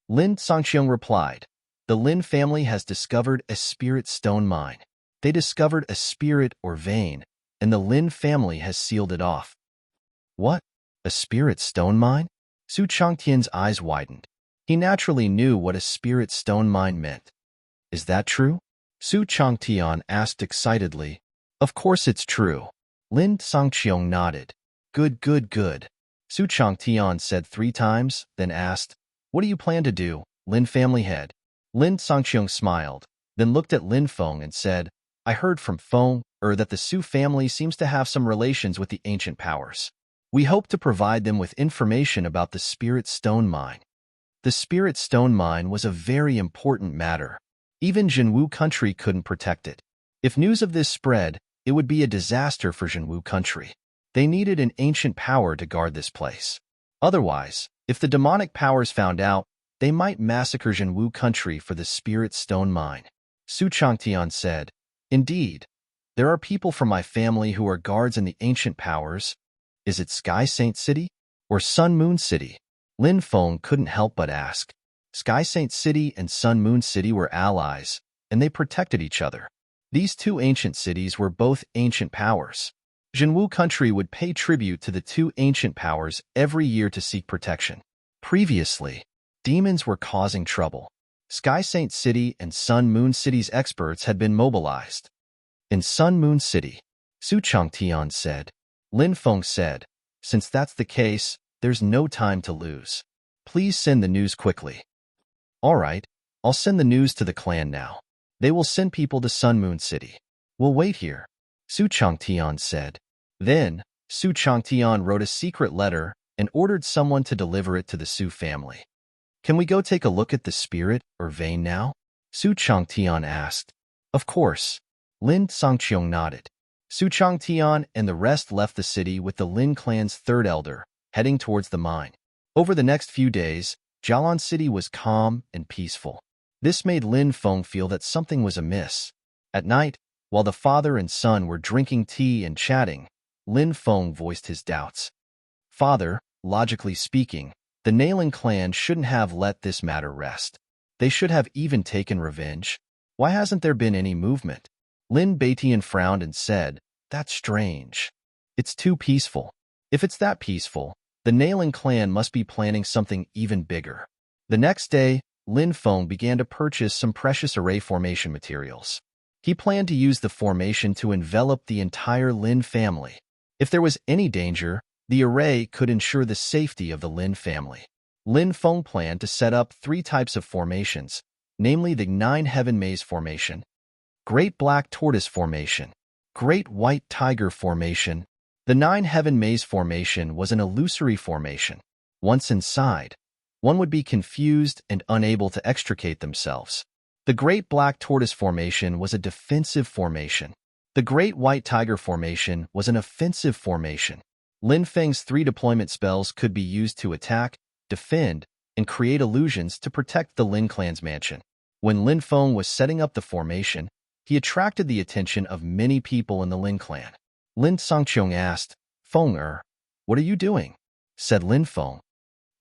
Lin Sangqiang replied, the Lin family has discovered a spirit stone mine. They discovered a spirit or vein, and the Lin family has sealed it off. What? A spirit stone mine? Su Changtian's eyes widened. He naturally knew what a spirit stone mine meant. Is that true? Su Changtian asked excitedly. Of course it's true. Lin Sangqiang nodded. Good, good, good. Su Changtian said 3 times, then asked, what do you plan to do, Lin family head? Lin Sangqiang smiled, then looked at Lin Feng and said, I heard from Feng that the Su family seems to have some relations with the ancient powers. We hope to provide them with information about the Spirit Stone Mine. The Spirit Stone Mine was a very important matter. Even Jinwu country couldn't protect it. If news of this spread, it would be a disaster for Jinwu country. They needed an ancient power to guard this place. Otherwise, if the demonic powers found out, they might massacre Jinwu country for the Spirit Stone Mine. Su Changtian said, indeed, there are people from my family who are guards in the ancient powers. Is it Sky Saint City or Sun Moon City? Lin Feng couldn't help but ask. Sky Saint City and Sun Moon City were allies, and they protected each other. These two ancient cities were both ancient powers. Jinwu country would pay tribute to the two ancient powers every year to seek protection. Previously, demons were causing trouble. Sky Saint City and Sun Moon City's experts had been mobilized. In Sun Moon City, Su Changtian said. Lin Feng said, since that's the case, there's no time to lose. Please send the news quickly. All right, I'll send the news to the clan now. They will send people to Sun Moon City. We'll wait here, Su Changtian said. Then, Su Changtian wrote a secret letter and ordered someone to deliver it to the Su family. Can we go take a look at the spirit or vein now? Su Changtian asked. Of course. Lin Sangqiang nodded. Su Changtian and the rest left the city with the Lin clan's third elder, heading towards the mine. Over the next few days, Jialan City was calm and peaceful. This made Lin Feng feel that something was amiss. At night, while the father and son were drinking tea and chatting, Lin Feng voiced his doubts. Father, logically speaking, the Nalan clan shouldn't have let this matter rest. They should have even taken revenge. Why hasn't there been any movement? Lin Beitian frowned and said, that's strange. It's too peaceful. If it's that peaceful, the Nalan clan must be planning something even bigger. The next day, Lin Feng began to purchase some precious array formation materials. He planned to use the formation to envelop the entire Lin family. If there was any danger, the array could ensure the safety of the Lin family. Lin Feng planned to set up 3 types of formations, namely the 9 Heaven Maze formation, Great Black Tortoise formation, Great White Tiger formation. The 9 Heaven Maze formation was an illusory formation. Once inside, one would be confused and unable to extricate themselves. The Great Black Tortoise formation was a defensive formation. The Great White Tiger formation was an offensive formation. Lin Feng's 3 deployment spells could be used to attack, defend, and create illusions to protect the Lin clan's mansion. When Lin Feng was setting up the formation, he attracted the attention of many people in the Lin clan. Lin Songqiong asked, "Feng, what are you doing?" said Lin Feng.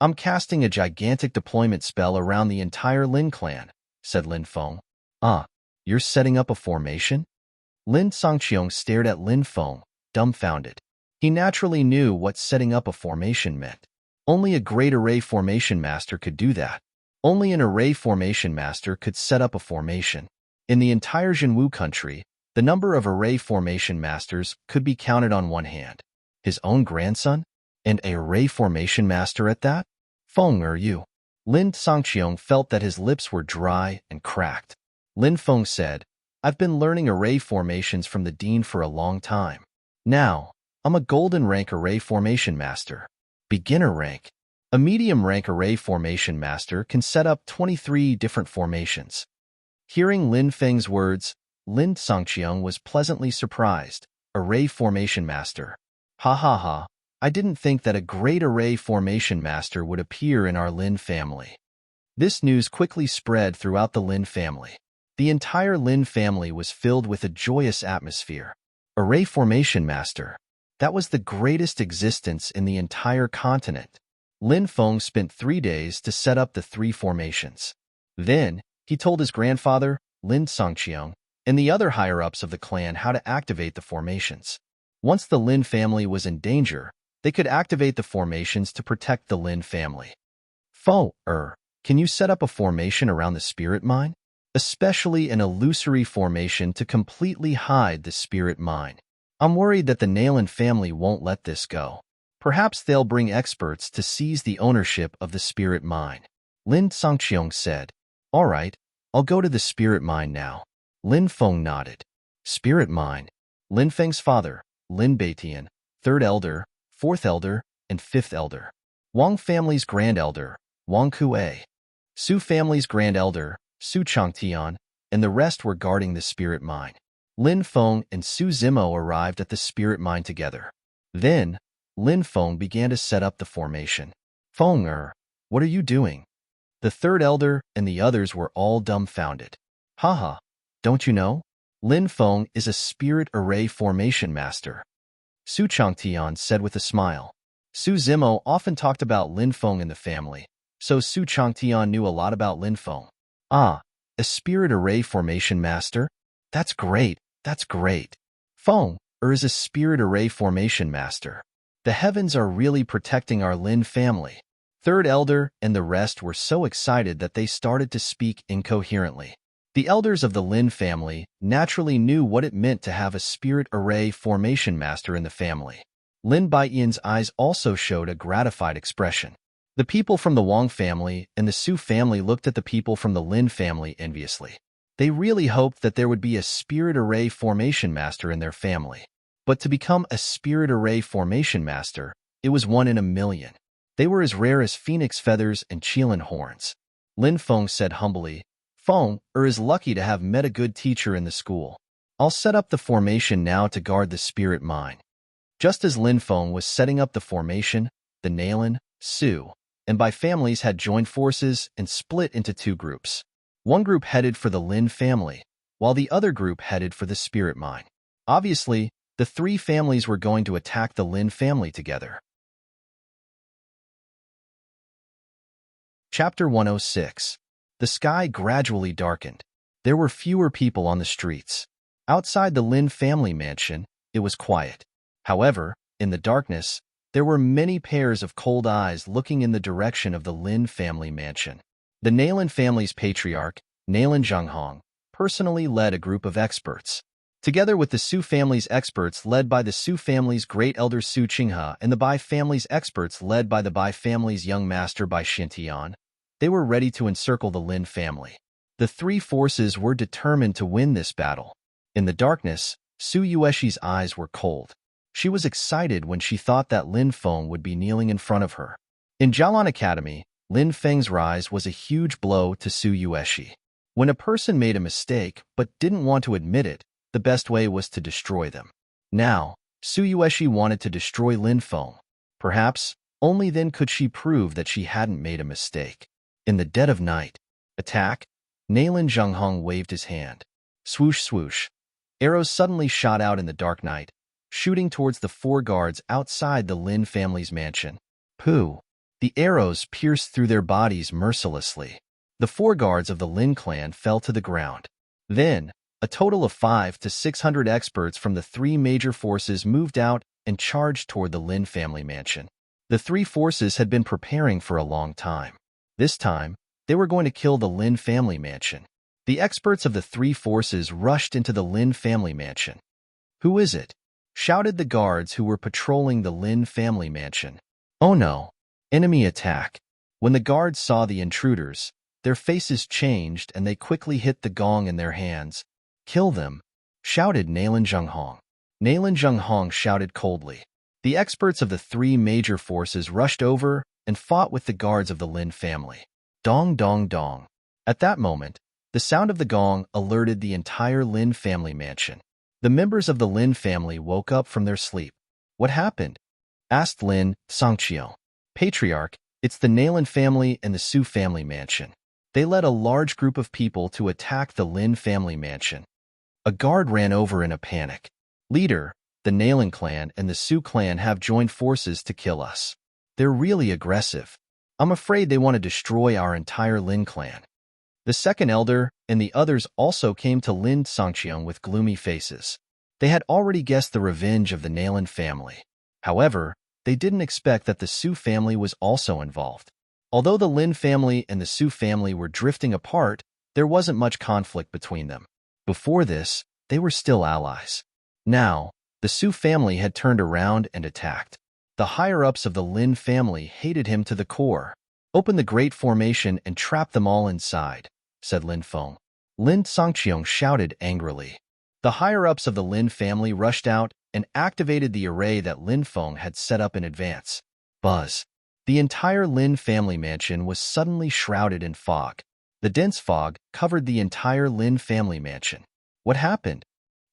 "I'm casting a gigantic deployment spell around the entire Lin clan," said Lin Feng. "Ah, you're setting up a formation?" Lin Songqiong stared at Lin Feng, dumbfounded. He naturally knew what setting up a formation meant. Only a great array formation master could do that. Only an array formation master could set up a formation. In the entire Jinwu country, the number of array formation masters could be counted on one hand. His own grandson? And an array formation master at that? "Feng, you?" Lin Songqiong felt that his lips were dry and cracked. Lin Feng said, "I've been learning array formations from the dean for a long time. Now, I'm a golden rank array formation master. Beginner rank. A medium rank array formation master can set up 23 different formations." Hearing Lin Feng's words, Lin Songqiong was pleasantly surprised. Array formation master. Ha ha ha. I didn't think that a great array formation master would appear in our Lin family. This news quickly spread throughout the Lin family. The entire Lin family was filled with a joyous atmosphere. Array formation master. That was the greatest existence in the entire continent. Lin Feng spent 3 days to set up the 3 formations. Then, he told his grandfather, Lin Songqiong, and the other higher-ups of the clan how to activate the formations. Once the Lin family was in danger, they could activate the formations to protect the Lin family. "Feng, can you set up a formation around the spirit mine? Especially an illusory formation to completely hide the spirit mine. I'm worried that the Nalan family won't let this go. Perhaps they'll bring experts to seize the ownership of the spirit mine." Lin Songqiong said, "All right, I'll go to the spirit mine now." Lin Feng nodded. Spirit mine. Lin Feng's father, Lin Beitian, 3rd elder, 4th elder, and 5th elder. Wang family's grand elder, Wang Kuei. Su family's grand elder, Su Changtian, and the rest were guarding the spirit mine. Lin Feng and Su Zimo arrived at the spirit mine together. Then, Lin Feng began to set up the formation. "Feng, what are you doing?" The 3rd elder and the others were all dumbfounded. "Haha, don't you know? Lin Feng is a spirit array formation master," Su Changtian said with a smile. Su Zimo often talked about Lin Feng in the family, so Su Changtian knew a lot about Lin Feng. "Ah, a spirit array formation master? That's great, that's great. Feng, is a spirit array formation master. The heavens are really protecting our Lin family." 3rd elder and the rest were so excited that they started to speak incoherently. The elders of the Lin family naturally knew what it meant to have a spirit array formation master in the family. Lin Baiyan's eyes also showed a gratified expression. The people from the Wang family and the Su family looked at the people from the Lin family enviously. They really hoped that there would be a spirit array formation master in their family. But to become a spirit array formation master, it was 1 in a million. They were as rare as phoenix feathers and qilin horns. Lin Feng said humbly, "Feng is lucky to have met a good teacher in the school. I'll set up the formation now to guard the spirit mine." Just as Lin Feng was setting up the formation, the Nalan, Su, and Bai families had joined forces and split into 2 groups. One group headed for the Lin family, while the other group headed for the spirit mine. Obviously, the 3 families were going to attack the Lin family together. Chapter 106. The sky gradually darkened. There were fewer people on the streets. Outside the Lin family mansion, it was quiet. However, In the darkness, there were many pairs of cold eyes looking in the direction of the Lin family mansion. The Nalin family's patriarch, Nalin Zhenghong, personally led a group of experts. Together with the Su family's experts led by the Su family's great elder Su Qinghe and the Bai family's experts led by the Bai family's young master Bai Xintian, they were ready to encircle the Lin family. The three forces were determined to win this battle. In the darkness, Su Yueshi's eyes were cold. She was excited when she thought that Lin Feng would be kneeling in front of her. In Jialan Academy, Lin Feng's rise was a huge blow to Su Yueshi. When a person made a mistake but didn't want to admit it, the best way was to destroy them. Now, Su Yueshi wanted to destroy Lin Feng. Perhaps, only then could she prove that she hadn't made a mistake. In the dead of night, attack! Nalin Zhenghong waved his hand. Swoosh swoosh. Arrows suddenly shot out in the dark night, shooting towards the four guards outside the Lin family's mansion. Pooh! The arrows pierced through their bodies mercilessly. The four guards of the Lin clan fell to the ground. Then, a total of 500 to 600 experts from the three major forces moved out and charged toward the Lin family mansion. The three forces had been preparing for a long time. This time, they were going to kill the Lin family mansion. The experts of the three forces rushed into the Lin family mansion. "Who is it?" shouted the guards who were patrolling the Lin family mansion. "Oh no! Enemy attack!" When the guards saw the intruders, their faces changed and they quickly hit the gong in their hands. "Kill them!" shouted Nalin Zhenghong. Nalin Zhenghong shouted coldly. The experts of the three major forces rushed over and fought with the guards of the Lin family. Dong dong dong. At that moment, the sound of the gong alerted the entire Lin family mansion. The members of the Lin family woke up from their sleep. "What happened?" asked Lin Songqiu. "Patriarch, it's the Nalin family and the Su family mansion. They led a large group of people to attack the Lin family mansion." A guard ran over in a panic. "Leader, the Nalin clan and the Su clan have joined forces to kill us. They're really aggressive. I'm afraid they want to destroy our entire Lin clan." The second elder and the others also came to Lin Songqiu with gloomy faces. They had already guessed the revenge of the Nalin family. However, they didn't expect that the Su family was also involved. Although the Lin family and the Su family were drifting apart, there wasn't much conflict between them. Before this, they were still allies. Now, the Su family had turned around and attacked. The higher-ups of the Lin family hated him to the core. "Open the Great Formation and trap them all inside," said Lin Feng. Lin Songqiu shouted angrily. The higher-ups of the Lin family rushed out and activated the array that Lin Feng had set up in advance. Buzz. The entire Lin family mansion was suddenly shrouded in fog. The dense fog covered the entire Lin family mansion. What happened?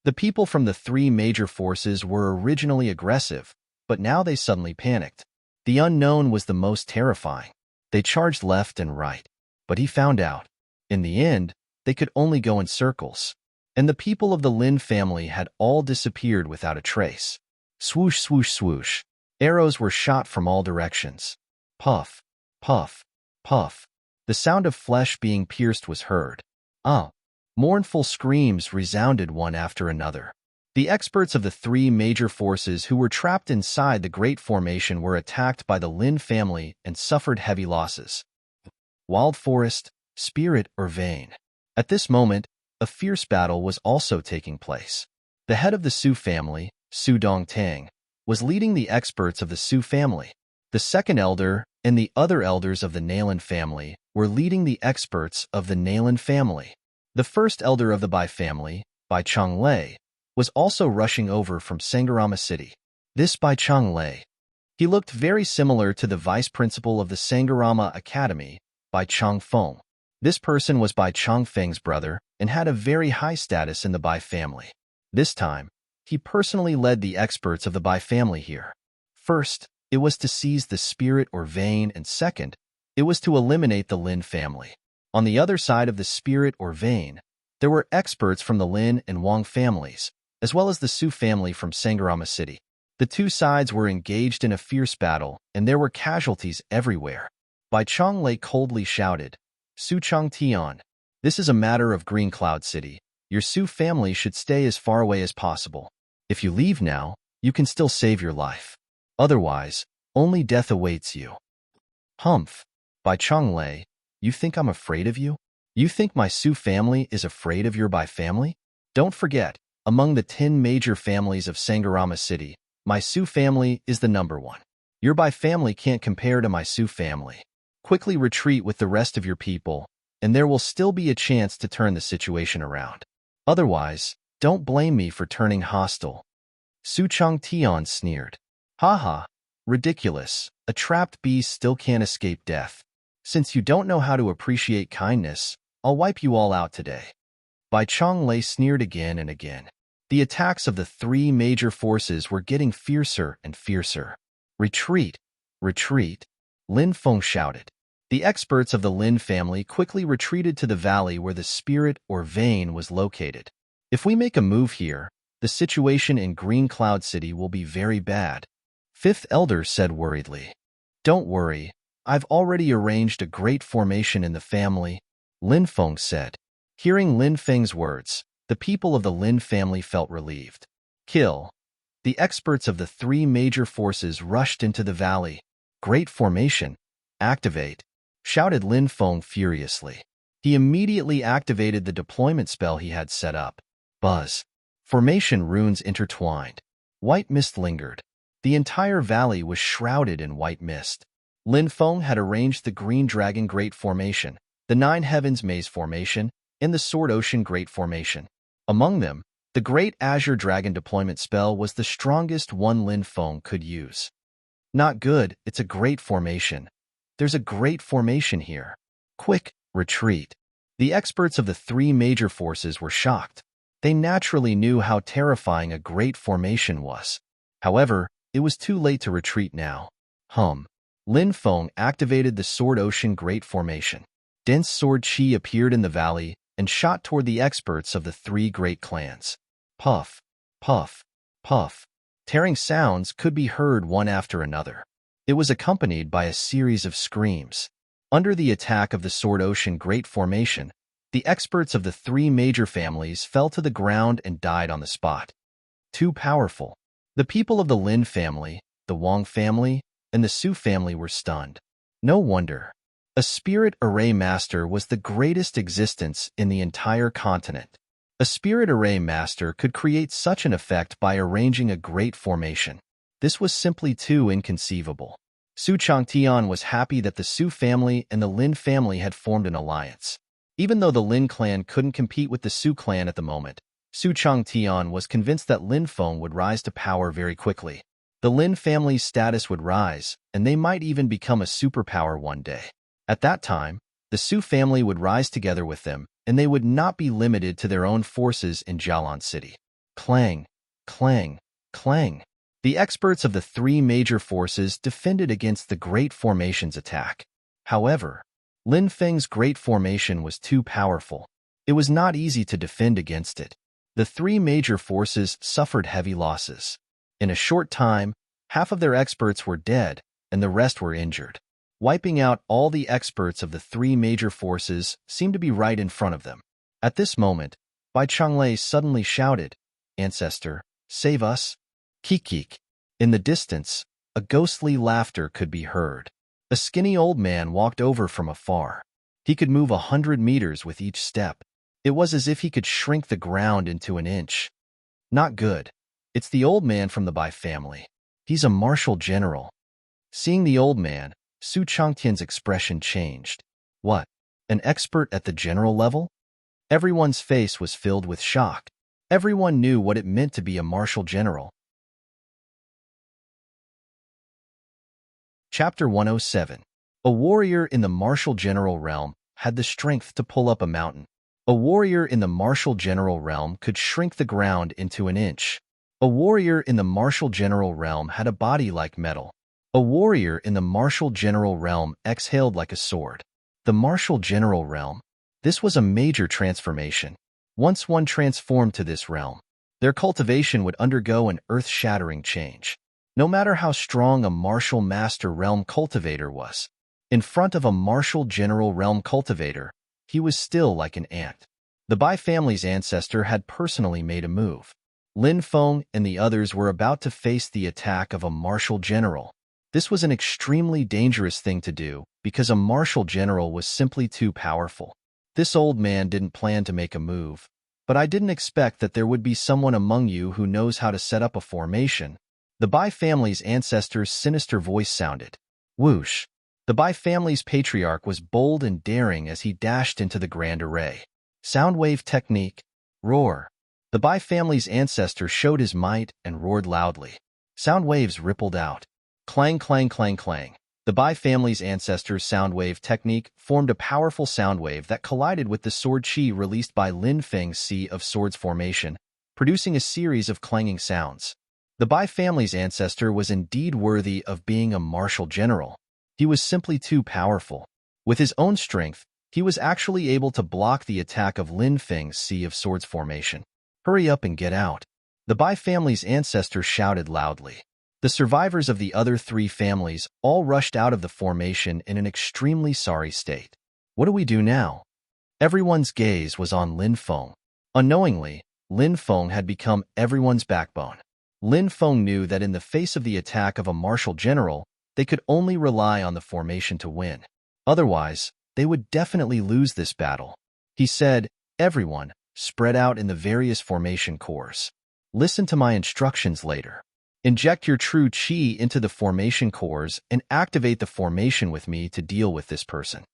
The people from the three major forces were originally aggressive, but now they suddenly panicked. The unknown was the most terrifying. They charged left and right, but he found out. In the end, they could only go in circles. And the people of the Lin family had all disappeared without a trace. Swoosh, swoosh, swoosh. Arrows were shot from all directions. Puff, puff, puff. The sound of flesh being pierced was heard. Mournful screams resounded one after another. The experts of the three major forces who were trapped inside the Great Formation were attacked by the Lin family and suffered heavy losses. Wild Forest, Spirit or Vein. At this moment, a fierce battle was also taking place. The head of the Su family, Su Dongtang, was leading the experts of the Su family. The second elder and the other elders of the Nalin family were leading the experts of the Nalin family. The first elder of the Bai family, Bai Changlei, was also rushing over from Sangarama City. This Bai Changlei. He looked very similar to the vice principal of the Sangarama Academy, Bai Changfeng. This person was Bai Changfeng's brother and had a very high status in the Bai family. This time, he personally led the experts of the Bai family here. First, it was to seize the spirit or vein, and second, it was to eliminate the Lin family. On the other side of the spirit or vein, there were experts from the Lin and Wang families, as well as the Su family from Sangarama City. The two sides were engaged in a fierce battle, and there were casualties everywhere. Bai Changlei coldly shouted, "Su Changtian, this is a matter of Green Cloud City. Your Su family should stay as far away as possible. If you leave now, you can still save your life. Otherwise, only death awaits you. Humph. Bai Chonglei, you think I'm afraid of you? You think my Su family is afraid of your Bai family? Don't forget, among the 10 major families of Sangarama City, my Su family is the number one. Your Bai family can't compare to my Su family. Quickly retreat with the rest of your people, and there will still be a chance to turn the situation around. Otherwise, don't blame me for turning hostile. Su Changtian sneered. Haha, ridiculous. A trapped beast still can't escape death. Since you don't know how to appreciate kindness, I'll wipe you all out today. Bai Chonglei sneered again and again. The attacks of the 3 major forces were getting fiercer and fiercer. Retreat! Retreat! Lin Feng shouted. The experts of the Lin family quickly retreated to the valley where the spirit or vein was located. If we make a move here, the situation in Green Cloud City will be very bad. Fifth Elder said worriedly. Don't worry, I've already arranged a great formation in the family, Lin Feng said. Hearing Lin Feng's words, the people of the Lin family felt relieved. Kill. The experts of the 3 major forces rushed into the valley. Great formation. Activate, shouted Lin Feng furiously. He immediately activated the deployment spell he had set up. Buzz. Formation runes intertwined. White mist lingered. The entire valley was shrouded in white mist. Lin Feng had arranged the Green Dragon Great Formation, the 9 Heavens Maze Formation, and the Sword Ocean Great Formation. Among them, the Great Azure Dragon deployment spell was the strongest one Lin Feng could use. Not good, it's a great formation. There's a great formation here. Quick, retreat. The experts of the 3 major forces were shocked. They naturally knew how terrifying a great formation was. However, it was too late to retreat now. Lin Feng activated the Sword Ocean Great Formation. Dense sword chi appeared in the valley and shot toward the experts of the 3 great clans. Puff, puff, puff. Tearing sounds could be heard one after another. It was accompanied by a series of screams. Under the attack of the Sword Ocean Great Formation, the experts of the 3 major families fell to the ground and died on the spot. Too powerful. The people of the Lin family, the Wang family, and the Su family were stunned. No wonder. A spirit array master was the greatest existence in the entire continent. A spirit array master could create such an effect by arranging a great formation. This was simply too inconceivable. Su Changtian was happy that the Su family and the Lin family had formed an alliance. Even though the Lin clan couldn't compete with the Su clan at the moment, Su Changtian was convinced that Lin Feng would rise to power very quickly. The Lin family's status would rise, and they might even become a superpower one day. At that time, the Su family would rise together with them, and they would not be limited to their own forces in Jialan City. Clang, clang, clang. The experts of the 3 major forces defended against the Great Formation's attack. However, Lin Feng's Great Formation was too powerful. It was not easy to defend against it. The 3 major forces suffered heavy losses. In a short time, half of their experts were dead, and the rest were injured. Wiping out all the experts of the 3 major forces seemed to be right in front of them. At this moment, Bai Chonglei suddenly shouted, "Ancestor, save us!" Kik. In the distance, a ghostly laughter could be heard. A skinny old man walked over from afar. He could move 100 meters with each step. It was as if he could shrink the ground into an inch. Not good. It's the old man from the Bai family. He's a martial general. Seeing the old man, Su Changtian's expression changed. What? An expert at the general level? Everyone's face was filled with shock. Everyone knew what it meant to be a martial general. Chapter 107. A warrior in the martial general realm had the strength to pull up a mountain. A warrior in the martial general realm could shrink the ground into an inch. A warrior in the martial general realm had a body like metal. A warrior in the martial general realm exhaled like a sword. The martial general realm? This was a major transformation. Once one transformed to this realm, their cultivation would undergo an earth-shattering change. No matter how strong a martial master realm cultivator was, in front of a martial general realm cultivator, he was still like an ant. The Bai family's ancestor had personally made a move. Lin Feng and the others were about to face the attack of a martial general. This was an extremely dangerous thing to do because a martial general was simply too powerful. This old man didn't plan to make a move, but I didn't expect that there would be someone among you who knows how to set up a formation. The Bai family's ancestor's sinister voice sounded. Whoosh! The Bai family's patriarch was bold and daring as he dashed into the grand array. Soundwave technique. Roar. The Bai family's ancestor showed his might and roared loudly. Sound waves rippled out. Clang, clang, clang, clang. The Bai family's ancestor's soundwave technique formed a powerful soundwave that collided with the sword chi released by Lin Feng's Sea of Swords formation, producing a series of clanging sounds. The Bai family's ancestor was indeed worthy of being a martial general. He was simply too powerful. With his own strength, he was actually able to block the attack of Lin Feng's Sea of Swords formation. Hurry up and get out. The Bai family's ancestor shouted loudly. The survivors of the other three families all rushed out of the formation in an extremely sorry state. What do we do now? Everyone's gaze was on Lin Feng. Unknowingly, Lin Feng had become everyone's backbone. Lin Feng knew that in the face of the attack of a martial general, they could only rely on the formation to win. Otherwise, they would definitely lose this battle. He said, "Everyone, spread out in the various formation cores. Listen to my instructions later. Inject your true chi into the formation cores and activate the formation with me to deal with this person."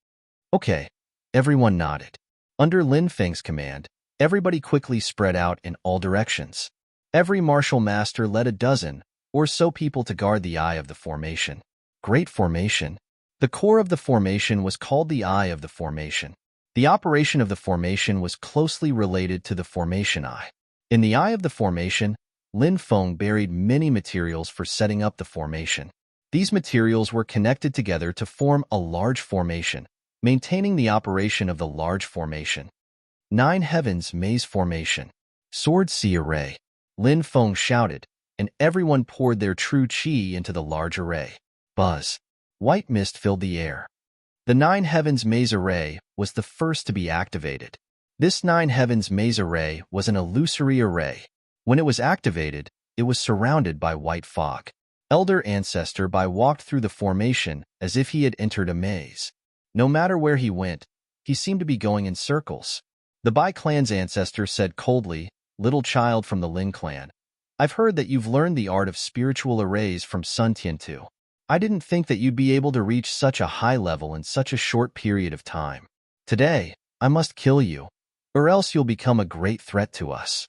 Okay, everyone nodded. Under Lin Feng's command, everybody quickly spread out in all directions. Every martial master led a dozen or so people to guard the eye of the formation. Great formation. The core of the formation was called the eye of the formation. The operation of the formation was closely related to the formation eye. In the eye of the formation, Lin Feng buried many materials for setting up the formation. These materials were connected together to form a large formation, maintaining the operation of the large formation. 9 Heavens Maze Formation. Sword Sea Array. Lin Feng shouted, and everyone poured their true chi into the large array. Buzz. White mist filled the air. The 9 Heavens Maze Array was the first to be activated. This 9 Heavens Maze Array was an illusory array. When it was activated, it was surrounded by white fog. Elder Ancestor Bai walked through the formation as if he had entered a maze. No matter where he went, he seemed to be going in circles. The Bai clan's ancestor said coldly, "Little child from the Lin clan, I've heard that you've learned the art of spiritual arrays from Sun Tiantu. I didn't think that you'd be able to reach such a high level in such a short period of time. Today, I must kill you, or else you'll become a great threat to us."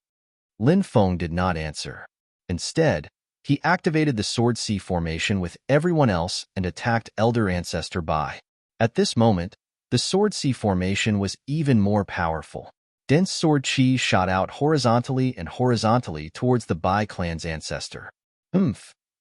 Lin Feng did not answer. Instead, he activated the Sword Sea formation with everyone else and attacked Elder Ancestor Bai. At this moment, the Sword Sea formation was even more powerful. Dense sword chi shot out horizontally and horizontally towards the Bai clan's ancestor.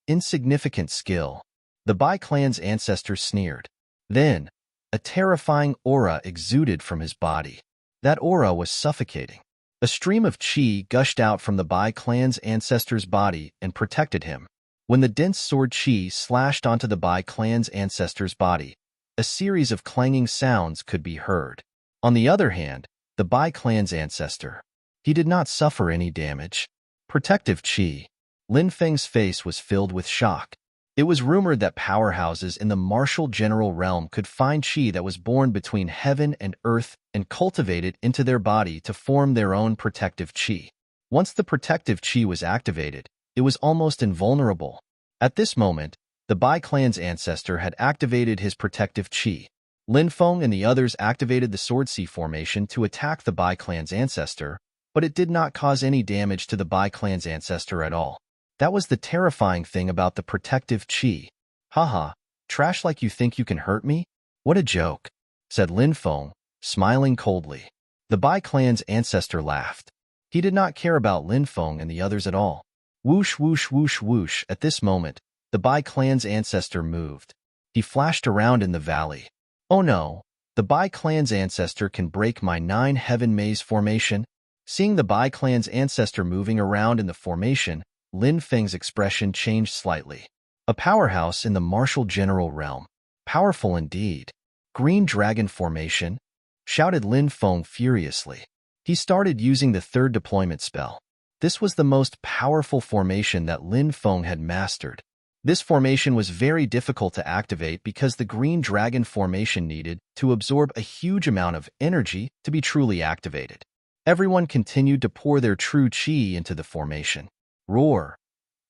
Insignificant skill. The Bai clan's ancestor sneered. Then, a terrifying aura exuded from his body. That aura was suffocating. A stream of chi gushed out from the Bai clan's ancestor's body and protected him. When the dense sword chi slashed onto the Bai clan's ancestor's body, a series of clanging sounds could be heard. On the other hand, the Bai clan's ancestor, he did not suffer any damage. Protective chi. Lin Feng's face was filled with shock. It was rumored that powerhouses in the martial general realm could find chi that was born between heaven and earth and cultivate it into their body to form their own protective chi. Once the protective chi was activated, it was almost invulnerable. At this moment, the Bai clan's ancestor had activated his protective chi. Lin Feng and the others activated the Sword Sea formation to attack the Bai clan's ancestor, but it did not cause any damage to the Bai clan's ancestor at all. That was the terrifying thing about the protective chi. "Haha, trash like you think you can hurt me? What a joke," said Lin Feng, smiling coldly. The Bai clan's ancestor laughed. He did not care about Lin Feng and the others at all. Whoosh, whoosh, whoosh, whoosh. At this moment, the Bai clan's ancestor moved. He flashed around in the valley. "Oh no, the Bai clan's ancestor can break my 9 Heaven Maze formation." Seeing the Bai clan's ancestor moving around in the formation, Lin Feng's expression changed slightly. A powerhouse in the martial general realm. Powerful indeed. "Green Dragon Formation," shouted Lin Feng furiously. He started using the third deployment spell. This was the most powerful formation that Lin Feng had mastered. This formation was very difficult to activate because the green dragon formation needed to absorb a huge amount of energy to be truly activated. Everyone continued to pour their true qi into the formation. Roar!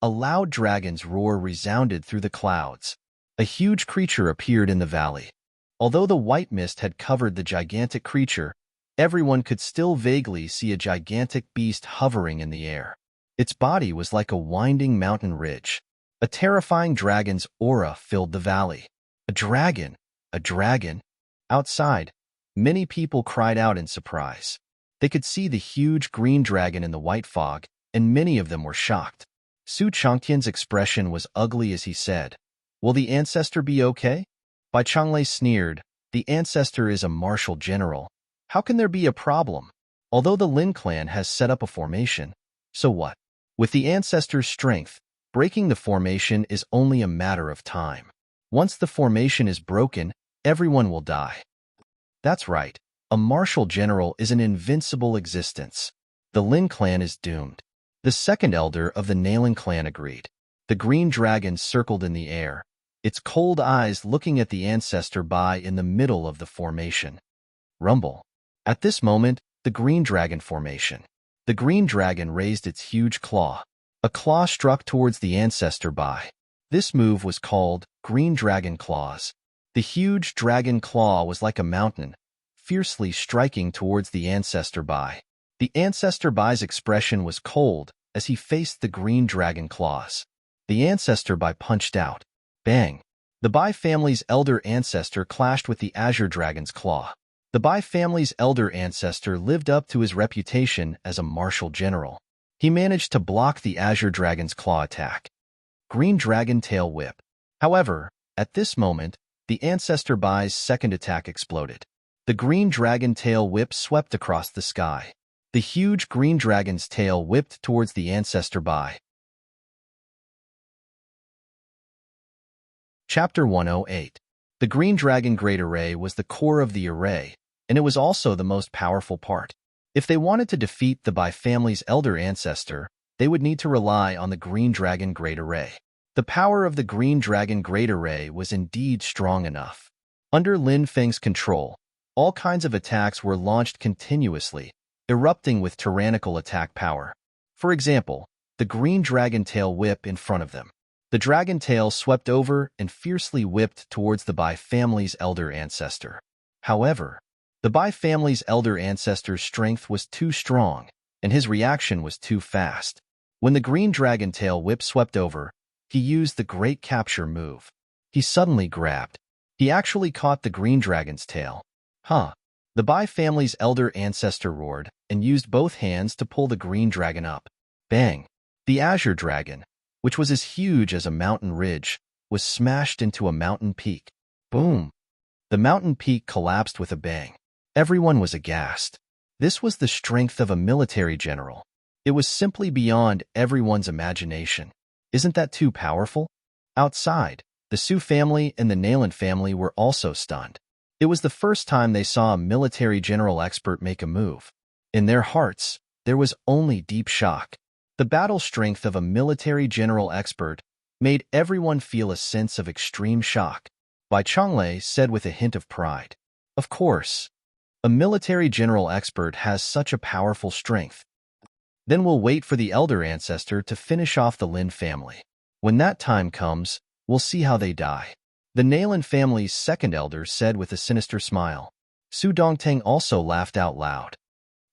A loud dragon's roar resounded through the clouds. A huge creature appeared in the valley. Although the white mist had covered the gigantic creature, everyone could still vaguely see a gigantic beast hovering in the air. Its body was like a winding mountain ridge. A terrifying dragon's aura filled the valley. A dragon! A dragon! Outside, many people cried out in surprise. They could see the huge green dragon in the white fog, and many of them were shocked. Su Changtian's expression was ugly as he said, "Will the ancestor be okay?" Bai Changlei sneered, "The ancestor is a martial general. How can there be a problem? Although the Lin clan has set up a formation, so what? With the ancestor's strength, breaking the formation is only a matter of time. Once the formation is broken, everyone will die." That's right. A martial general is an invincible existence. The Lin clan is doomed. The second elder of the Nalan clan agreed. The green dragon circled in the air, its cold eyes looking at the ancestor Bai in the middle of the formation. Rumble. At this moment, the green dragon formation. The green dragon raised its huge claw. A claw struck towards the ancestor Bai. This move was called Green Dragon Claws. The huge dragon claw was like a mountain, fiercely striking towards the ancestor Bai. The ancestor Bai's expression was cold as he faced the green dragon claws. The ancestor Bai punched out. Bang! The Bai family's elder ancestor clashed with the azure dragon's claw. The Bai family's elder ancestor lived up to his reputation as a martial general. He managed to block the azure dragon's claw attack. Green dragon tail whip. However, at this moment, the ancestor Bai's second attack exploded. The green dragon tail whip swept across the sky. The huge green dragon's tail whipped towards the ancestor Bai. Chapter 108. The green dragon great array was the core of the array, and it was also the most powerful part. If they wanted to defeat the Bai family's elder ancestor, they would need to rely on the green dragon great array. The power of the green dragon great array was indeed strong enough. Under Lin Feng's control, all kinds of attacks were launched continuously, erupting with tyrannical attack power. For example, the green dragon tail whip in front of them. The dragon tail swept over and fiercely whipped towards the Bai family's elder ancestor. However, the Bai family's elder ancestor's strength was too strong, and his reaction was too fast. When the green dragon tail whip swept over, he used the great capture move. He suddenly grabbed. He actually caught the green dragon's tail. Huh. The Bai family's elder ancestor roared and used both hands to pull the green dragon up. Bang! The azure dragon, which was as huge as a mountain ridge, was smashed into a mountain peak. Boom! The mountain peak collapsed with a bang. Everyone was aghast. This was the strength of a military general. It was simply beyond everyone's imagination. Isn't that too powerful? Outside, the Su family and the Nalan family were also stunned. It was the first time they saw a military general expert make a move. In their hearts, there was only deep shock. The battle strength of a military general expert made everyone feel a sense of extreme shock. Bai Changlei said with a hint of pride. Of course, a military general expert has such a powerful strength. Then we'll wait for the elder ancestor to finish off the Lin family. When that time comes, we'll see how they die. The Nalan family's second elder said with a sinister smile. Su Dongteng also laughed out loud.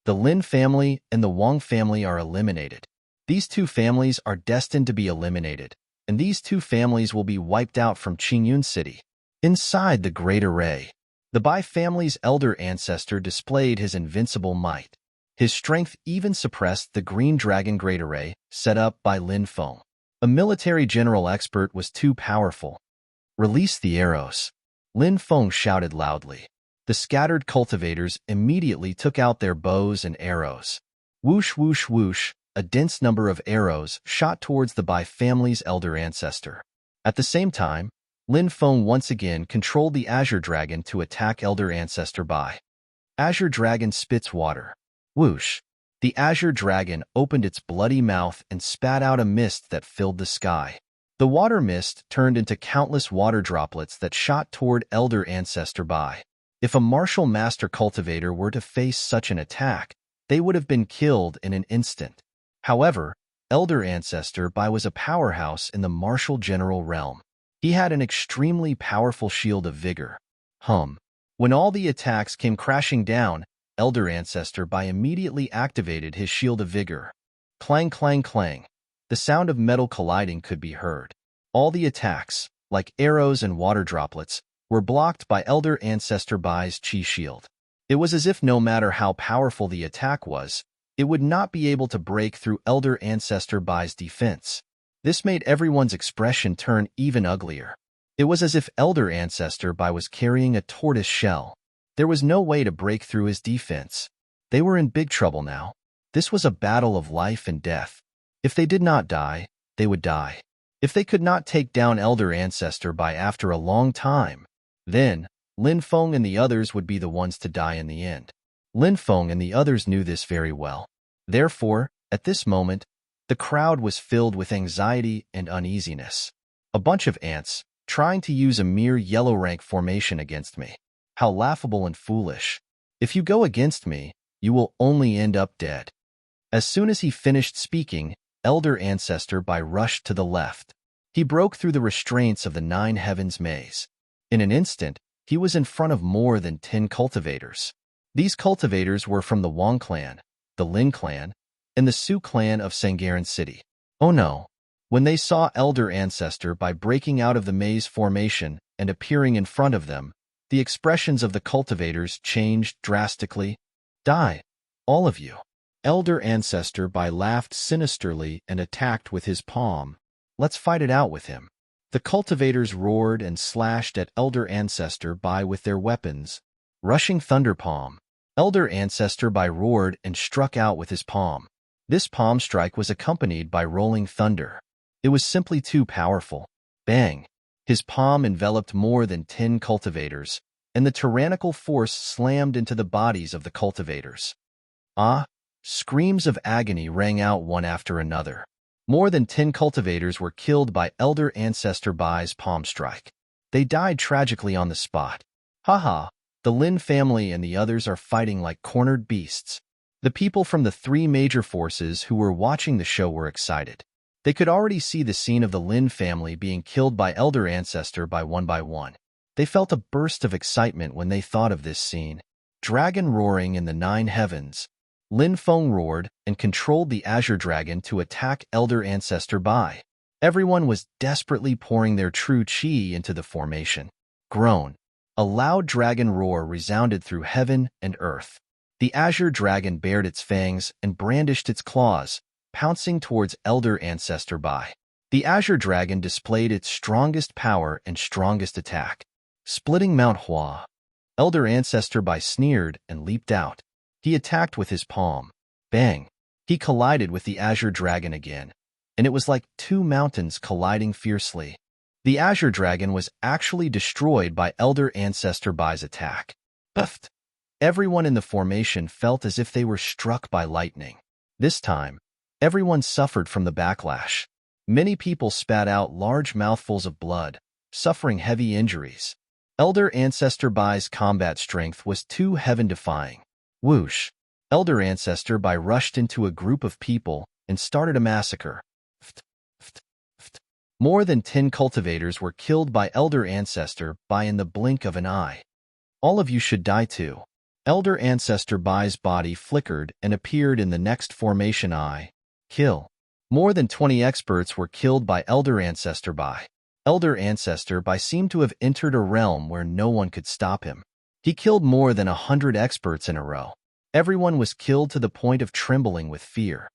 The Lin family and the Wang family are eliminated. These two families are destined to be eliminated, and these two families will be wiped out from Qingyun City. Inside the Great Array, the Bai family's elder ancestor displayed his invincible might. His strength even suppressed the Green Dragon Great Array set up by Lin Feng. A military general expert was too powerful. Release the arrows. Lin Feng shouted loudly. The scattered cultivators immediately took out their bows and arrows. Whoosh, whoosh, whoosh, a dense number of arrows shot towards the Bai family's elder ancestor. At the same time, Lin Feng once again controlled the Azure Dragon to attack elder ancestor Bai. Azure Dragon spits water. Whoosh. The azure dragon opened its bloody mouth and spat out a mist that filled the sky. The water mist turned into countless water droplets that shot toward Elder Ancestor Bai. If a martial master cultivator were to face such an attack, they would have been killed in an instant. However, Elder Ancestor Bai was a powerhouse in the martial general realm. He had an extremely powerful shield of vigor. When all the attacks came crashing down, Elder Ancestor Bai immediately activated his shield of vigor. Clang, clang, clang. The sound of metal colliding could be heard. All the attacks, like arrows and water droplets, were blocked by Elder Ancestor Bai's chi shield. It was as if no matter how powerful the attack was, it would not be able to break through Elder Ancestor Bai's defense. This made everyone's expression turn even uglier. It was as if Elder Ancestor Bai was carrying a tortoise shell. There was no way to break through his defense. They were in big trouble now. This was a battle of life and death. If they did not die, they would die. If they could not take down Elder Ancestor Bai after a long time, then Lin Feng and the others would be the ones to die in the end. Lin Feng and the others knew this very well. Therefore, at this moment, the crowd was filled with anxiety and uneasiness. A bunch of ants, trying to use a mere yellow rank formation against me. How laughable and foolish. If you go against me, you will only end up dead. As soon as he finished speaking, Elder Ancestor Bai rushed to the left. He broke through the restraints of the Nine Heavens maze. In an instant, he was in front of more than 10 cultivators. These cultivators were from the Wang clan, the Lin clan, and the Su clan of Sangaren City. Oh no! When they saw Elder Ancestor Bai breaking out of the maze formation and appearing in front of them, the expressions of the cultivators changed drastically. Die, all of you. Elder Ancestor Bai laughed sinisterly and attacked with his palm. Let's fight it out with him. The cultivators roared and slashed at Elder Ancestor Bai with their weapons. Rushing Thunder Palm. Elder Ancestor Bai roared and struck out with his palm. This palm strike was accompanied by rolling thunder. It was simply too powerful. Bang! His palm enveloped more than 10 cultivators, and the tyrannical force slammed into the bodies of the cultivators. Ah! Screams of agony rang out one after another. More than 10 cultivators were killed by Elder Ancestor Bai's palm strike. They died tragically on the spot. Haha, the Lin family and the others are fighting like cornered beasts. The people from the 3 major forces who were watching the show were excited. They could already see the scene of the Lin family being killed by Elder Ancestor Bai one by one. They felt a burst of excitement when they thought of this scene. Dragon roaring in the 9 heavens. Lin Feng roared and controlled the Azure Dragon to attack Elder Ancestor Bai. Everyone was desperately pouring their true chi into the formation. Groan. A loud dragon roar resounded through heaven and earth. The Azure Dragon bared its fangs and brandished its claws, pouncing towards Elder Ancestor Bai. The Azure Dragon displayed its strongest power and strongest attack. Splitting Mount Hua. Elder Ancestor Bai sneered and leaped out. He attacked with his palm. Bang! He collided with the Azure Dragon again, and it was like 2 mountains colliding fiercely. The Azure Dragon was actually destroyed by Elder Ancestor Bai's attack. Buffed! Everyone in the formation felt as if they were struck by lightning. This time, everyone suffered from the backlash. Many people spat out large mouthfuls of blood, suffering heavy injuries. Elder Ancestor Bai's combat strength was too heaven-defying. Whoosh! Elder Ancestor Bai rushed into a group of people and started a massacre. More than 10 cultivators were killed by Elder Ancestor Bai in the blink of an eye. All of you should die too. Elder Ancestor Bai's body flickered and appeared in the next formation eye. Kill. More than 20 experts were killed by Elder Ancestor Bai. Elder Ancestor Bai seemed to have entered a realm where no one could stop him. He killed more than 100 experts in a row. Everyone was killed to the point of trembling with fear.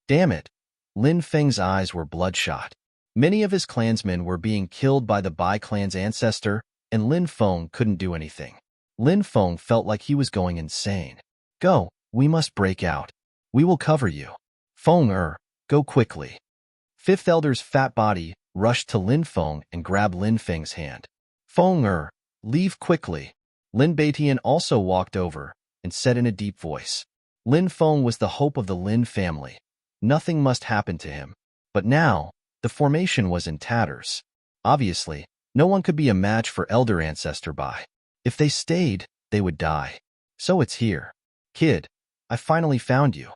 Damn it! Lin Feng's eyes were bloodshot. Many of his clansmen were being killed by the Bai clan's ancestor, and Lin Feng couldn't do anything. Lin Feng felt like he was going insane. Go, we must break out. We will cover you. Feng go quickly. Fifth Elder's fat body rushed to Lin Feng and grabbed Lin Feng's hand. Feng leave quickly. Lin Beitian also walked over and said in a deep voice. Lin Feng was the hope of the Lin family. Nothing must happen to him. But now, the formation was in tatters. Obviously, no one could be a match for Elder Ancestor Bai. If they stayed, they would die. So it's here. Kid, I finally found you.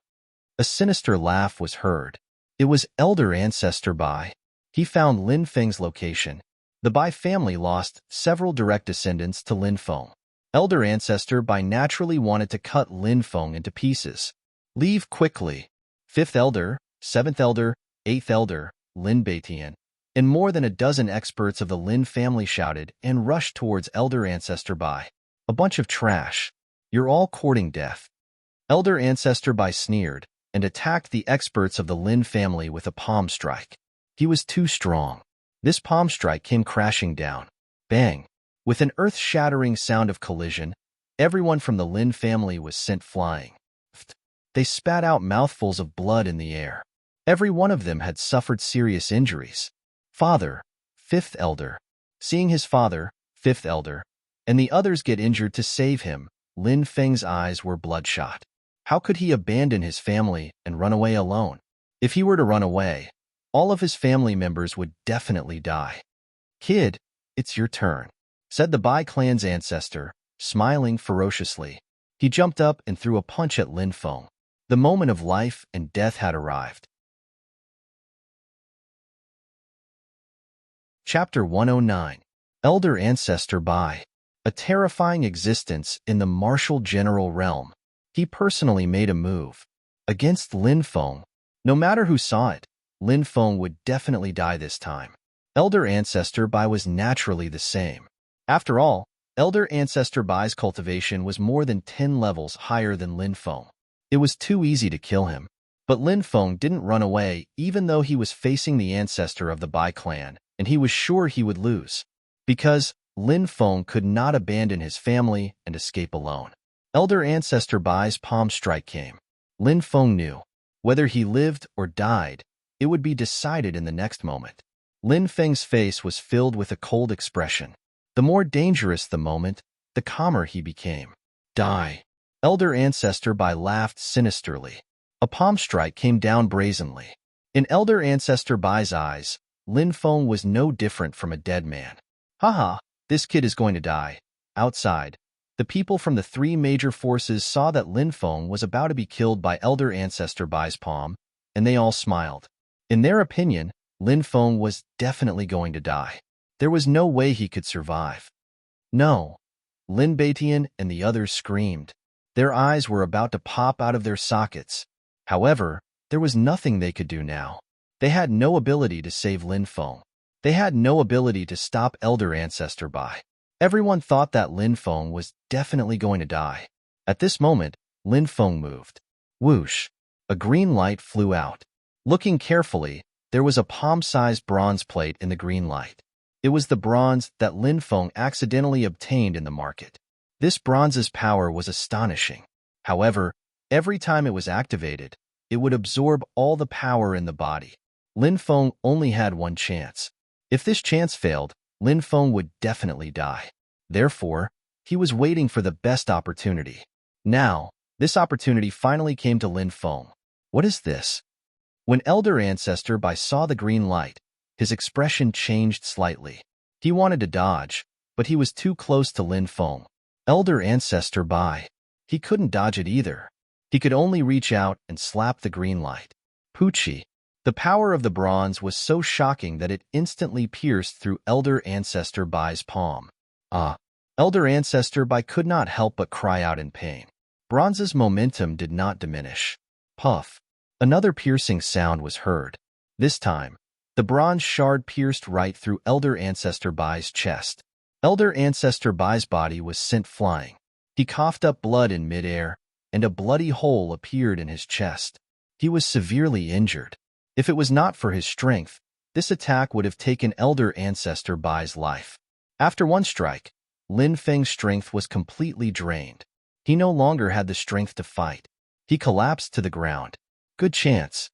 A sinister laugh was heard. It was Elder Ancestor Bai. He found Lin Feng's location. The Bai family lost several direct descendants to Lin Feng. Elder Ancestor Bai naturally wanted to cut Lin Feng into pieces. Leave quickly. 5th Elder, 7th Elder, 8th Elder, Lin Beitian, and more than a dozen experts of the Lin family shouted and rushed towards Elder Ancestor Bai. A bunch of trash. You're all courting death. Elder Ancestor Bai sneered and attacked the experts of the Lin family with a palm strike. He was too strong. This palm strike came crashing down. Bang! With an earth-shattering sound of collision, everyone from the Lin family was sent flying. They spat out mouthfuls of blood in the air. Every one of them had suffered serious injuries. Father, 5th Elder. Seeing his father, 5th Elder, and the others get injured to save him, Lin Feng's eyes were bloodshot. How could he abandon his family and run away alone? If he were to run away, all of his family members would definitely die. Kid, it's your turn, said the Bai clan's ancestor, smiling ferociously. He jumped up and threw a punch at Lin Feng. The moment of life and death had arrived. Chapter 109. Elder Ancestor Bai. A terrifying existence in the martial general realm. He personally made a move against Lin Feng. No matter who saw it, Lin Feng would definitely die this time. Elder Ancestor Bai was naturally the same. After all, Elder Ancestor Bai's cultivation was more than 10 levels higher than Lin Feng. It was too easy to kill him. But Lin Feng didn't run away even though he was facing the ancestor of the Bai clan, and he was sure he would lose. Because Lin Feng could not abandon his family and escape alone. Elder Ancestor Bai's palm strike came. Lin Feng knew. Whether he lived or died, it would be decided in the next moment. Lin Feng's face was filled with a cold expression. The more dangerous the moment, the calmer he became. Die. Elder Ancestor Bai laughed sinisterly. A palm strike came down brazenly. In Elder Ancestor Bai's eyes, Lin Feng was no different from a dead man. Haha, this kid is going to die. Outside, the people from the 3 major forces saw that Lin Feng was about to be killed by Elder Ancestor Bai's palm, and they all smiled. In their opinion, Lin Feng was definitely going to die. There was no way he could survive. No. Lin Beitian and the others screamed. Their eyes were about to pop out of their sockets. However, there was nothing they could do now. They had no ability to save Lin Feng. They had no ability to stop Elder Ancestor Bai. Everyone thought that Lin Feng was definitely going to die. At this moment, Lin Feng moved. Whoosh! A green light flew out. Looking carefully, there was a palm-sized bronze plate in the green light. It was the bronze that Lin Feng accidentally obtained in the market. This bronze's power was astonishing. However, every time it was activated, it would absorb all the power in the body. Lin Feng only had one chance. If this chance failed, Lin Feng would definitely die. Therefore, he was waiting for the best opportunity. Now, this opportunity finally came to Lin Feng. What is this? When Elder Ancestor Bai saw the green light, his expression changed slightly. He wanted to dodge, but he was too close to Lin Feng. Elder Ancestor Bai. He couldn't dodge it either. He could only reach out and slap the green light. Poochie. The power of the bronze was so shocking that it instantly pierced through Elder Ancestor Bai's palm. Elder Ancestor Bai could not help but cry out in pain. Bronze's momentum did not diminish. Puff. Another piercing sound was heard. This time, the bronze shard pierced right through Elder Ancestor Bai's chest. Elder Ancestor Bai's body was sent flying. He coughed up blood in midair, and a bloody hole appeared in his chest. He was severely injured. If it was not for his strength, this attack would have taken Elder Ancestor Bai's life. After one strike, Lin Feng's strength was completely drained. He no longer had the strength to fight. He collapsed to the ground. Good chance.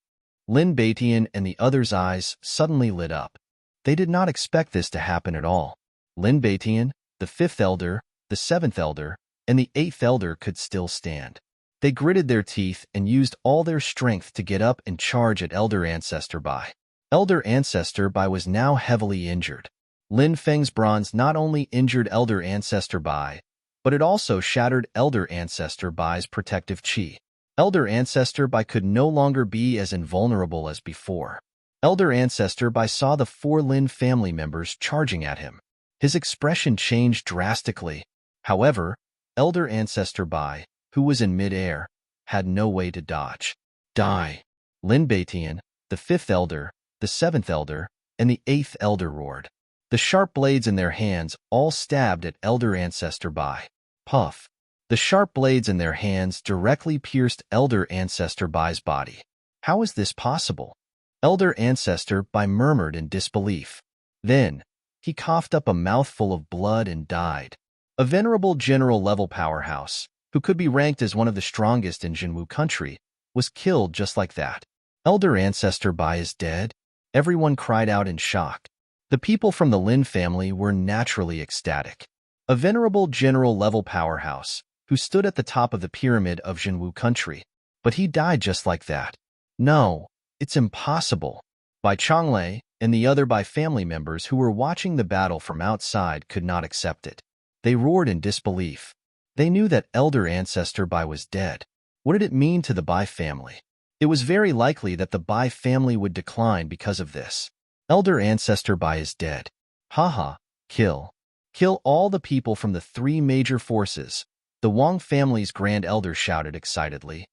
Lin Beitian and the others' eyes suddenly lit up. They did not expect this to happen at all. Lin Beitian, the 5th Elder, the 7th Elder, and the 8th Elder could still stand. They gritted their teeth and used all their strength to get up and charge at Elder Ancestor Bai. Elder Ancestor Bai was now heavily injured. Lin Feng's bronze not only injured Elder Ancestor Bai, but it also shattered Elder Ancestor Bai's protective chi. Elder Ancestor Bai could no longer be as invulnerable as before. Elder Ancestor Bai saw the 4 Lin family members charging at him. His expression changed drastically. However, Elder Ancestor Bai, who was in mid-air, had no way to dodge. Die! Lin Baitian, the 5th elder, the 7th elder, and the 8th elder roared. The sharp blades in their hands all stabbed at Elder Ancestor Bai. Puff! The sharp blades in their hands directly pierced Elder Ancestor Bai's body. How is this possible? Elder Ancestor Bai murmured in disbelief. Then, he coughed up a mouthful of blood and died. A venerable general-level powerhouse, who could be ranked as one of the strongest in Jinwu country, was killed just like that. Elder Ancestor Bai is dead? Everyone cried out in shock. The people from the Lin family were naturally ecstatic. A venerable general-level powerhouse, who stood at the top of the pyramid of Jinwu country. But he died just like that. No, it's impossible. Bai Changlei and the other Bai family members who were watching the battle from outside could not accept it. They roared in disbelief. They knew that Elder Ancestor Bai was dead. What did it mean to the Bai family? It was very likely that the Bai family would decline because of this. Elder Ancestor Bai is dead. Haha, kill. Kill all the people from the 3 major forces, the Wang family's grand elder shouted excitedly.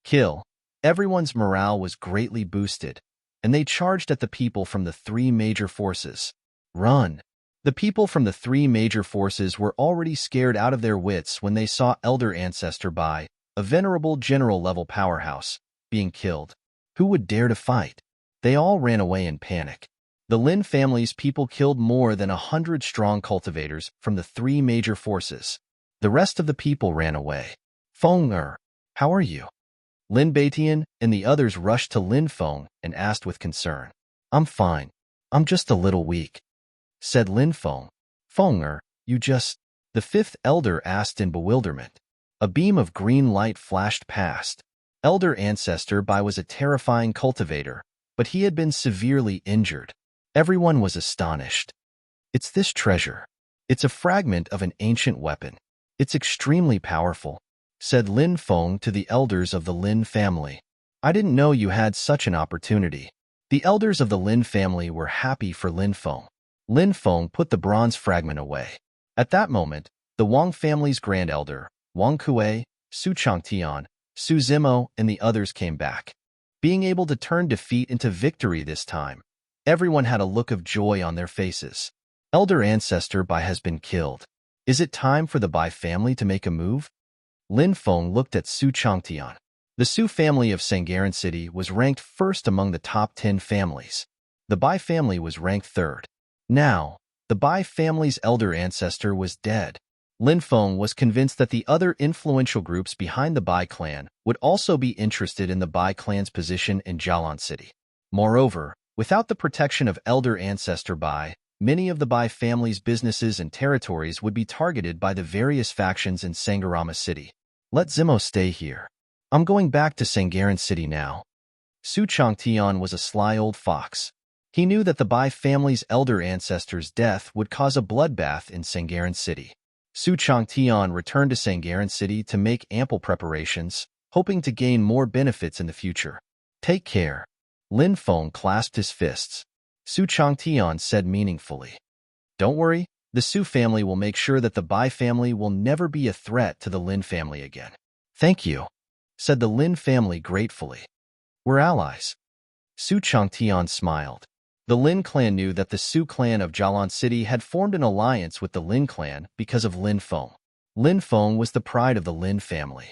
Kill. Everyone's morale was greatly boosted, and they charged at the people from the 3 major forces. Run. The people from the 3 major forces were already scared out of their wits when they saw Elder Ancestor Bai, a venerable general-level powerhouse, being killed. Who would dare to fight? They all ran away in panic. The Lin family's people killed more than 100 strong cultivators from the 3 major forces. The rest of the people ran away. Feng Er, how are you? Lin Baitian and the others rushed to Lin Feng and asked with concern. I'm fine. I'm just a little weak, said Lin Feng. Feng Er, you just... The 5th elder asked in bewilderment. A beam of green light flashed past. Elder Ancestor Bai was a terrifying cultivator, but he had been severely injured. Everyone was astonished. It's this treasure. It's a fragment of an ancient weapon. It's extremely powerful, said Lin Feng to the elders of the Lin family. I didn't know you had such an opportunity. The elders of the Lin family were happy for Lin Feng. Lin Feng put the bronze fragment away. At that moment, the Wang family's grand elder, Wang Kuei, Su Changtian, Su Zimo, and the others came back. Being able to turn defeat into victory this time, everyone had a look of joy on their faces. Elder Ancestor Bai has been killed. Is it time for the Bai family to make a move? Lin Feng looked at Su Changtian. The Su family of Sangaren City was ranked first among the top 10 families. The Bai family was ranked third. Now, the Bai family's elder ancestor was dead. Lin Feng was convinced that the other influential groups behind the Bai clan would also be interested in the Bai clan's position in Jialan City. Moreover, without the protection of elder ancestor Bai, many of the Bai family's businesses and territories would be targeted by the various factions in Sangarama City. Let Zimo stay here. I'm going back to Sangaren City now. Su Changtian was a sly old fox. He knew that the Bai family's elder ancestor's death would cause a bloodbath in Sangaren City. Su Changtian returned to Sangaren City to make ample preparations, hoping to gain more benefits in the future. Take care. Lin Feng clasped his fists. Su Changtian said meaningfully. Don't worry, the Su family will make sure that the Bai family will never be a threat to the Lin family again. Thank you, said the Lin family gratefully. We're allies. Su Changtian smiled. The Lin clan knew that the Su clan of Jialan City had formed an alliance with the Lin clan because of Lin Feng. Lin Feng was the pride of the Lin family.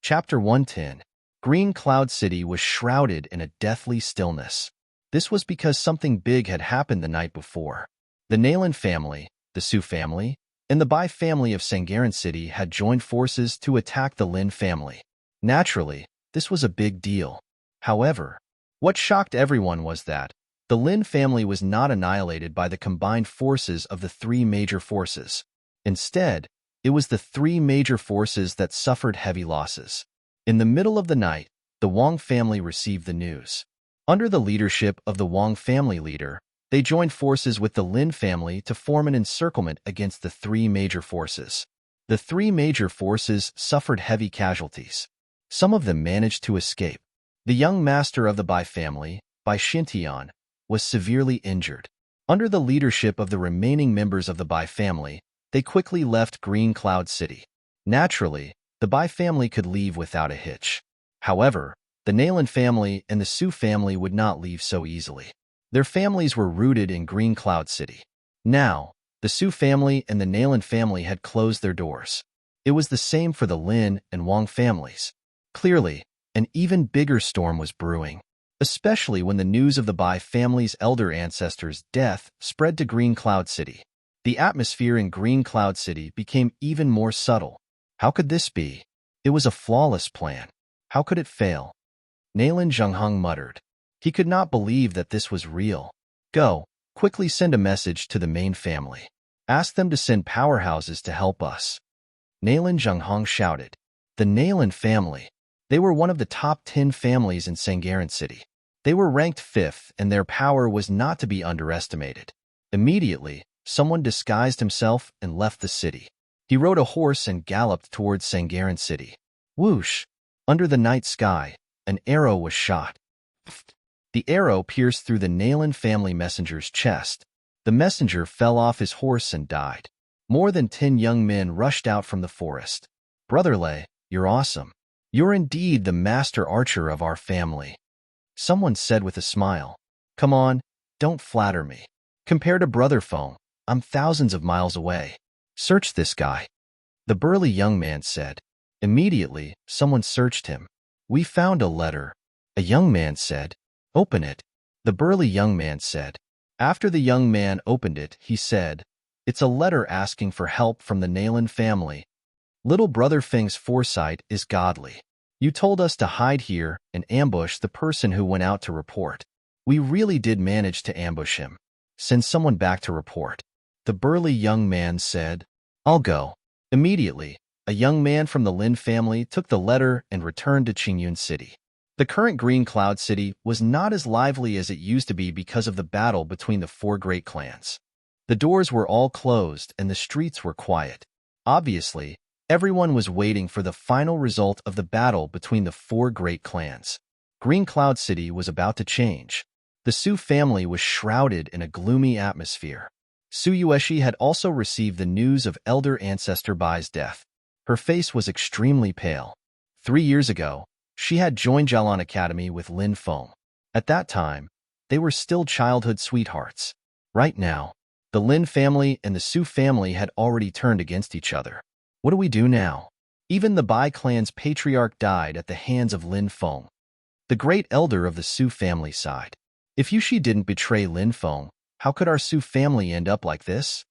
Chapter 110. Green Cloud City was shrouded in a deathly stillness. This was because something big had happened the night before. The Nalan family, the Su family, and the Bai family of Sangaren City had joined forces to attack the Lin family. Naturally, this was a big deal. However, what shocked everyone was that the Lin family was not annihilated by the combined forces of the 3 major forces. Instead, It was the three major forces that suffered heavy losses. In the middle of the night, the Wang family received the news. Under the leadership of the Wang family leader, they joined forces with the Lin family to form an encirclement against the three major forces. The three major forces suffered heavy casualties. Some of them managed to escape. The young master of the Bai family, Bai Xintian, was severely injured. Under the leadership of the remaining members of the Bai family, they quickly left Green Cloud City. Naturally, the Bai family could leave without a hitch. However, the Nalan family and the Su family would not leave so easily. Their families were rooted in Green Cloud City. Now, the Su family and the Nalan family had closed their doors. It was the same for the Lin and Wang families. Clearly, an even bigger storm was brewing, especially when the news of the Bai family's elder ancestor's death spread to Green Cloud City. The atmosphere in Green Cloud City became even more subtle. How could this be? It was a flawless plan. How could it fail? Nalan Zhengheng muttered. He could not believe that this was real. Go, quickly send a message to the main family. Ask them to send powerhouses to help us. Nalan Zhengheng shouted. The Nalan family. They were one of the top 10 families in Sangaren City. They were ranked 5th, and their power was not to be underestimated. Immediately, someone disguised himself and left the city. He rode a horse and galloped towards Sangaren City. Whoosh! Under the night sky, an arrow was shot. The arrow pierced through the Nalan family messenger's chest. The messenger fell off his horse and died. More than 10 young men rushed out from the forest. Brother Lei, you're awesome. You're indeed the master archer of our family. Someone said with a smile. Come on, don't flatter me. Compared to Brother Feng, I'm thousands of miles away. Search this guy. The burly young man said. Immediately, someone searched him. We found a letter. A young man said. Open it. The burly young man said. After the young man opened it, he said, It's a letter asking for help from the Nalan family. Little Brother Feng's foresight is godly. You told us to hide here and ambush the person who went out to report. We really did manage to ambush him. Send someone back to report. The burly young man said, I'll go. Immediately, a young man from the Lin family took the letter and returned to Qingyun City. The current Green Cloud City was not as lively as it used to be because of the battle between the 4 great clans. The doors were all closed and the streets were quiet. Obviously, everyone was waiting for the final result of the battle between the 4 great clans. Green Cloud City was about to change. The Su family was shrouded in a gloomy atmosphere. Su Yueshi had also received the news of elder ancestor Bai's death. Her face was extremely pale. 3 years ago, she had joined Jialan Academy with Lin Feng. At that time, they were still childhood sweethearts. Right now, the Lin family and the Su family had already turned against each other. What do we do now? Even the Bai clan's patriarch died at the hands of Lin Feng, the great elder of the Su family side. If Yushi didn't betray Lin Feng, how could our Su family end up like this?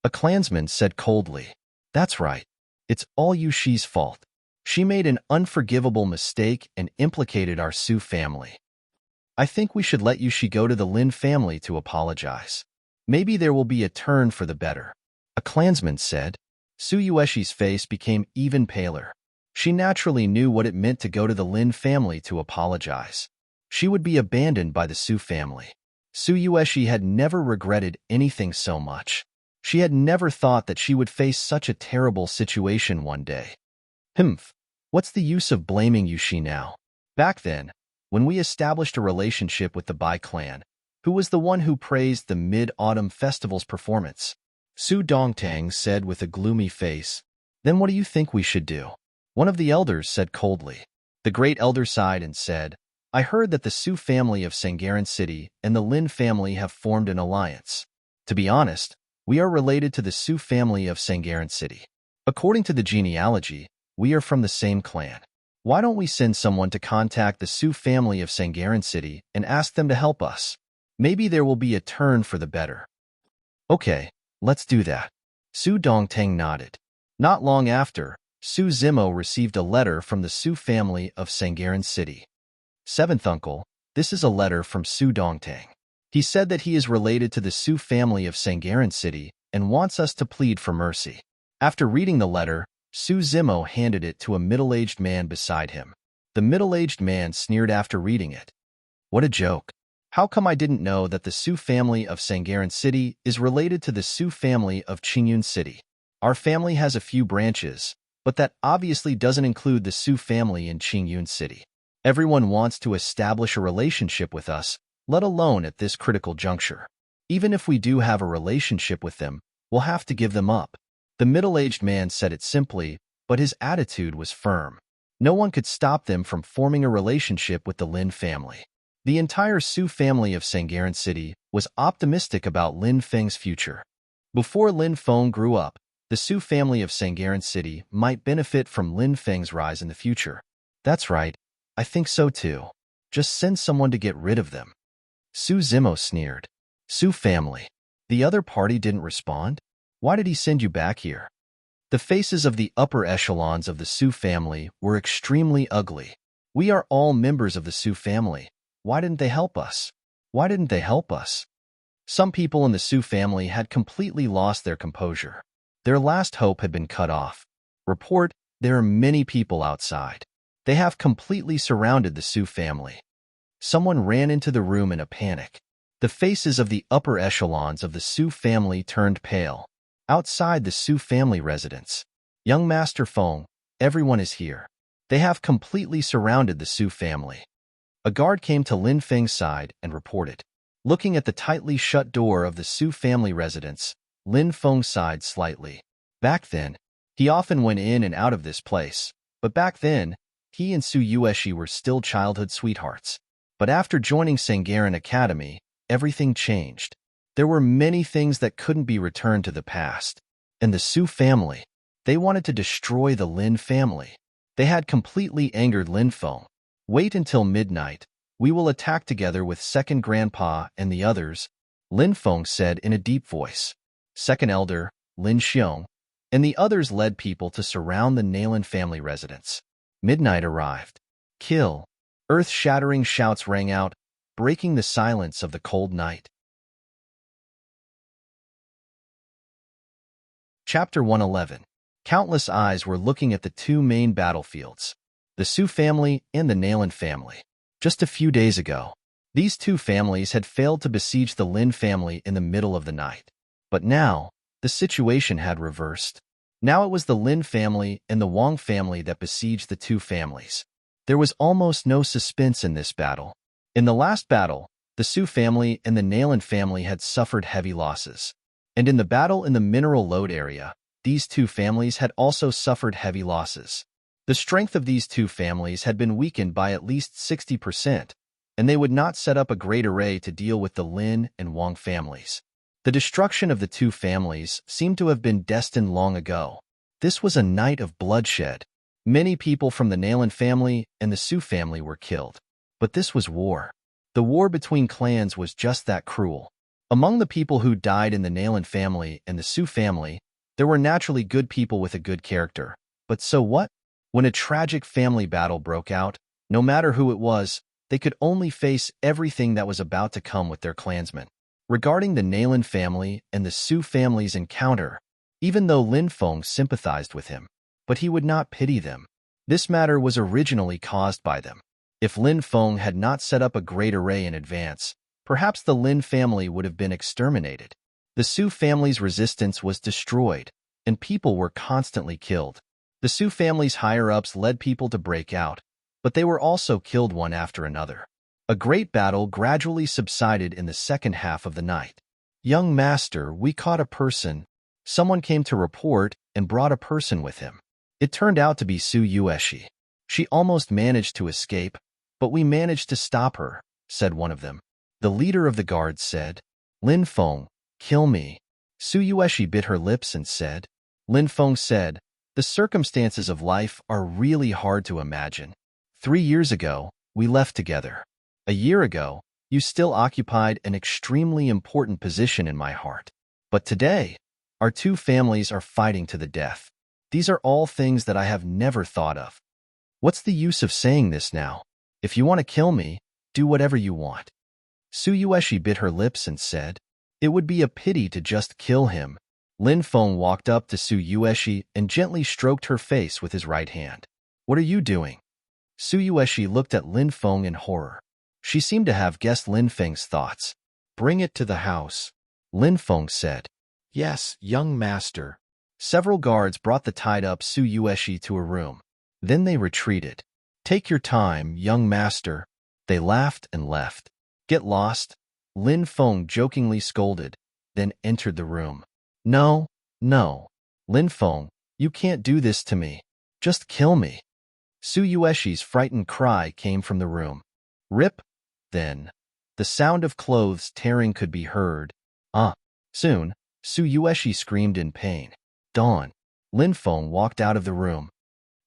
A clansman said coldly. That's right. It's all Yushi's fault. She made an unforgivable mistake and implicated our Su family. I think we should let Yushi go to the Lin family to apologize. Maybe there will be a turn for the better. A clansman said. Su Yueshi's face became even paler. She naturally knew what it meant to go to the Lin family to apologize. She would be abandoned by the Su family. Su Yueshi had never regretted anything so much. She had never thought that she would face such a terrible situation one day. What's the use of blaming Yushi now? Back then, when we established a relationship with the Bai clan, who was the one who praised the Mid-Autumn Festival's performance? Su Dongtang said with a gloomy face. Then what do you think we should do? One of the elders said coldly. The great elder sighed and said, I heard that the Su family of Sangaren City and the Lin family have formed an alliance. To be honest, we are related to the Su family of Sangaren City. According to the genealogy, we are from the same clan. Why don't we send someone to contact the Su family of Sangaren City and ask them to help us? Maybe there will be a turn for the better. Okay, let's do that. Su Dongtang nodded. Not long after, Su Zimo received a letter from the Su family of Sangaren City. 7th Uncle, this is a letter from Su Dongtang. He said that he is related to the Su family of Sangaren City and wants us to plead for mercy. After reading the letter, Su Zimo handed it to a middle-aged man beside him. The middle-aged man sneered after reading it. What a joke. How come I didn't know that the Su family of Sangharan City is related to the Su family of Qingyun City? Our family has a few branches, but that obviously doesn't include the Su family in Qingyun City. Everyone wants to establish a relationship with us, let alone at this critical juncture. Even if we do have a relationship with them, we'll have to give them up. The middle-aged man said it simply, but his attitude was firm. No one could stop them from forming a relationship with the Lin family. The entire Su family of Sangharan City was optimistic about Lin Feng's future. Before Lin Feng grew up, the Su family of Sangharan City might benefit from Lin Feng's rise in the future. That's right, I think so too. Just send someone to get rid of them. Su Zimo sneered. Su family. The other party didn't respond? Why did he send you back here? The faces of the upper echelons of the Su family were extremely ugly. We are all members of the Su family. Why didn't they help us? Why didn't they help us? Some people in the Su family had completely lost their composure. Their last hope had been cut off. Report, there are many people outside. They have completely surrounded the Su family. Someone ran into the room in a panic. The faces of the upper echelons of the Su family turned pale. Outside the Su family residence. Young Master Feng, everyone is here. They have completely surrounded the Su family. A guard came to Lin Feng's side and reported. Looking at the tightly shut door of the Su family residence, Lin Feng sighed slightly. Back then, he often went in and out of this place, but back then, he and Su Yueshi were still childhood sweethearts. But after joining Sangharan Academy, everything changed. There were many things that couldn't be returned to the past. And the Su family, they wanted to destroy the Lin family. They had completely angered Lin Feng. Wait until midnight. We will attack together with Second Grandpa and the others, Lin Feng said in a deep voice. Second Elder, Lin Xiong, and the others led people to surround the Nalan family residence. Midnight arrived. Kill. Earth-shattering shouts rang out, breaking the silence of the cold night. Chapter 111. Countless eyes were looking at the two main battlefields, the Su family and the Nalan family. Just a few days ago, these two families had failed to besiege the Lin family in the middle of the night. But now, the situation had reversed. Now it was the Lin family and the Wang family that besieged the two families. There was almost no suspense in this battle. In the last battle, the Su family and the Nalan family had suffered heavy losses. And in the battle in the mineral lode area, these two families had also suffered heavy losses. The strength of these two families had been weakened by at least 60%, and they would not set up a great array to deal with the Lin and Wang families. The destruction of the two families seemed to have been destined long ago. This was a night of bloodshed. Many people from the Nalan family and the Su family were killed. But this was war. The war between clans was just that cruel. Among the people who died in the Nalan family and the Su family, there were naturally good people with a good character. But so what? When a tragic family battle broke out, no matter who it was, they could only face everything that was about to come with their clansmen. Regarding the Nalan family and the Su family's encounter, even though Lin Feng sympathized with him, but he would not pity them. This matter was originally caused by them. If Lin Feng had not set up a great array in advance, perhaps the Lin family would have been exterminated. The Su family's resistance was destroyed, and people were constantly killed. The Su family's higher-ups led people to break out, but they were also killed one after another. A great battle gradually subsided in the second half of the night. Young Master, we caught a person. Someone came to report and brought a person with him. It turned out to be Su Yueshi. She almost managed to escape, but we managed to stop her, said one of them. The leader of the guards said, Lin Feng, kill me. Su Yueshi bit her lips and said. Lin Feng said, the circumstances of life are really hard to imagine. 3 years ago, we left together. A year ago, you still occupied an extremely important position in my heart. But today, our two families are fighting to the death. These are all things that I have never thought of. What's the use of saying this now? If you want to kill me, do whatever you want. Su Yueshi bit her lips and said, it would be a pity to just kill him. Lin Feng walked up to Su Yueshi and gently stroked her face with his right hand. What are you doing? Su Yueshi looked at Lin Feng in horror. She seemed to have guessed Lin Feng's thoughts. Bring it to the house, Lin Feng said. Yes, young master. Several guards brought the tied-up Su Yueshi to a room. Then they retreated. Take your time, young master. They laughed and left. Get lost, Lin Feng jokingly scolded, then entered the room. No, no, Lin Feng, you can't do this to me. Just kill me. Su Yueshi's frightened cry came from the room. Rip! Then, the sound of clothes tearing could be heard. Soon, Su Yueshi screamed in pain. Dawn. Lin Feng walked out of the room.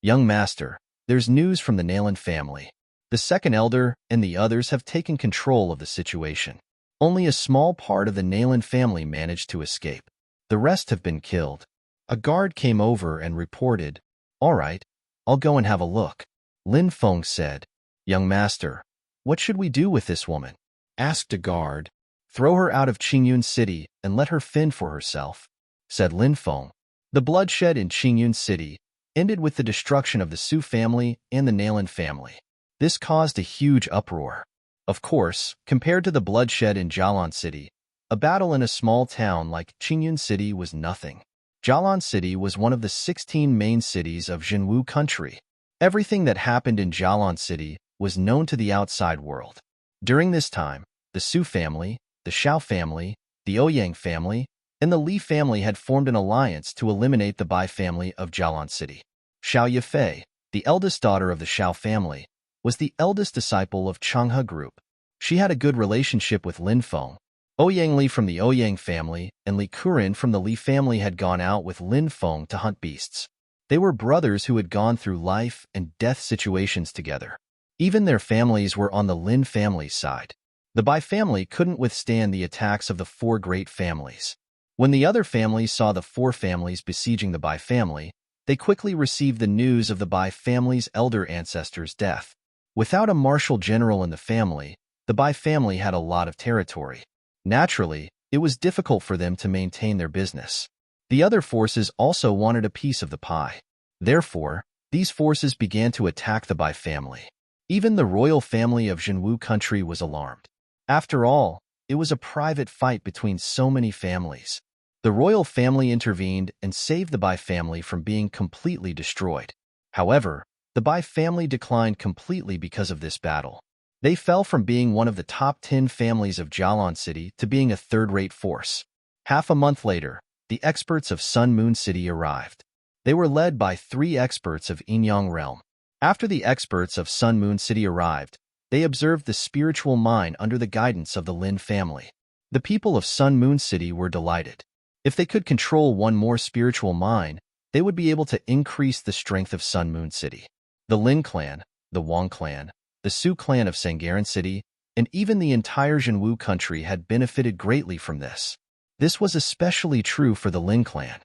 Young master, there's news from the Nalan family. The second elder and the others have taken control of the situation. Only a small part of the Nalan family managed to escape. The rest have been killed. A guard came over and reported. All right, I'll go and have a look. Lin Feng said. Young master, what should we do with this woman? Asked a guard. Throw her out of Qingyun City and let her fend for herself, said Lin Feng. The bloodshed in Qingyun City ended with the destruction of the Su family and the Nalan family. This caused a huge uproar. Of course, compared to the bloodshed in Jialan City, a battle in a small town like Qingyun City was nothing. Jialan City was one of the 16 main cities of Zhenwu country. Everything that happened in Jialan City was known to the outside world. During this time, the Su family, the Xiao family, the Ouyang family, and the Li family had formed an alliance to eliminate the Bai family of Jialan City. Xiao Yifei, the eldest daughter of the Xiao family, was the eldest disciple of Changhe group. She had a good relationship with Lin Feng. Ouyang Li from the Ouyang family and Li Kurin from the Li family had gone out with Lin Feng to hunt beasts. They were brothers who had gone through life and death situations together. Even their families were on the Lin family's side. The Bai family couldn't withstand the attacks of the four great families. When the other families saw the four families besieging the Bai family, they quickly received the news of the Bai family's elder ancestor's death. Without a martial general in the family, the Bai family had a lot of territory. Naturally, it was difficult for them to maintain their business. The other forces also wanted a piece of the pie. Therefore, these forces began to attack the Bai family. Even the royal family of Zhenwu country was alarmed. After all, it was a private fight between so many families. The royal family intervened and saved the Bai family from being completely destroyed. However, the Bai family declined completely because of this battle. They fell from being one of the top 10 families of Jialan City to being a third-rate force. Half a month later, the experts of Sun Moon City arrived. They were led by 3 experts of Yinyang Realm. After the experts of Sun Moon City arrived, they observed the spiritual mine under the guidance of the Lin family. The people of Sun Moon City were delighted. If they could control one more spiritual mine, they would be able to increase the strength of Sun Moon City. The Lin clan, the Wang clan, the Su clan of Sangaren City, and even the entire Zhenwu country had benefited greatly from this. This was especially true for the Lin clan.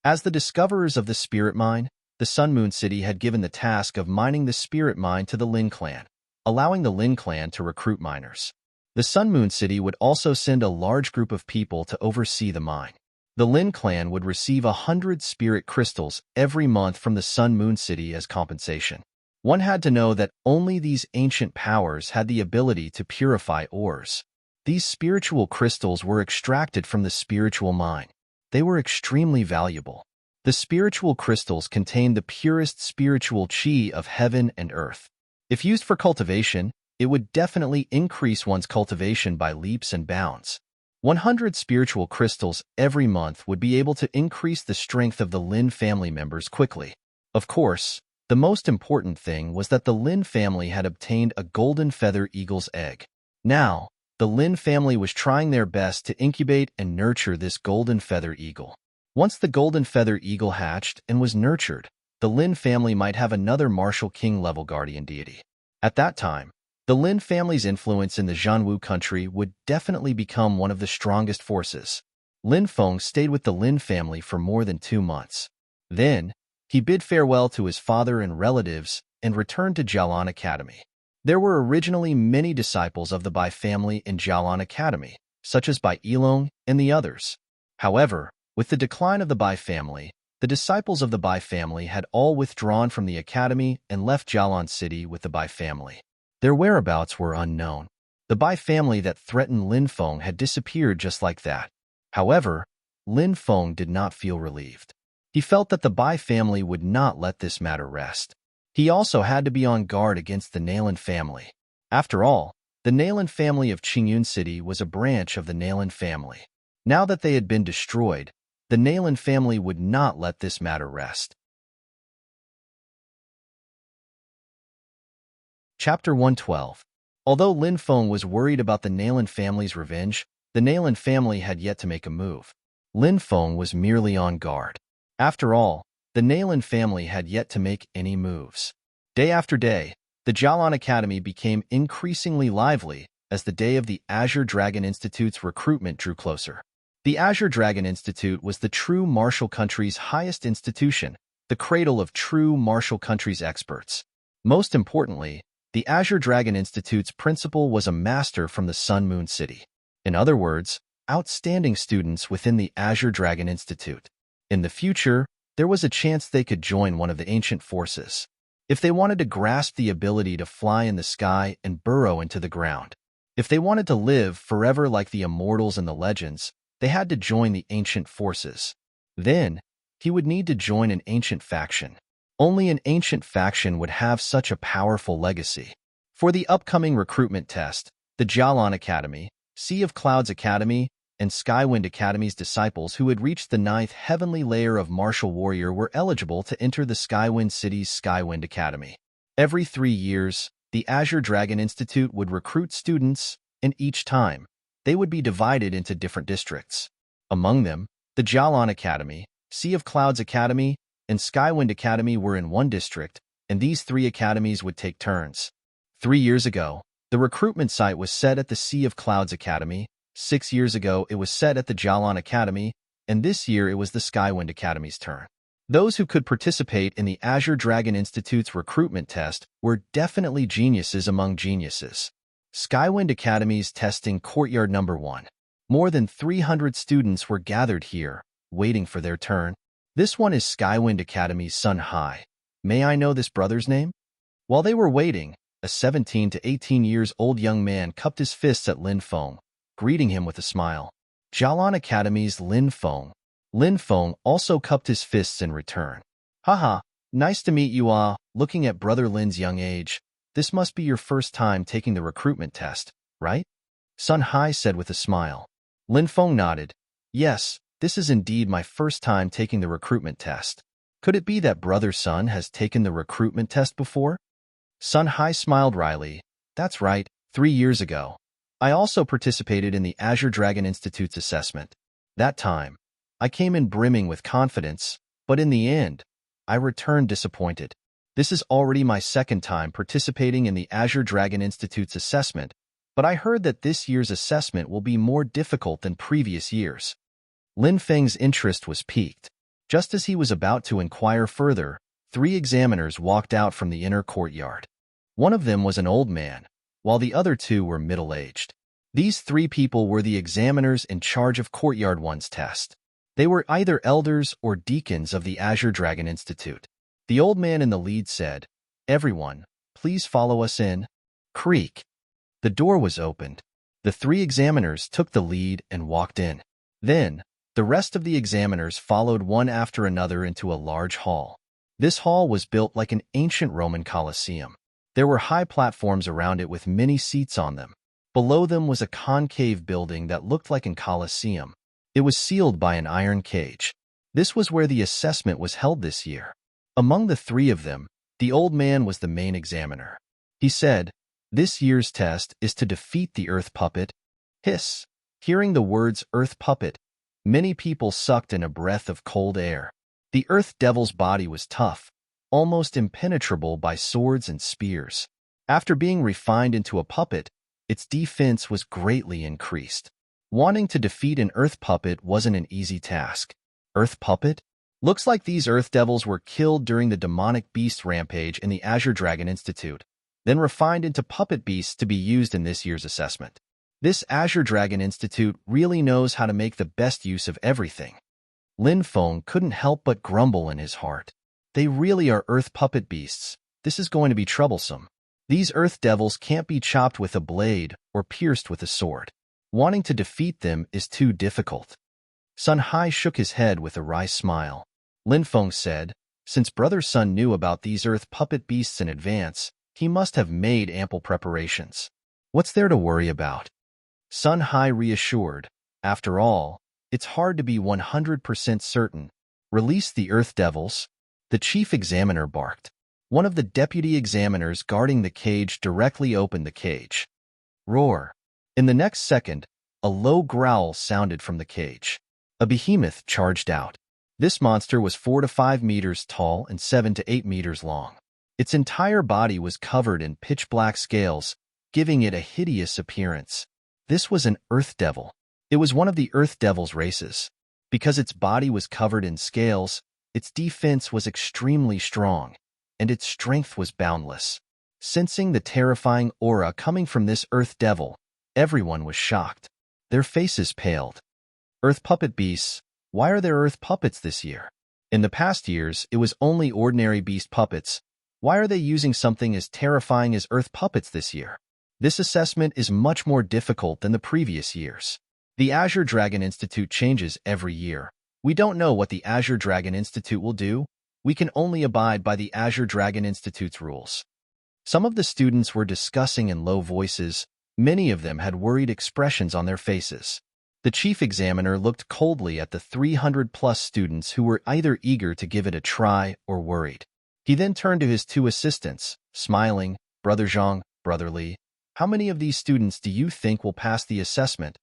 As the discoverers of the spirit mine, the Sun Moon City had given the task of mining the spirit mine to the Lin clan, allowing the Lin clan to recruit miners. The Sun Moon City would also send a large group of people to oversee the mine. The Lin clan would receive 100 spirit crystals every month from the Sun Moon City as compensation. One had to know that only these ancient powers had the ability to purify ores. These spiritual crystals were extracted from the spiritual mine. They were extremely valuable. The spiritual crystals contained the purest spiritual qi of heaven and earth. If used for cultivation, it would definitely increase one's cultivation by leaps and bounds. 100 spiritual crystals every month would be able to increase the strength of the Lin family members quickly. Of course, the most important thing was that the Lin family had obtained a golden feather eagle's egg. Now, the Lin family was trying their best to incubate and nurture this golden feather eagle. Once the golden feather eagle hatched and was nurtured, the Lin family might have another martial king-level guardian deity. At that time, the Lin family's influence in the Zhenwu country would definitely become one of the strongest forces. Lin Feng stayed with the Lin family for more than 2 months. Then, he bid farewell to his father and relatives and returned to Jialan Academy. There were originally many disciples of the Bai family in Jialan Academy, such as Bai Yilong and the others. However, With the decline of the Bai family, the disciples of the Bai family had all withdrawn from the academy and left Jialan City with the Bai family. Their whereabouts were unknown. The Bai family that threatened Lin Feng had disappeared just like that. However, Lin Feng did not feel relieved. He felt that the Bai family would not let this matter rest. He also had to be on guard against the Nailin family. After all, the Nailin family of Qingyun City was a branch of the Nailin family. Now that they had been destroyed, the Nailin family would not let this matter rest. Chapter 112. Although Lin Feng was worried about the Nailin family's revenge, the Nailin family had yet to make a move. Lin Feng was merely on guard. After all, the Nailin family had yet to make any moves. Day after day, the Jialan Academy became increasingly lively as the day of the Azure Dragon Institute's recruitment drew closer. The Azure Dragon Institute was the true martial country's highest institution, the cradle of true martial country's experts. Most importantly, the Azure Dragon Institute's principal was a master from the Sun Moon City. In other words, outstanding students within the Azure Dragon Institute. In the future, there was a chance they could join one of the ancient forces. If they wanted to grasp the ability to fly in the sky and burrow into the ground. If they wanted to live forever like the immortals and the legends, they had to join the ancient forces. Then, he would need to join an ancient faction. Only an ancient faction would have such a powerful legacy. For the upcoming recruitment test, the Jialan Academy, Sea of Clouds Academy, and Skywind Academy's disciples who had reached the 9th heavenly layer of martial warrior were eligible to enter the Skywind City's Skywind Academy. Every 3 years, the Azure Dragon Institute would recruit students, and each time, they would be divided into different districts. Among them, the Jialan Academy, Sea of Clouds Academy, and Skywind Academy were in one district, and these 3 academies would take turns. 3 years ago, the recruitment site was set at the Sea of Clouds Academy, 6 years ago it was set at the Jialan Academy, and this year it was the Skywind Academy's turn. Those who could participate in the Azure Dragon Institute's recruitment test were definitely geniuses among geniuses. Skywind Academy's testing courtyard number 1. More than 300 students were gathered here, waiting for their turn. This one is Skywind Academy's Sun Hai. May I know this brother's name? While they were waiting, a 17 to 18 years old young man cupped his fists at Lin Feng, greeting him with a smile. Jialan Academy's Lin Feng. Lin Feng also cupped his fists in return. Haha, nice to meet you all. Looking at brother Lin's young age, this must be your first time taking the recruitment test, right? Sun Hai said with a smile. Lin Feng nodded. Yes, this is indeed my first time taking the recruitment test. Could it be that brother Sun has taken the recruitment test before? Sun Hai smiled wryly. That's right, 3 years ago. I also participated in the Azure Dragon Institute's assessment. That time, I came in brimming with confidence, but in the end, I returned disappointed. This is already my second time participating in the Azure Dragon Institute's assessment, but I heard that this year's assessment will be more difficult than previous years. Lin Feng's interest was piqued. Just as he was about to inquire further, 3 examiners walked out from the inner courtyard. One of them was an old man, while the other 2 were middle-aged. These 3 people were the examiners in charge of Courtyard 1's test. They were either elders or deacons of the Azure Dragon Institute. The old man in the lead said, "Everyone, please follow us in." Creak. The door was opened. The 3 examiners took the lead and walked in. Then, the rest of the examiners followed one after another into a large hall. This hall was built like an ancient Roman Colosseum. There were high platforms around it with many seats on them. Below them was a concave building that looked like a Colosseum. It was sealed by an iron cage. This was where the assessment was held this year. Among the 3 of them, the old man was the main examiner. He said, "This year's test is to defeat the Earth Puppet." Hiss. Hearing the words Earth Puppet, many people sucked in a breath of cold air. The Earth Devil's body was tough, almost impenetrable by swords and spears. After being refined into a puppet, its defense was greatly increased. Wanting to defeat an Earth Puppet wasn't an easy task. Earth Puppet? Looks like these Earth Devils were killed during the demonic beast rampage in the Azure Dragon Institute, then refined into puppet beasts to be used in this year's assessment. This Azure Dragon Institute really knows how to make the best use of everything. Lin Feng couldn't help but grumble in his heart. They really are earth puppet beasts. This is going to be troublesome. These earth devils can't be chopped with a blade or pierced with a sword. Wanting to defeat them is too difficult. Sun Hai shook his head with a wry smile. Lin Feng said, since Brother Sun knew about these earth puppet beasts in advance, he must have made ample preparations. What's there to worry about? Sun Hai reassured. After all, it's hard to be 100% certain. Release the earth devils. The chief examiner barked. One of the deputy examiners guarding the cage directly opened the cage. Roar. In the next second, a low growl sounded from the cage. A behemoth charged out. This monster was 4 to 5 meters tall and 7 to 8 meters long. Its entire body was covered in pitch-black scales, giving it a hideous appearance. This was an earth devil. It was one of the earth devil's races. Because its body was covered in scales, its defense was extremely strong, and its strength was boundless. Sensing the terrifying aura coming from this earth devil, everyone was shocked. Their faces paled. Earth puppet beasts, why are there earth puppets this year? In the past years, it was only ordinary beast puppets. Why are they using something as terrifying as earth puppets this year? This assessment is much more difficult than the previous years. The Azure Dragon Institute changes every year. We don't know what the Azure Dragon Institute will do. We can only abide by the Azure Dragon Institute's rules. Some of the students were discussing in low voices. Many of them had worried expressions on their faces. The chief examiner looked coldly at the 300-plus students who were either eager to give it a try or worried. He then turned to his two assistants, smiling. Brother Zhang, Brother Li, how many of these students do you think will pass the assessment?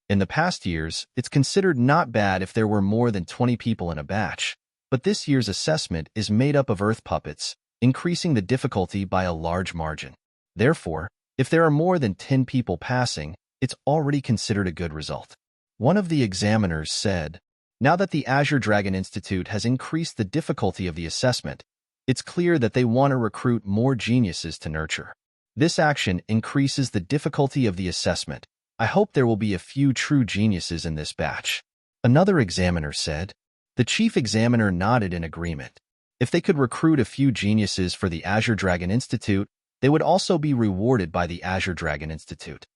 In the past years, it's considered not bad if there were more than 20 people in a batch, but this year's assessment is made up of earth puppets, increasing the difficulty by a large margin. Therefore, if there are more than 10 people passing, it's already considered a good result. One of the examiners said, now that the Azure Dragon Institute has increased the difficulty of the assessment, it's clear that they want to recruit more geniuses to nurture. This action increases the difficulty of the assessment. I hope there will be a few true geniuses in this batch. Another examiner said. The chief examiner nodded in agreement. If they could recruit a few geniuses for the Azure Dragon Institute, they would also be rewarded by the Azure Dragon Institute.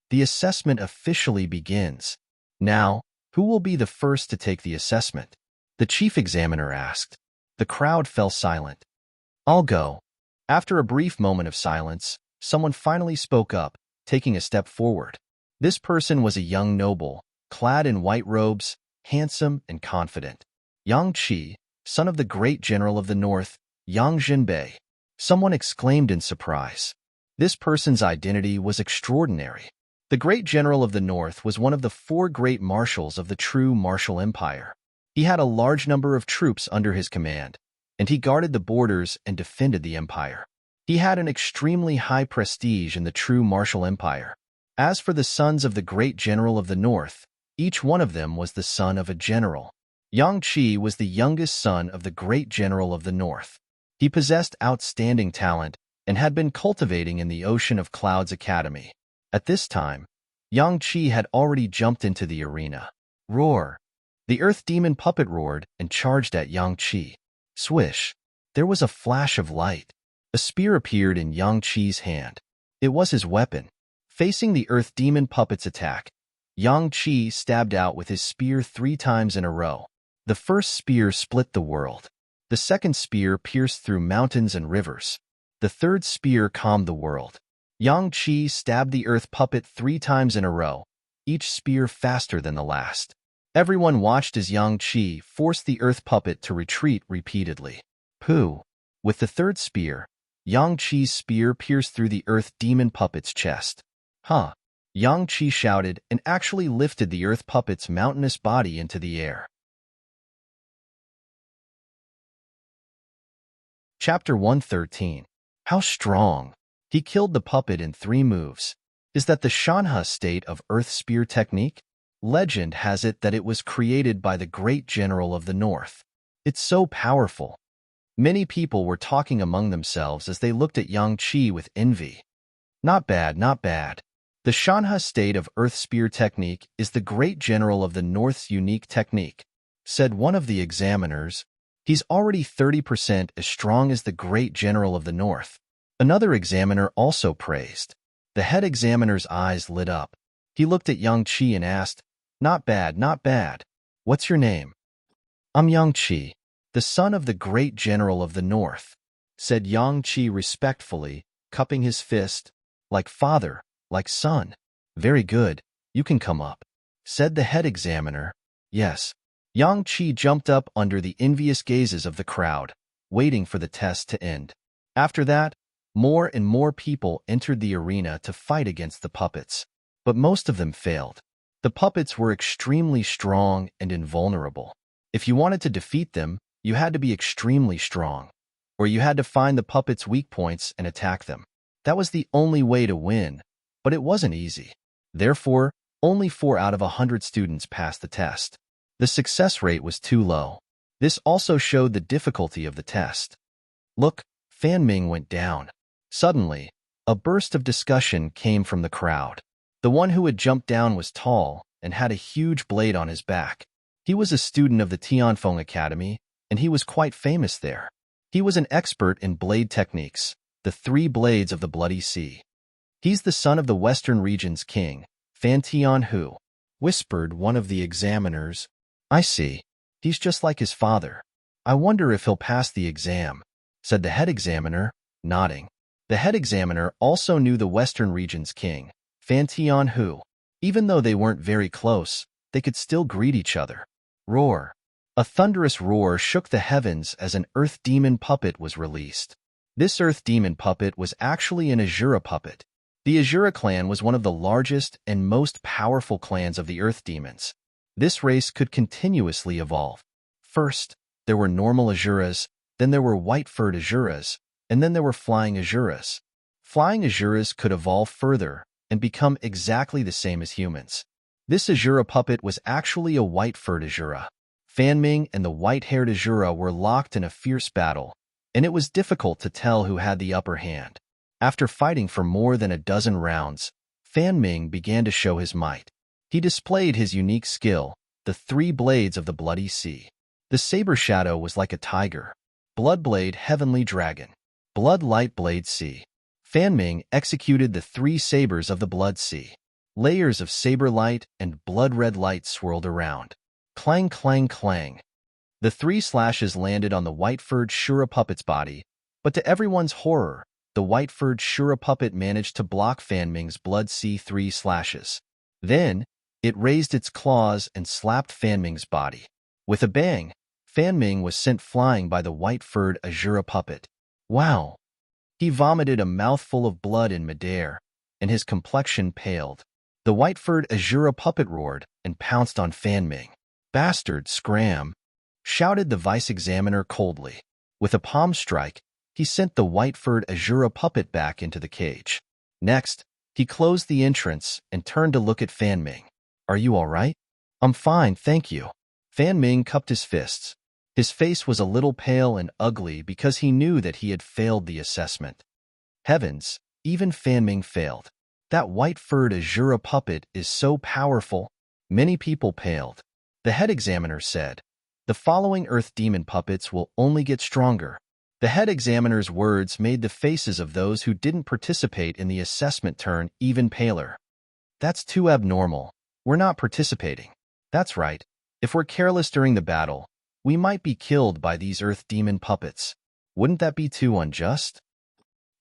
The assessment officially begins. Now, who will be the first to take the assessment? The chief examiner asked. The crowd fell silent. I'll go. After a brief moment of silence, someone finally spoke up, taking a step forward. This person was a young noble, clad in white robes, handsome and confident. Yang Qi, son of the great general of the north, Yang Jinbei. Someone exclaimed in surprise. This person's identity was extraordinary. The great general of the north was one of the 4 great marshals of the true martial empire. He had a large number of troops under his command, and he guarded the borders and defended the empire. He had an extremely high prestige in the true martial empire. As for the sons of the great general of the north, each one of them was the son of a general. Yang Qi was the youngest son of the great general of the north. He possessed outstanding talent and had been cultivating in the Ocean of Clouds Academy. At this time, Yang Qi had already jumped into the arena. Roar! The earth demon puppet roared and charged at Yang Qi. Swish! There was a flash of light. A spear appeared in Yang Qi's hand. It was his weapon. Facing the earth demon puppet's attack, Yang Qi stabbed out with his spear 3 times in a row. The first spear split the world. The second spear pierced through mountains and rivers. The third spear calmed the world. Yang Qi stabbed the earth puppet 3 times in a row, each spear faster than the last. Everyone watched as Yang Qi forced the earth puppet to retreat repeatedly. Pooh! With the third spear, Yang Qi's spear pierced through the earth demon puppet's chest. Huh! Yang Qi shouted and actually lifted the earth puppet's mountainous body into the air. Chapter 113. How strong! He killed the puppet in 3 moves. Is that the Shanha state of earth spear technique? Legend has it that it was created by the great general of the north. It's so powerful. Many people were talking among themselves as they looked at Yang Qi with envy. Not bad, not bad. The Shanha state of earth spear technique is the great general of the north's unique technique. said one of the examiners. He's already 30% as strong as the great general of the North. Another examiner also praised. The head examiner's eyes lit up. He looked at Yang Qi and asked, "Not bad, not bad. What's your name?" "I'm Yang Qi, the son of the great general of the North," said Yang Qi respectfully, cupping his fist. "Like father, like son. Very good, you can come up," said the head examiner. "Yes." Yang Qi jumped up under the envious gazes of the crowd, waiting for the test to end. After that, more and more people entered the arena to fight against the puppets, but most of them failed. The puppets were extremely strong and invulnerable. If you wanted to defeat them, you had to be extremely strong, or you had to find the puppets' weak points and attack them. That was the only way to win, but it wasn't easy. Therefore, only 4 out of 100 students passed the test. The success rate was too low. This also showed the difficulty of the test. Look, Fan Ming went down. Suddenly, a burst of discussion came from the crowd. The one who had jumped down was tall and had a huge blade on his back. He was a student of the Tianfeng Academy, and he was quite famous there. He was an expert in blade techniques, the 3 blades of the Bloody Sea. "He's the son of the Western region's king, Fan Tianhu," whispered one of the examiners. "I see. He's just like his father. I wonder if he'll pass the exam," said the head examiner, nodding. The head examiner also knew the Western region's king, Fan Tianhu. Even though they weren't very close, they could still greet each other. Roar. A thunderous roar shook the heavens as an earth demon puppet was released. This earth demon puppet was actually an Azura puppet. The Azura clan was one of the largest and most powerful clans of the earth demons. This race could continuously evolve. First, there were normal Azuras, then there were white-furred Azuras, and then there were flying Azuras. Flying Azuras could evolve further and become exactly the same as humans. This Azura puppet was actually a white-furred Azura. Fan Ming and the white-haired Azura were locked in a fierce battle, and it was difficult to tell who had the upper hand. After fighting for more than a dozen rounds, Fan Ming began to show his might. He displayed his unique skill, the 3 blades of the Bloody Sea. The saber shadow was like a tiger. Bloodblade Heavenly Dragon. Blood Light Blade Sea. Fan Ming executed the 3 sabers of the Blood Sea. Layers of saber light and blood red light swirled around. Clang, clang, clang. The 3 slashes landed on the white-furred Shura puppet's body, but to everyone's horror, the white-furred Shura puppet managed to block Fan Ming's Blood Sea 3 slashes. Then, it raised its claws and slapped Fan Ming's body. With a bang, Fan Ming was sent flying by the white-furred Azura puppet. Wow! He vomited a mouthful of blood in midair, and his complexion paled. The white-furred Azura puppet roared and pounced on Fan Ming. "Bastard, scram!" shouted the vice-examiner coldly. With a palm strike, he sent the white-furred Azura puppet back into the cage. Next, he closed the entrance and turned to look at Fan Ming. "Are you all right?" "I'm fine, thank you." Fan Ming cupped his fists. His face was a little pale and ugly because he knew that he had failed the assessment. Heavens, even Fan Ming failed. That white-furred Azura puppet is so powerful. Many people paled. The head examiner said, "The following earth demon puppets will only get stronger." The head examiner's words made the faces of those who didn't participate in the assessment turn even paler. "That's too abnormal. We're not participating." "That's right. If we're careless during the battle, we might be killed by these earth demon puppets. Wouldn't that be too unjust?"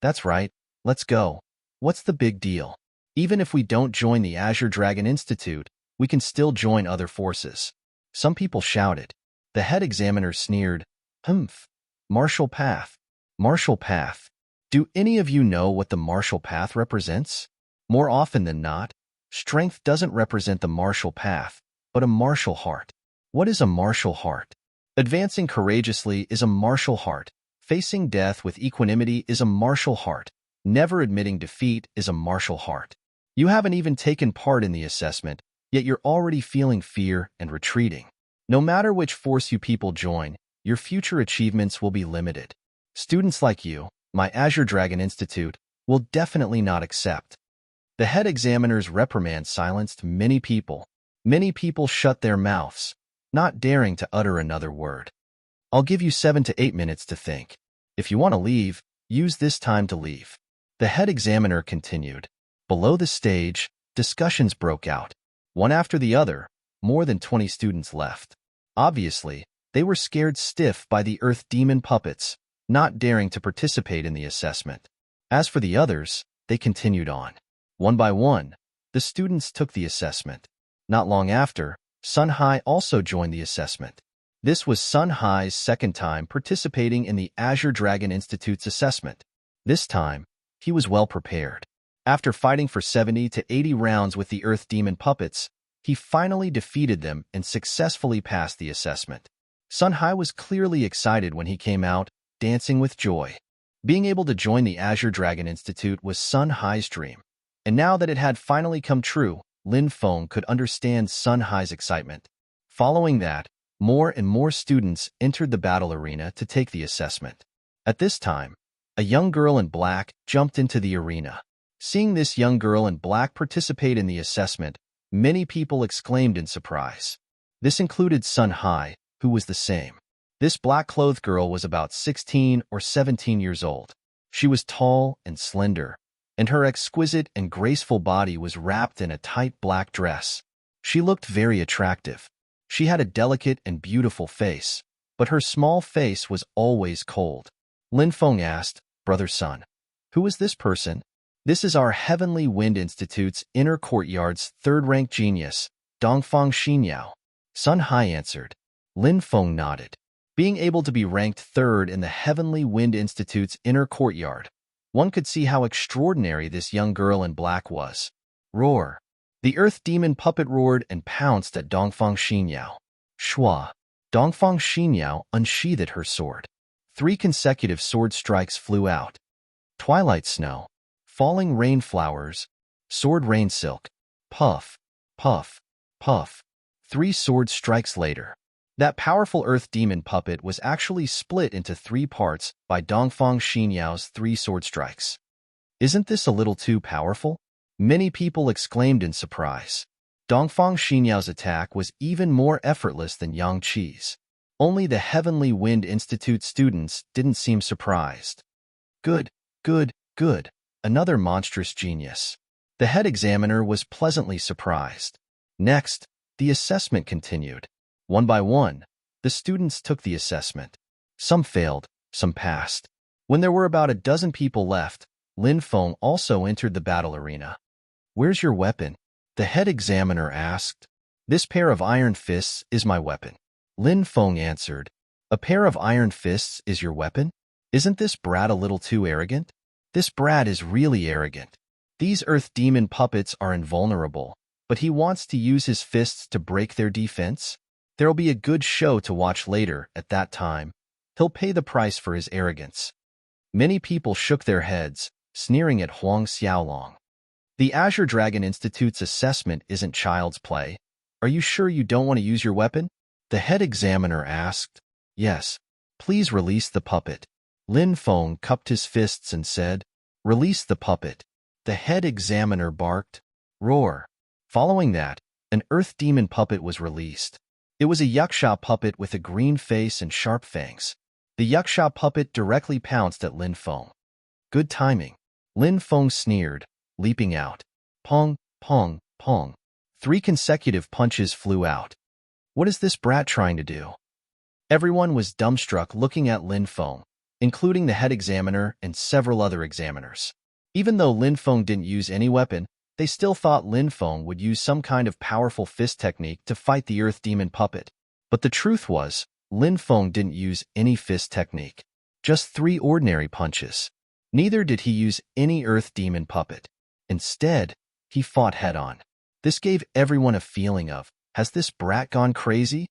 "That's right. Let's go. What's the big deal? Even if we don't join the Azure Dragon Institute, we can still join other forces." Some people shouted. The head examiner sneered, "Humph. Martial path. Martial path. Do any of you know what the martial path represents? More often than not, strength doesn't represent the martial path, but a martial heart. What is a martial heart? Advancing courageously is a martial heart. Facing death with equanimity is a martial heart. Never admitting defeat is a martial heart. You haven't even taken part in the assessment, yet you're already feeling fear and retreating. No matter which force you people join, your future achievements will be limited. Students like you, my Azure Dragon Institute, will definitely not accept." The head examiner's reprimand silenced many people. Many people shut their mouths. not daring to utter another word. I'll give you 7 to 8 minutes to think. If you want to leave, use this time to leave. The head examiner continued. Below the stage, discussions broke out. One after the other, more than 20 students left. Obviously, they were scared stiff by the earth demon puppets, not daring to participate in the assessment. As for the others, they continued on. One by one, the students took the assessment. Not long after, Sun Hai also joined the assessment. This was Sun Hai's second time participating in the Azure Dragon Institute's assessment. This time, he was well prepared. After fighting for 70 to 80 rounds with the Earth Demon puppets, he finally defeated them and successfully passed the assessment. Sun Hai was clearly excited when he came out, dancing with joy. Being able to join the Azure Dragon Institute was Sun Hai's dream. And now that it had finally come true, Lin Feng could understand Sun Hai's excitement. Following that, more and more students entered the battle arena to take the assessment. At this time, a young girl in black jumped into the arena. Seeing this young girl in black participate in the assessment, many people exclaimed in surprise. This included Sun Hai, who was the same. This black-clothed girl was about 16 or 17 years old. She was tall and slender, and her exquisite and graceful body was wrapped in a tight black dress. She looked very attractive. She had a delicate and beautiful face, but her small face was always cold. Lin Feng asked, Brother Sun, who is this person? This is our Heavenly Wind Institute's inner courtyard's third-rank genius, Dongfang Xinyao. Sun Hai answered. Lin Feng nodded. Being able to be ranked third in the Heavenly Wind Institute's inner courtyard, one could see how extraordinary this young girl in black was. Roar. The earth demon puppet roared and pounced at Dongfang Xinyao. Shua. Dongfang Xinyao unsheathed her sword. 3 consecutive sword strikes flew out. Twilight snow. Falling rain flowers. Sword rain silk. Puff. Puff. Puff. 3 sword strikes later. That powerful earth demon puppet was actually split into 3 parts by Dongfang Xinyao's 3 sword strikes. Isn't this a little too powerful? Many people exclaimed in surprise. Dongfang Xinyao's attack was even more effortless than Yang Qi's. Only the Heavenly Wind Institute students didn't seem surprised. Good, good, good. Another monstrous genius. The head examiner was pleasantly surprised. Next, the assessment continued. One by one, the students took the assessment. Some failed, some passed. When there were about a dozen people left, Lin Feng also entered the battle arena. Where's your weapon? The head examiner asked. This pair of iron fists is my weapon. Lin Feng answered. A pair of iron fists is your weapon? Isn't this brat a little too arrogant? This brat is really arrogant. These earth demon puppets are invulnerable, but he wants to use his fists to break their defense? There'll be a good show to watch later. At that time, he'll pay the price for his arrogance. Many people shook their heads, sneering at Huang Xiaolong. The Azure Dragon Institute's assessment isn't child's play. Are you sure you don't want to use your weapon? The head examiner asked. Yes. Please release the puppet. Lin Feng cupped his fists and said, Release the puppet. The head examiner barked. Roar. Following that, an earth demon puppet was released. It was a Yaksha puppet with a green face and sharp fangs. The Yaksha puppet directly pounced at Lin Feng. Good timing. Lin Feng sneered, leaping out. Pong, pong, pong. 3 consecutive punches flew out. What is this brat trying to do? Everyone was dumbstruck looking at Lin Feng, including the head examiner and several other examiners. Even though Lin Feng didn't use any weapon, they still thought Lin Feng would use some kind of powerful fist technique to fight the earth demon puppet. But the truth was, Lin Feng didn't use any fist technique. Just 3 ordinary punches. Neither did he use any earth demon puppet. Instead, he fought head-on. This gave everyone a feeling of, has this brat gone crazy?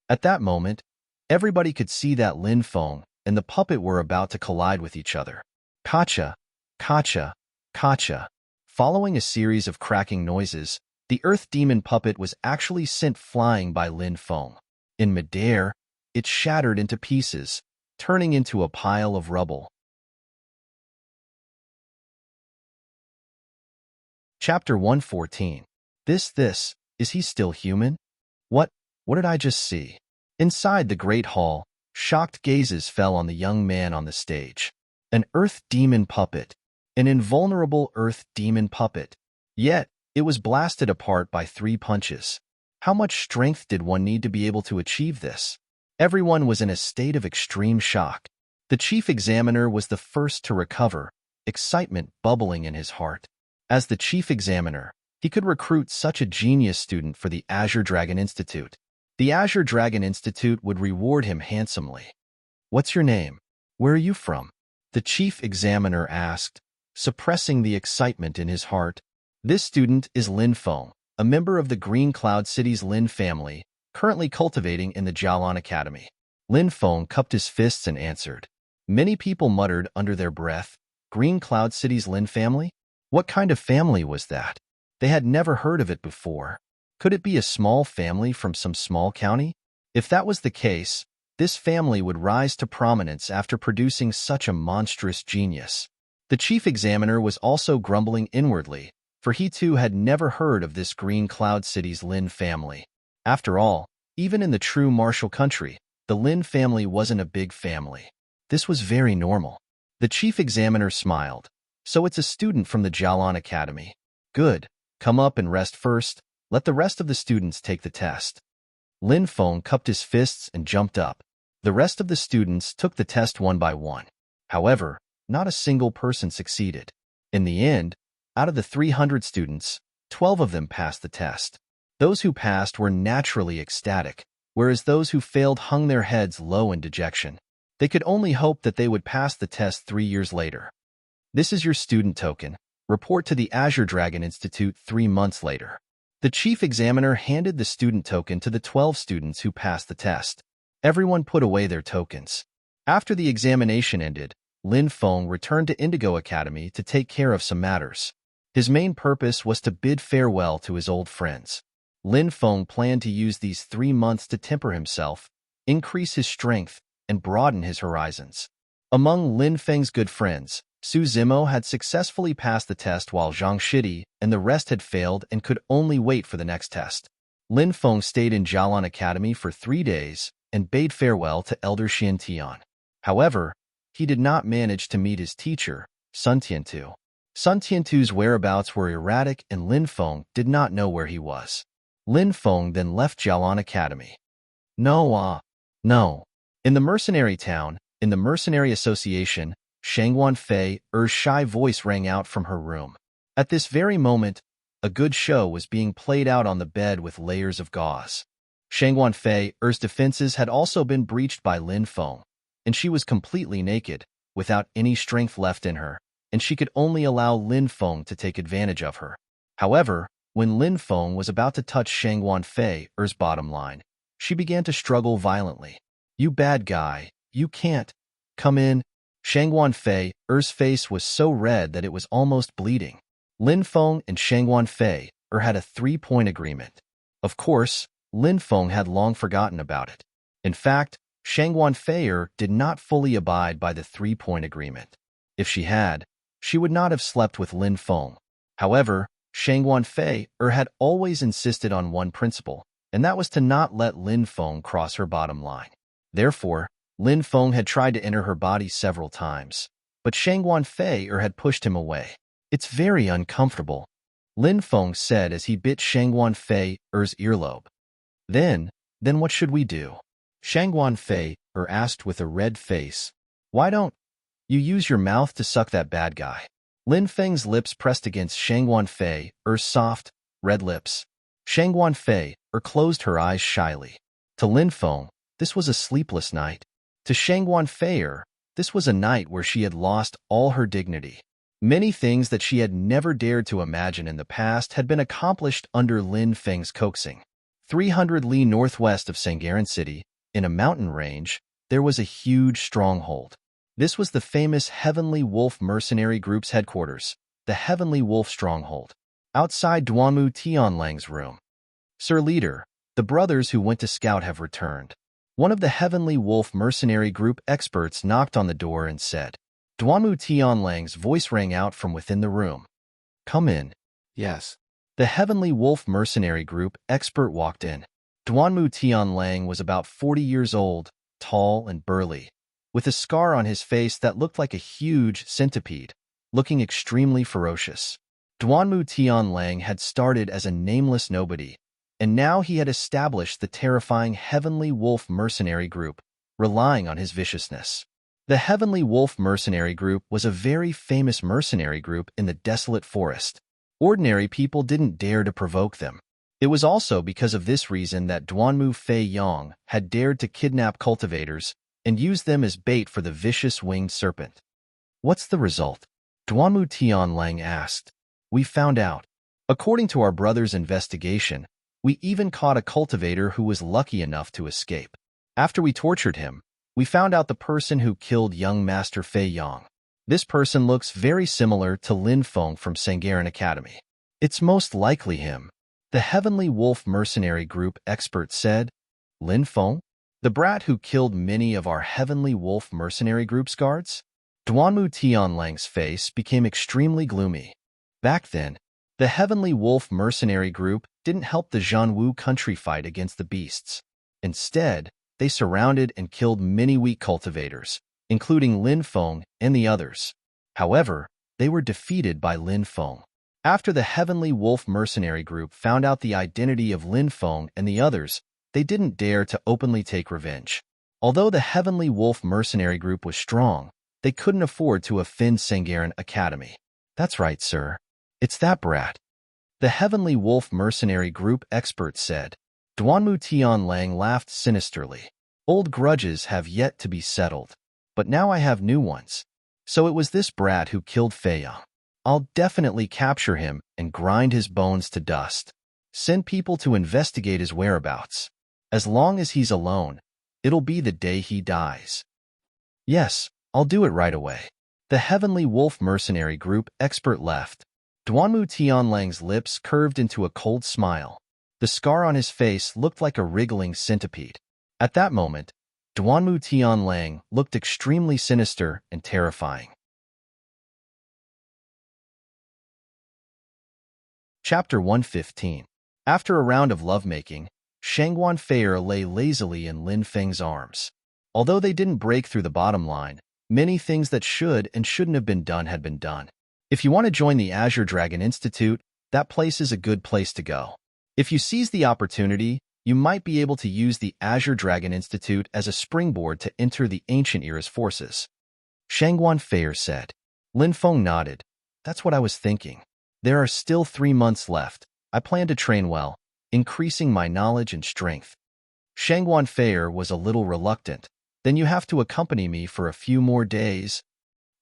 At that moment, everybody could see that Lin Feng and the puppet were about to collide with each other. Kacha, kacha, kacha. Following a series of cracking noises, the earth demon puppet was actually sent flying by Lin Feng. In midair, it shattered into pieces, turning into a pile of rubble. Chapter 114. Is he still human? What? What did I just see? Inside the great hall, shocked gazes fell on the young man on the stage. An earth demon puppet. An invulnerable earth demon puppet. Yet, it was blasted apart by 3 punches. How much strength did one need to be able to achieve this? Everyone was in a state of extreme shock. The chief examiner was the first to recover, excitement bubbling in his heart. As the chief examiner, he could recruit such a genius student for the Azure Dragon Institute. The Azure Dragon Institute would reward him handsomely. "What's your name? Where are you from?" the chief examiner asked, suppressing the excitement in his heart. "This student is Lin Feng, a member of the Green Cloud City's Lin family, currently cultivating in the Jialan Academy." Lin Feng cupped his fists and answered. Many people muttered under their breath, "Green Cloud City's Lin family? What kind of family was that?" They had never heard of it before. Could it be a small family from some small county? If that was the case, this family would rise to prominence after producing such a monstrous genius. The chief examiner was also grumbling inwardly, for he too had never heard of this Green Cloud City's Lin family. After all, even in the true martial country, the Lin family wasn't a big family. This was very normal. The chief examiner smiled. "So it's a student from the Jialan Academy. Good. Come up and rest first. Let the rest of the students take the test." Lin Feng cupped his fists and jumped up. The rest of the students took the test one by one. However, not a single person succeeded. In the end, out of the 300 students, 12 of them passed the test. Those who passed were naturally ecstatic, whereas those who failed hung their heads low in dejection. They could only hope that they would pass the test 3 years later. "This is your student token. Report to the Azure Dragon Institute 3 months later." The chief examiner handed the student token to the 12 students who passed the test. Everyone put away their tokens. After the examination ended, Lin Feng returned to Indigo Academy to take care of some matters. His main purpose was to bid farewell to his old friends. Lin Feng planned to use these 3 months to temper himself, increase his strength, and broaden his horizons. Among Lin Feng's good friends, Su Zimo had successfully passed the test while Zhang Shidi and the rest had failed and could only wait for the next test. Lin Feng stayed in Jialan Academy for 3 days and bade farewell to Elder Xian Tian. However, he did not manage to meet his teacher, Sun Tiantu. Sun Tiantu's whereabouts were erratic and Lin Feng did not know where he was. Lin Feng then left Jialan Academy. No. In the mercenary town, in the mercenary association, Shangguan Fei's shy voice rang out from her room. At this very moment, a good show was being played out on the bed with layers of gauze. Shangguan Fei's defenses had also been breached by Lin Feng, and she was completely naked, without any strength left in her, and she could only allow Lin Feng to take advantage of her. However, when Lin Feng was about to touch Shangguan Fei's bottom line, she began to struggle violently. "You bad guy, you can't. Come in." Shangguan Fei's face was so red that it was almost bleeding. Lin Feng and Shangguan Fei had a 3-point agreement. Of course, Lin Feng had long forgotten about it. In fact, Shangguan Fei did not fully abide by the 3-point agreement. If she had, she would not have slept with Lin Feng. However, Shangguan Fei had always insisted on one principle, and that was to not let Lin Feng cross her bottom line. Therefore, Lin Feng had tried to enter her body several times, but Shangguan Fei had pushed him away. "It's very uncomfortable," Lin Feng said as he bit Shangguan Fei's earlobe. Then what should we do?" Shangguan Fei asked with a red face. "Why don't you use your mouth to suck that bad guy?" Lin Feng's lips pressed against Shangguan Fei's soft, red lips. Shangguan Fei closed her eyes shyly. To Lin Feng, this was a sleepless night. To Shangguan Fei, this was a night where she had lost all her dignity. Many things that she had never dared to imagine in the past had been accomplished under Lin Feng's coaxing. 300 li northwest of Sangaren City, in a mountain range, there was a huge stronghold. This was the famous Heavenly Wolf Mercenary Group's headquarters, the Heavenly Wolf Stronghold. Outside Duanmu Tianlang's room. "Sir Leader, the brothers who went to scout have returned." One of the Heavenly Wolf Mercenary Group experts knocked on the door and said. Duanmu Tianlang's voice rang out from within the room. "Come in." Yes. The Heavenly Wolf Mercenary Group expert walked in. Duanmu Tianlang was about 40 years old, tall and burly, with a scar on his face that looked like a huge centipede, looking extremely ferocious. Duanmu Tianlang had started as a nameless nobody, and now he had established the terrifying Heavenly Wolf mercenary group, relying on his viciousness. The Heavenly Wolf mercenary group was a very famous mercenary group in the desolate forest. Ordinary people didn't dare to provoke them. It was also because of this reason that Duanmu Fei Yong had dared to kidnap cultivators and use them as bait for the vicious winged serpent. What's the result? Duanmu Tianlang asked. We found out. According to our brother's investigation, we even caught a cultivator who was lucky enough to escape. After we tortured him, we found out the person who killed young Master Fei Yong. This person looks very similar to Lin Feng from Sangaren Academy. It's most likely him. The Heavenly Wolf mercenary group expert said. Lin Feng? The brat who killed many of our Heavenly Wolf mercenary group's guards? Duanmu Tianlang's face became extremely gloomy. Back then, the Heavenly Wolf mercenary group didn't help the Zhanwu country fight against the beasts. Instead, they surrounded and killed many weak cultivators, including Lin Feng and the others. However, they were defeated by Lin Feng. After the Heavenly Wolf mercenary group found out the identity of Lin Feng and the others, they didn't dare to openly take revenge. Although the Heavenly Wolf mercenary group was strong, they couldn't afford to offend Sangaren Academy. That's right, sir. It's that brat. The Heavenly Wolf mercenary group expert said. Duanmu Tianlang laughed sinisterly. Old grudges have yet to be settled, but now I have new ones. So it was this brat who killed Fei Yong. I'll definitely capture him and grind his bones to dust. Send people to investigate his whereabouts. As long as he's alone, it'll be the day he dies. Yes, I'll do it right away. The Heavenly Wolf mercenary group expert left. Duanmu Tianlang's lips curved into a cold smile. The scar on his face looked like a wriggling centipede. At that moment, Duanmu Tianlang looked extremely sinister and terrifying. Chapter 115. After a round of lovemaking, Shangguan Feier lay lazily in Lin Feng's arms. Although they didn't break through the bottom line, many things that should and shouldn't have been done had been done. If you want to join the Azure Dragon Institute, that place is a good place to go. If you seize the opportunity, you might be able to use the Azure Dragon Institute as a springboard to enter the Ancient Era's forces. Shangguan Feier said. Lin Feng nodded. That's what I was thinking. There are still 3 months left. I plan to train well, increasing my knowledge and strength. Shangguan Feier was a little reluctant. Then you have to accompany me for a few more days.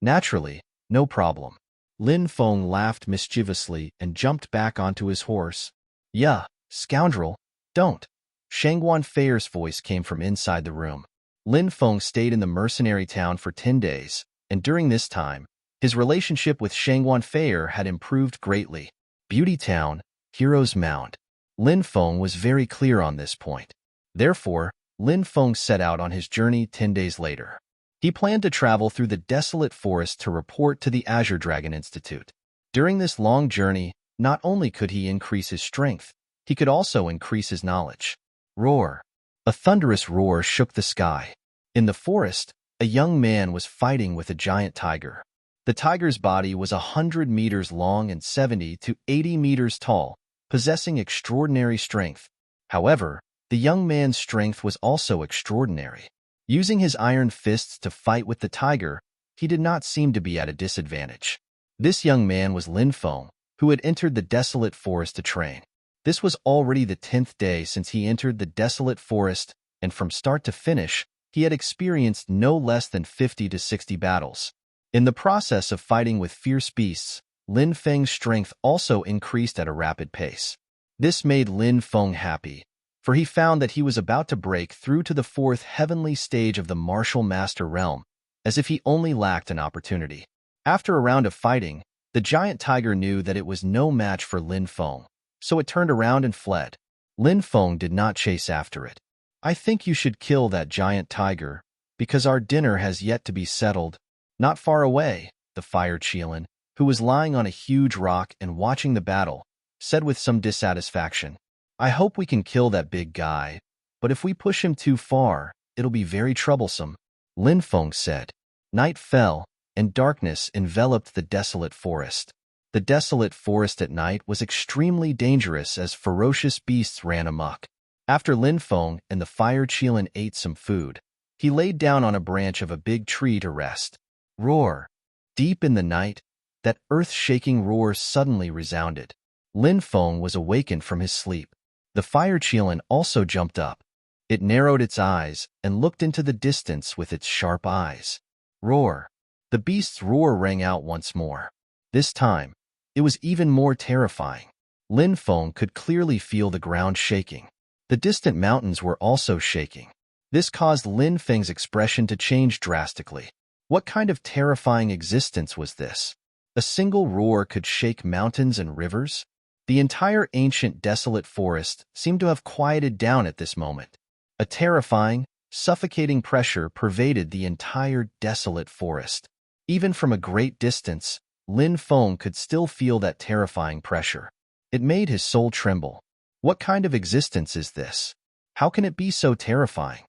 Naturally, no problem. Lin Feng laughed mischievously and jumped back onto his horse. Yeah, scoundrel, don't. Shangguan Feier's voice came from inside the room. Lin Feng stayed in the mercenary town for 10 days, and during this time, his relationship with Shangguan Feier had improved greatly. Beauty Town, Hero's Mound. Lin Feng was very clear on this point. Therefore, Lin Feng set out on his journey 10 days later. He planned to travel through the desolate forest to report to the Azure Dragon Institute. During this long journey, not only could he increase his strength, he could also increase his knowledge. Roar. A thunderous roar shook the sky. In the forest, a young man was fighting with a giant tiger. The tiger's body was 100 meters long and 70 to 80 meters tall, possessing extraordinary strength. However, the young man's strength was also extraordinary. Using his iron fists to fight with the tiger, he did not seem to be at a disadvantage. This young man was Lin Feng, who had entered the desolate forest to train. This was already the 10th day since he entered the desolate forest, and from start to finish, he had experienced no less than 50 to 60 battles. In the process of fighting with fierce beasts, Lin Feng's strength also increased at a rapid pace. This made Lin Feng happy, for he found that he was about to break through to the 4th heavenly stage of the Martial Master Realm, as if he only lacked an opportunity. After a round of fighting, the giant tiger knew that it was no match for Lin Feng, so it turned around and fled. Lin Feng did not chase after it. I think you should kill that giant tiger, because our dinner has yet to be settled. Not far away, the Fire Qilin, who was lying on a huge rock and watching the battle, said with some dissatisfaction. I hope we can kill that big guy, but if we push him too far, it'll be very troublesome, Lin Feng said. Night fell, and darkness enveloped the desolate forest. The desolate forest at night was extremely dangerous as ferocious beasts ran amok. After Lin Feng and the fire Qilin ate some food, he laid down on a branch of a big tree to rest. Roar! Deep in the night, that earth-shaking roar suddenly resounded. Lin Feng was awakened from his sleep. The fire Qilin also jumped up. It narrowed its eyes and looked into the distance with its sharp eyes. Roar! The beast's roar rang out once more. This time, it was even more terrifying. Lin Feng could clearly feel the ground shaking. The distant mountains were also shaking. This caused Lin Feng's expression to change drastically. What kind of terrifying existence was this? A single roar could shake mountains and rivers? The entire ancient desolate forest seemed to have quieted down at this moment. A terrifying, suffocating pressure pervaded the entire desolate forest. Even from a great distance, Lin Feng could still feel that terrifying pressure. It made his soul tremble. What kind of existence is this? How can it be so terrifying?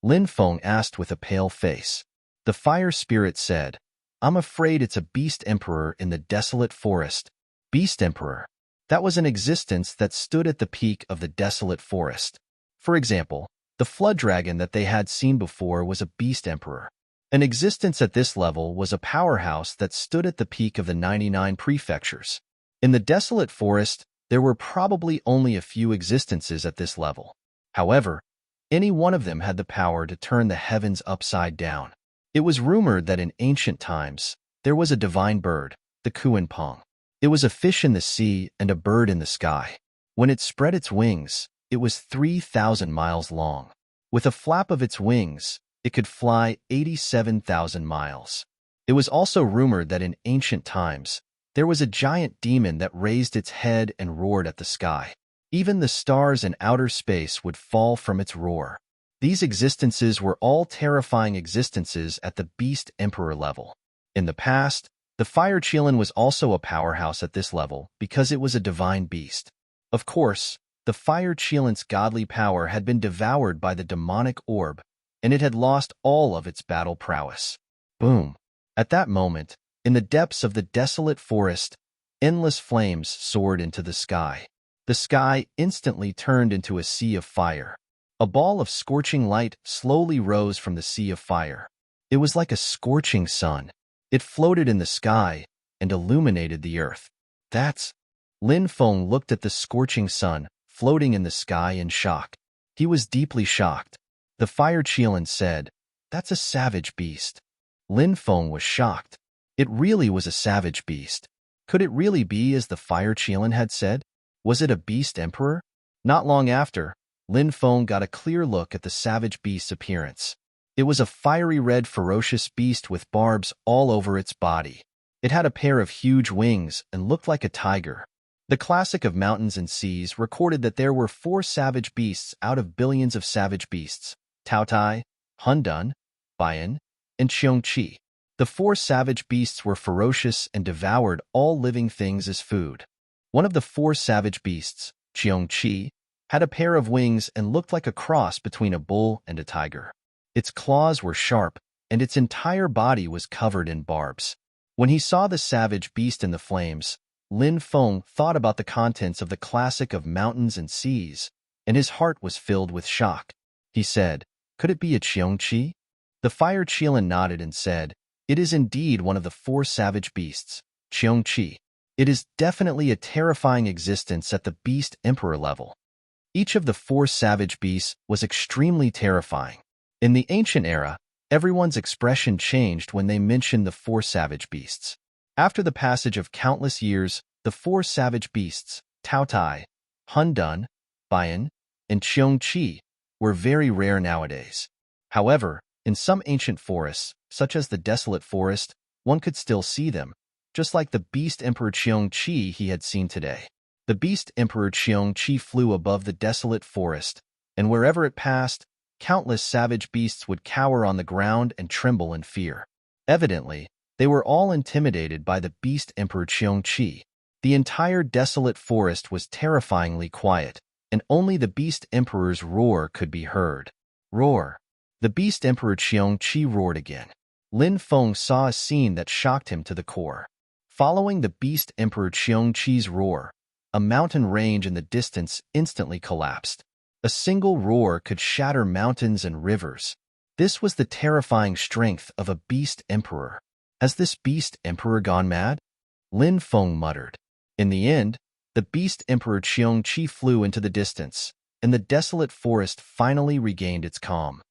Lin Feng asked with a pale face. The fire spirit said, I'm afraid it's a beast emperor in the desolate forest. Beast emperor. That was an existence that stood at the peak of the desolate forest. For example, the flood dragon that they had seen before was a beast emperor. An existence at this level was a powerhouse that stood at the peak of the 99 prefectures. In the desolate forest, there were probably only a few existences at this level. However, any one of them had the power to turn the heavens upside down. It was rumored that in ancient times, there was a divine bird, the Kuanpeng. It was a fish in the sea and a bird in the sky. When it spread its wings, it was 3,000 miles long. With a flap of its wings, it could fly 87,000 miles. It was also rumored that in ancient times, there was a giant demon that raised its head and roared at the sky. Even the stars in outer space would fall from its roar. These existences were all terrifying existences at the Beast Emperor level. In the past, the Fire Qilin was also a powerhouse at this level because it was a divine beast. Of course, the Fire Qilin's godly power had been devoured by the demonic orb, and it had lost all of its battle prowess. Boom! At that moment, in the depths of the desolate forest, endless flames soared into the sky. The sky instantly turned into a sea of fire. A ball of scorching light slowly rose from the sea of fire. It was like a scorching sun. It floated in the sky and illuminated the earth. That's... Lin Feng looked at the scorching sun floating in the sky in shock. He was deeply shocked. The Fire Qilin said, That's a savage beast. Lin Feng was shocked. It really was a savage beast. Could it really be as the Fire Qilin had said? Was it a beast emperor? Not long after, Lin Feng got a clear look at the savage beast's appearance. It was a fiery red ferocious beast with barbs all over its body. It had a pair of huge wings and looked like a tiger. The classic of mountains and seas recorded that there were 4 savage beasts out of billions of savage beasts: Taotai, Hundun, Bian, and Qiongqi. The 4 savage beasts were ferocious and devoured all living things as food. One of the 4 savage beasts, Qiongqi, had a pair of wings and looked like a cross between a bull and a tiger. Its claws were sharp, and its entire body was covered in barbs. When he saw the savage beast in the flames, Lin Feng thought about the contents of the classic of mountains and seas, and his heart was filled with shock. He said, Could it be a Qiongqi? The Fire Qilin nodded and said, It is indeed one of the 4 savage beasts, Qiongqi. It is definitely a terrifying existence at the Beast Emperor level. Each of the 4 savage beasts was extremely terrifying. In the ancient era, everyone's expression changed when they mentioned the 4 savage beasts. After the passage of countless years, the 4 savage beasts, Taotai, Hundun, Bian, and Qiongqi, were very rare nowadays. However, in some ancient forests, such as the desolate forest, one could still see them, just like the Beast Emperor Qiongqi he had seen today. The Beast Emperor Qiongqi flew above the desolate forest, and wherever it passed, countless savage beasts would cower on the ground and tremble in fear. Evidently, they were all intimidated by the Beast Emperor Qiongqi. The entire desolate forest was terrifyingly quiet. and only the Beast Emperor's roar could be heard. Roar. The Beast Emperor Qiong-Chi roared again. Lin Feng saw a scene that shocked him to the core. Following the Beast Emperor Qiong-Chi's roar, a mountain range in the distance instantly collapsed. A single roar could shatter mountains and rivers. This was the terrifying strength of a Beast Emperor. Has this Beast Emperor gone mad? Lin Feng muttered. In the end, the Beast Emperor Qiong-Chi flew into the distance, and the desolate forest finally regained its calm.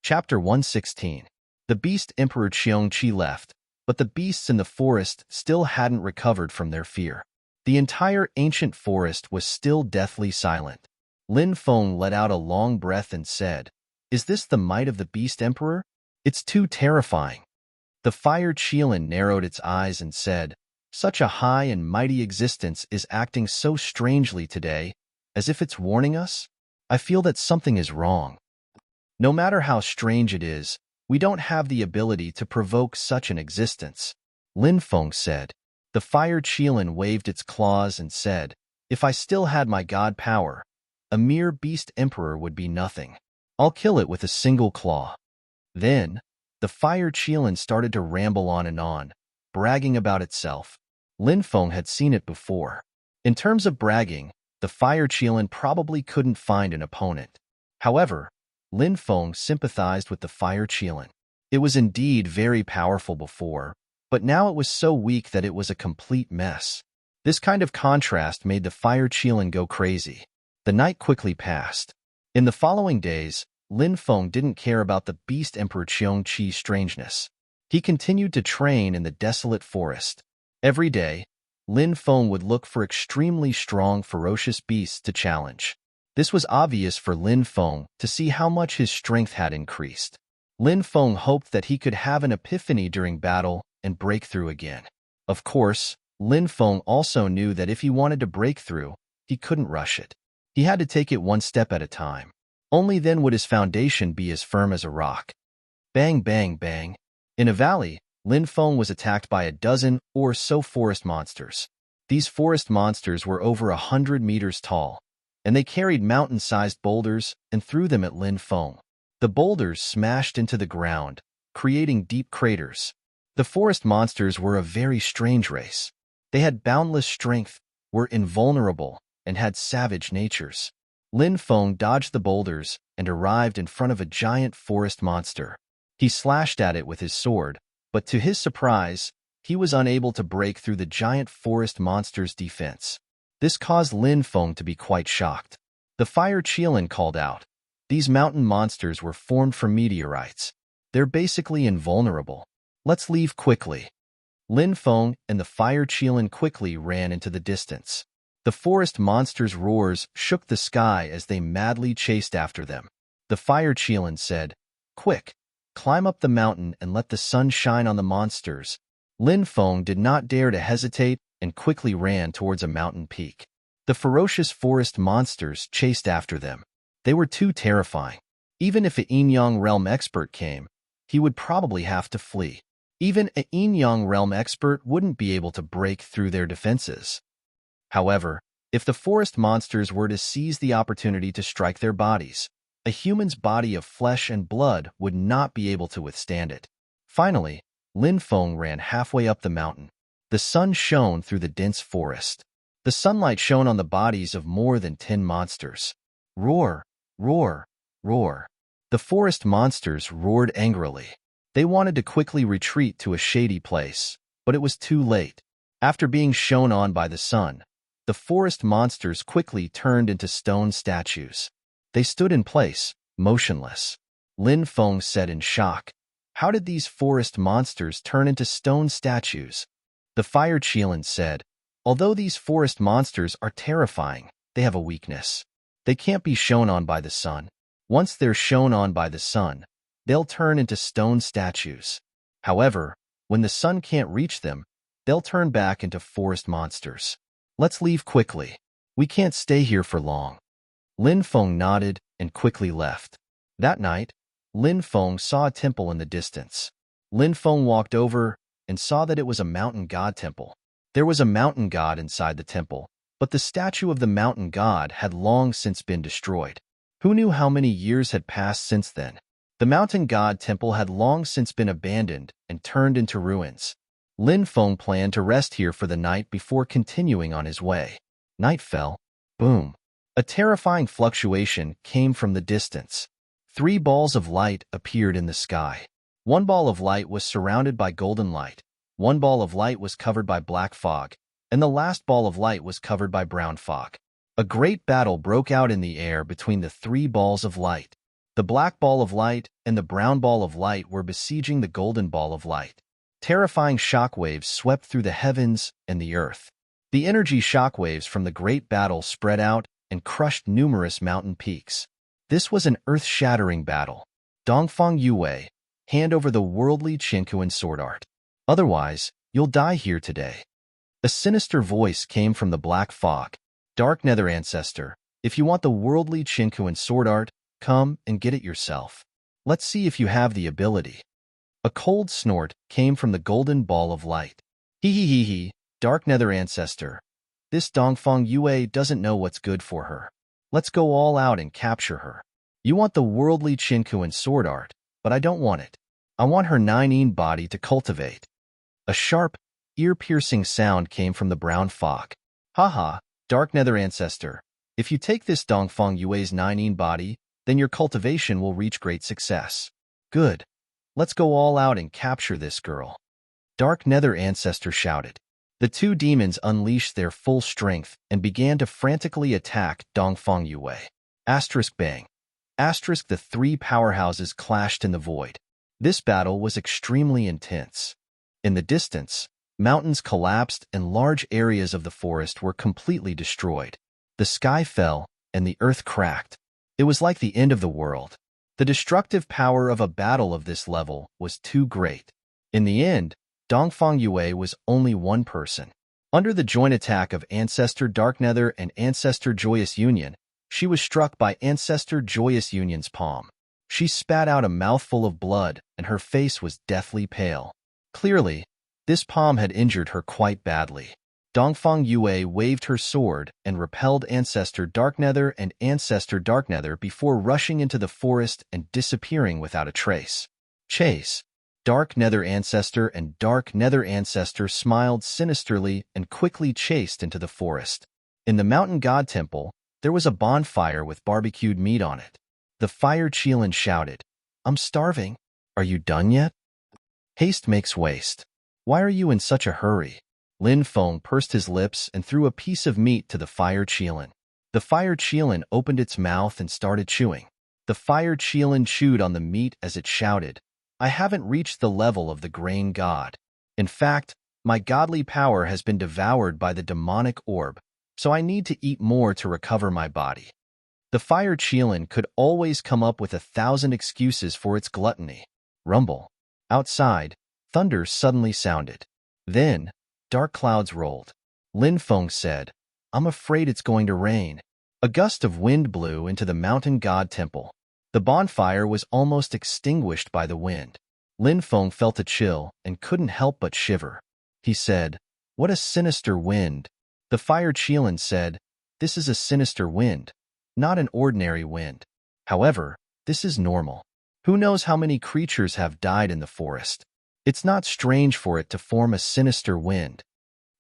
Chapter 116. The Beast Emperor Qiong-Chi left, but the beasts in the forest still hadn't recovered from their fear. The entire ancient forest was still deathly silent. Lin Feng let out a long breath and said, "Is this the might of the Beast Emperor? It's too terrifying." The fire Qilin narrowed its eyes and said, "Such a high and mighty existence is acting so strangely today, as if it's warning us? I feel that something is wrong. No matter how strange it is, we don't have the ability to provoke such an existence," Lin Feng said. The fire Qilin waved its claws and said, "If I still had my god power, a mere Beast Emperor would be nothing. I'll kill it with a single claw." Then, the fire Qilin started to ramble on, bragging about itself. Lin Feng had seen it before. In terms of bragging, the fire Qilin probably couldn't find an opponent. However, Lin Feng sympathized with the fire Qilin. It was indeed very powerful before, but now it was so weak that it was a complete mess. This kind of contrast made the fire Qilin go crazy. The night quickly passed. In the following days, Lin Feng didn't care about the Beast Emperor Qiong-Chi's strangeness. He continued to train in the desolate forest. Every day, Lin Feng would look for extremely strong, ferocious beasts to challenge. This was obvious for Lin Feng to see how much his strength had increased. Lin Feng hoped that he could have an epiphany during battle and break through again. Of course, Lin Feng also knew that if he wanted to break through, he couldn't rush it. He had to take it one step at a time. Only then would his foundation be as firm as a rock. Bang, bang, bang. In a valley, Lin Feng was attacked by a dozen or so forest monsters. These forest monsters were over 100 meters tall, and they carried mountain-sized boulders and threw them at Lin Feng. The boulders smashed into the ground, creating deep craters. The forest monsters were a very strange race. They had boundless strength, were invulnerable, and had savage natures. Lin Feng dodged the boulders and arrived in front of a giant forest monster. He slashed at it with his sword, but to his surprise, he was unable to break through the giant forest monster's defense. This caused Lin Feng to be quite shocked. The fire Qilin called out, "These mountain monsters were formed from meteorites. They're basically invulnerable. Let's leave quickly." Lin Feng and the fire Qilin quickly ran into the distance. The forest monsters' roars shook the sky as they madly chased after them. The fire Qilin said, "Quick, climb up the mountain and let the sun shine on the monsters." Lin Feng did not dare to hesitate and quickly ran towards a mountain peak. The ferocious forest monsters chased after them. They were too terrifying. Even if a Yin-Yang realm expert came, he would probably have to flee. Even a Yin-Yang realm expert wouldn't be able to break through their defenses. However, if the forest monsters were to seize the opportunity to strike their bodies, a human's body of flesh and blood would not be able to withstand it. Finally, Lin Feng ran halfway up the mountain. The sun shone through the dense forest. The sunlight shone on the bodies of more than 10 monsters. Roar, roar, roar. The forest monsters roared angrily. They wanted to quickly retreat to a shady place, but it was too late. After being shone on by the sun, the forest monsters quickly turned into stone statues. They stood in place, motionless. Lin Feng said in shock, "How did these forest monsters turn into stone statues?" The fire Qilin said, "Although these forest monsters are terrifying, they have a weakness. They can't be shone on by the sun. Once they're shone on by the sun, they'll turn into stone statues. However, when the sun can't reach them, they'll turn back into forest monsters. Let's leave quickly. We can't stay here for long." Lin Feng nodded and quickly left. That night, Lin Feng saw a temple in the distance. Lin Feng walked over and saw that it was a mountain god temple. There was a mountain god inside the temple, but the statue of the mountain god had long since been destroyed. Who knew how many years had passed since then? The mountain god temple had long since been abandoned and turned into ruins. Lin Feng planned to rest here for the night before continuing on his way. Night fell. Boom. A terrifying fluctuation came from the distance. 3 balls of light appeared in the sky. One ball of light was surrounded by golden light, one ball of light was covered by black fog, and the last ball of light was covered by brown fog. A great battle broke out in the air between the 3 balls of light. The black ball of light and the brown ball of light were besieging the golden ball of light. Terrifying shockwaves swept through the heavens and the earth. The energy shockwaves from the great battle spread out and crushed numerous mountain peaks. This was an earth-shattering battle. Dongfang Yue, hand over the worldly Qinkuan sword art. Otherwise, you'll die here today. A sinister voice came from the black fog. Dark Nether Ancestor, if you want the worldly Qinkuan sword art, come and get it yourself. Let's see if you have the ability. A cold snort came from the golden ball of light. Hee, Dark Nether Ancestor. This Dongfang Yue doesn't know what's good for her. Let's go all out and capture her. You want the worldly Qinkuan sword art, but I don't want it. I want her 9 body to cultivate. A sharp, ear-piercing sound came from the brown fog. Haha, Dark Nether Ancestor. If you take this Dongfang Yue's 9 body, then your cultivation will reach great success. Good. Let's go all out and capture this girl. Dark Nether Ancestor shouted. The 2 demons unleashed their full strength and began to frantically attack Dongfang Yue. Asterisk bang. Asterisk the 3 powerhouses clashed in the void. This battle was extremely intense. In the distance, mountains collapsed and large areas of the forest were completely destroyed. The sky fell and the earth cracked. It was like the end of the world. The destructive power of a battle of this level was too great. In the end, Dongfang Yue was only one person. Under the joint attack of Ancestor Dark Nether and Ancestor Joyous Union, she was struck by Ancestor Joyous Union's palm. She spat out a mouthful of blood and her face was deathly pale. Clearly, this palm had injured her quite badly. Dongfang Yue waved her sword and repelled Ancestor Dark Nether and Ancestor Dark Nether before rushing into the forest and disappearing without a trace. Chase. Dark Nether Ancestor and Dark Nether Ancestor smiled sinisterly and quickly chased into the forest. In the Mountain God Temple, there was a bonfire with barbecued meat on it. The Fire Qilin shouted, "I'm starving. Are you done yet?" Haste makes waste. Why are you in such a hurry? Lin Feng pursed his lips and threw a piece of meat to the Fire Qilin. The Fire Qilin opened its mouth and started chewing. The Fire Qilin chewed on the meat as it shouted, "I haven't reached the level of the grain god. In fact, my godly power has been devoured by the demonic orb, so I need to eat more to recover my body." The Fire Qilin could always come up with 1,000 excuses for its gluttony. Rumble. Outside, thunder suddenly sounded. Then, dark clouds rolled. Lin Feng said, "I'm afraid it's going to rain." A gust of wind blew into the Mountain God Temple. The bonfire was almost extinguished by the wind. Lin Feng felt a chill and couldn't help but shiver. He said, "What a sinister wind." The Fire Qilin said, "This is a sinister wind, not an ordinary wind. However, this is normal. Who knows how many creatures have died in the forest? It's not strange for it to form a sinister wind."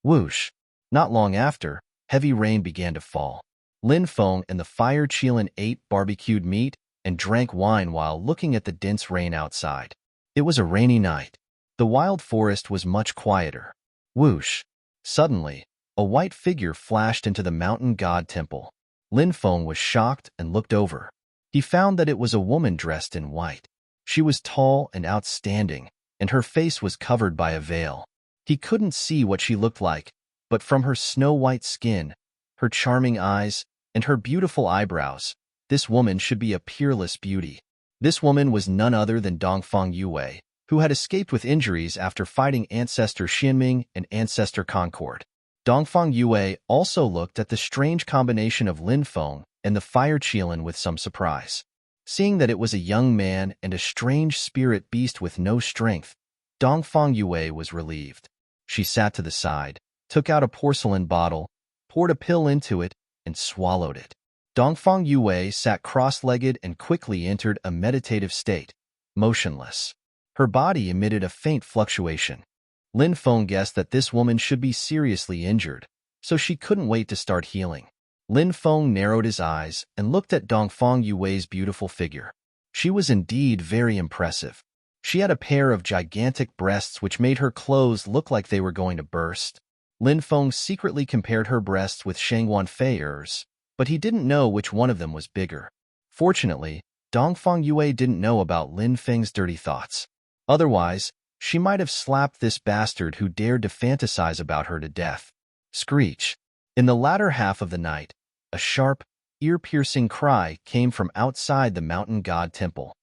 Whoosh! Not long after, heavy rain began to fall. Lin Feng and the Fire Qilin ate barbecued meat and drank wine while looking at the dense rain outside. It was a rainy night. The wild forest was much quieter. Whoosh! Suddenly, a white figure flashed into the Mountain God Temple. Lin Feng was shocked and looked over. He found that it was a woman dressed in white. She was tall and outstanding, and her face was covered by a veil. He couldn't see what she looked like, but from her snow-white skin, her charming eyes, and her beautiful eyebrows, this woman should be a peerless beauty. This woman was none other than Dongfang Yue, who had escaped with injuries after fighting Ancestor Xinming and Ancestor Concord. Dongfang Yue also looked at the strange combination of Lin Feng and the Fire Qilin with some surprise. Seeing that it was a young man and a strange spirit beast with no strength, Dongfang Yue was relieved. She sat to the side, took out a porcelain bottle, poured a pill into it, and swallowed it. Dongfang Yue sat cross-legged and quickly entered a meditative state, motionless. Her body emitted a faint fluctuation. Lin Feng guessed that this woman should be seriously injured, so she couldn't wait to start healing. Lin Feng narrowed his eyes and looked at Dongfang Yue's beautiful figure. She was indeed very impressive. She had a pair of gigantic breasts which made her clothes look like they were going to burst. Lin Feng secretly compared her breasts with Shangguan Fei's, but he didn't know which one of them was bigger. Fortunately, Dongfang Yue didn't know about Lin Feng's dirty thoughts. Otherwise, she might have slapped this bastard who dared to fantasize about her to death. Screech. In the latter half of the night, a sharp, ear-piercing cry came from outside the mountain god temple.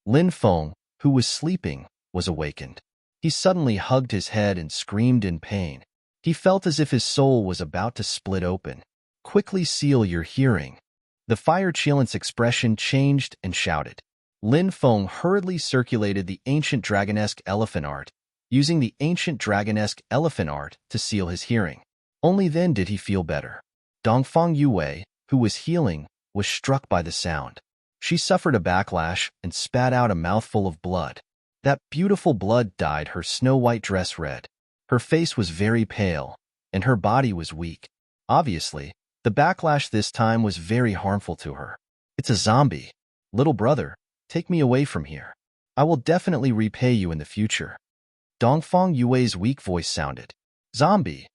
Lin Feng, who was sleeping, was awakened. He suddenly hugged his head and screamed in pain. He felt as if his soul was about to split open. Quickly seal your hearing. The fire Qilin's expression changed and shouted. Lin Feng hurriedly circulated the ancient dragonesque elephant art, using the ancient dragonesque elephant art to seal his hearing. Only then did he feel better. Dongfang Yue, who was healing, was struck by the sound. She suffered a backlash and spat out a mouthful of blood. That beautiful blood dyed her snow-white dress red. Her face was very pale, and her body was weak. Obviously, the backlash this time was very harmful to her. It's a zombie. Little brother, take me away from here. I will definitely repay you in the future. Dongfang Yue's weak voice sounded. Zombie.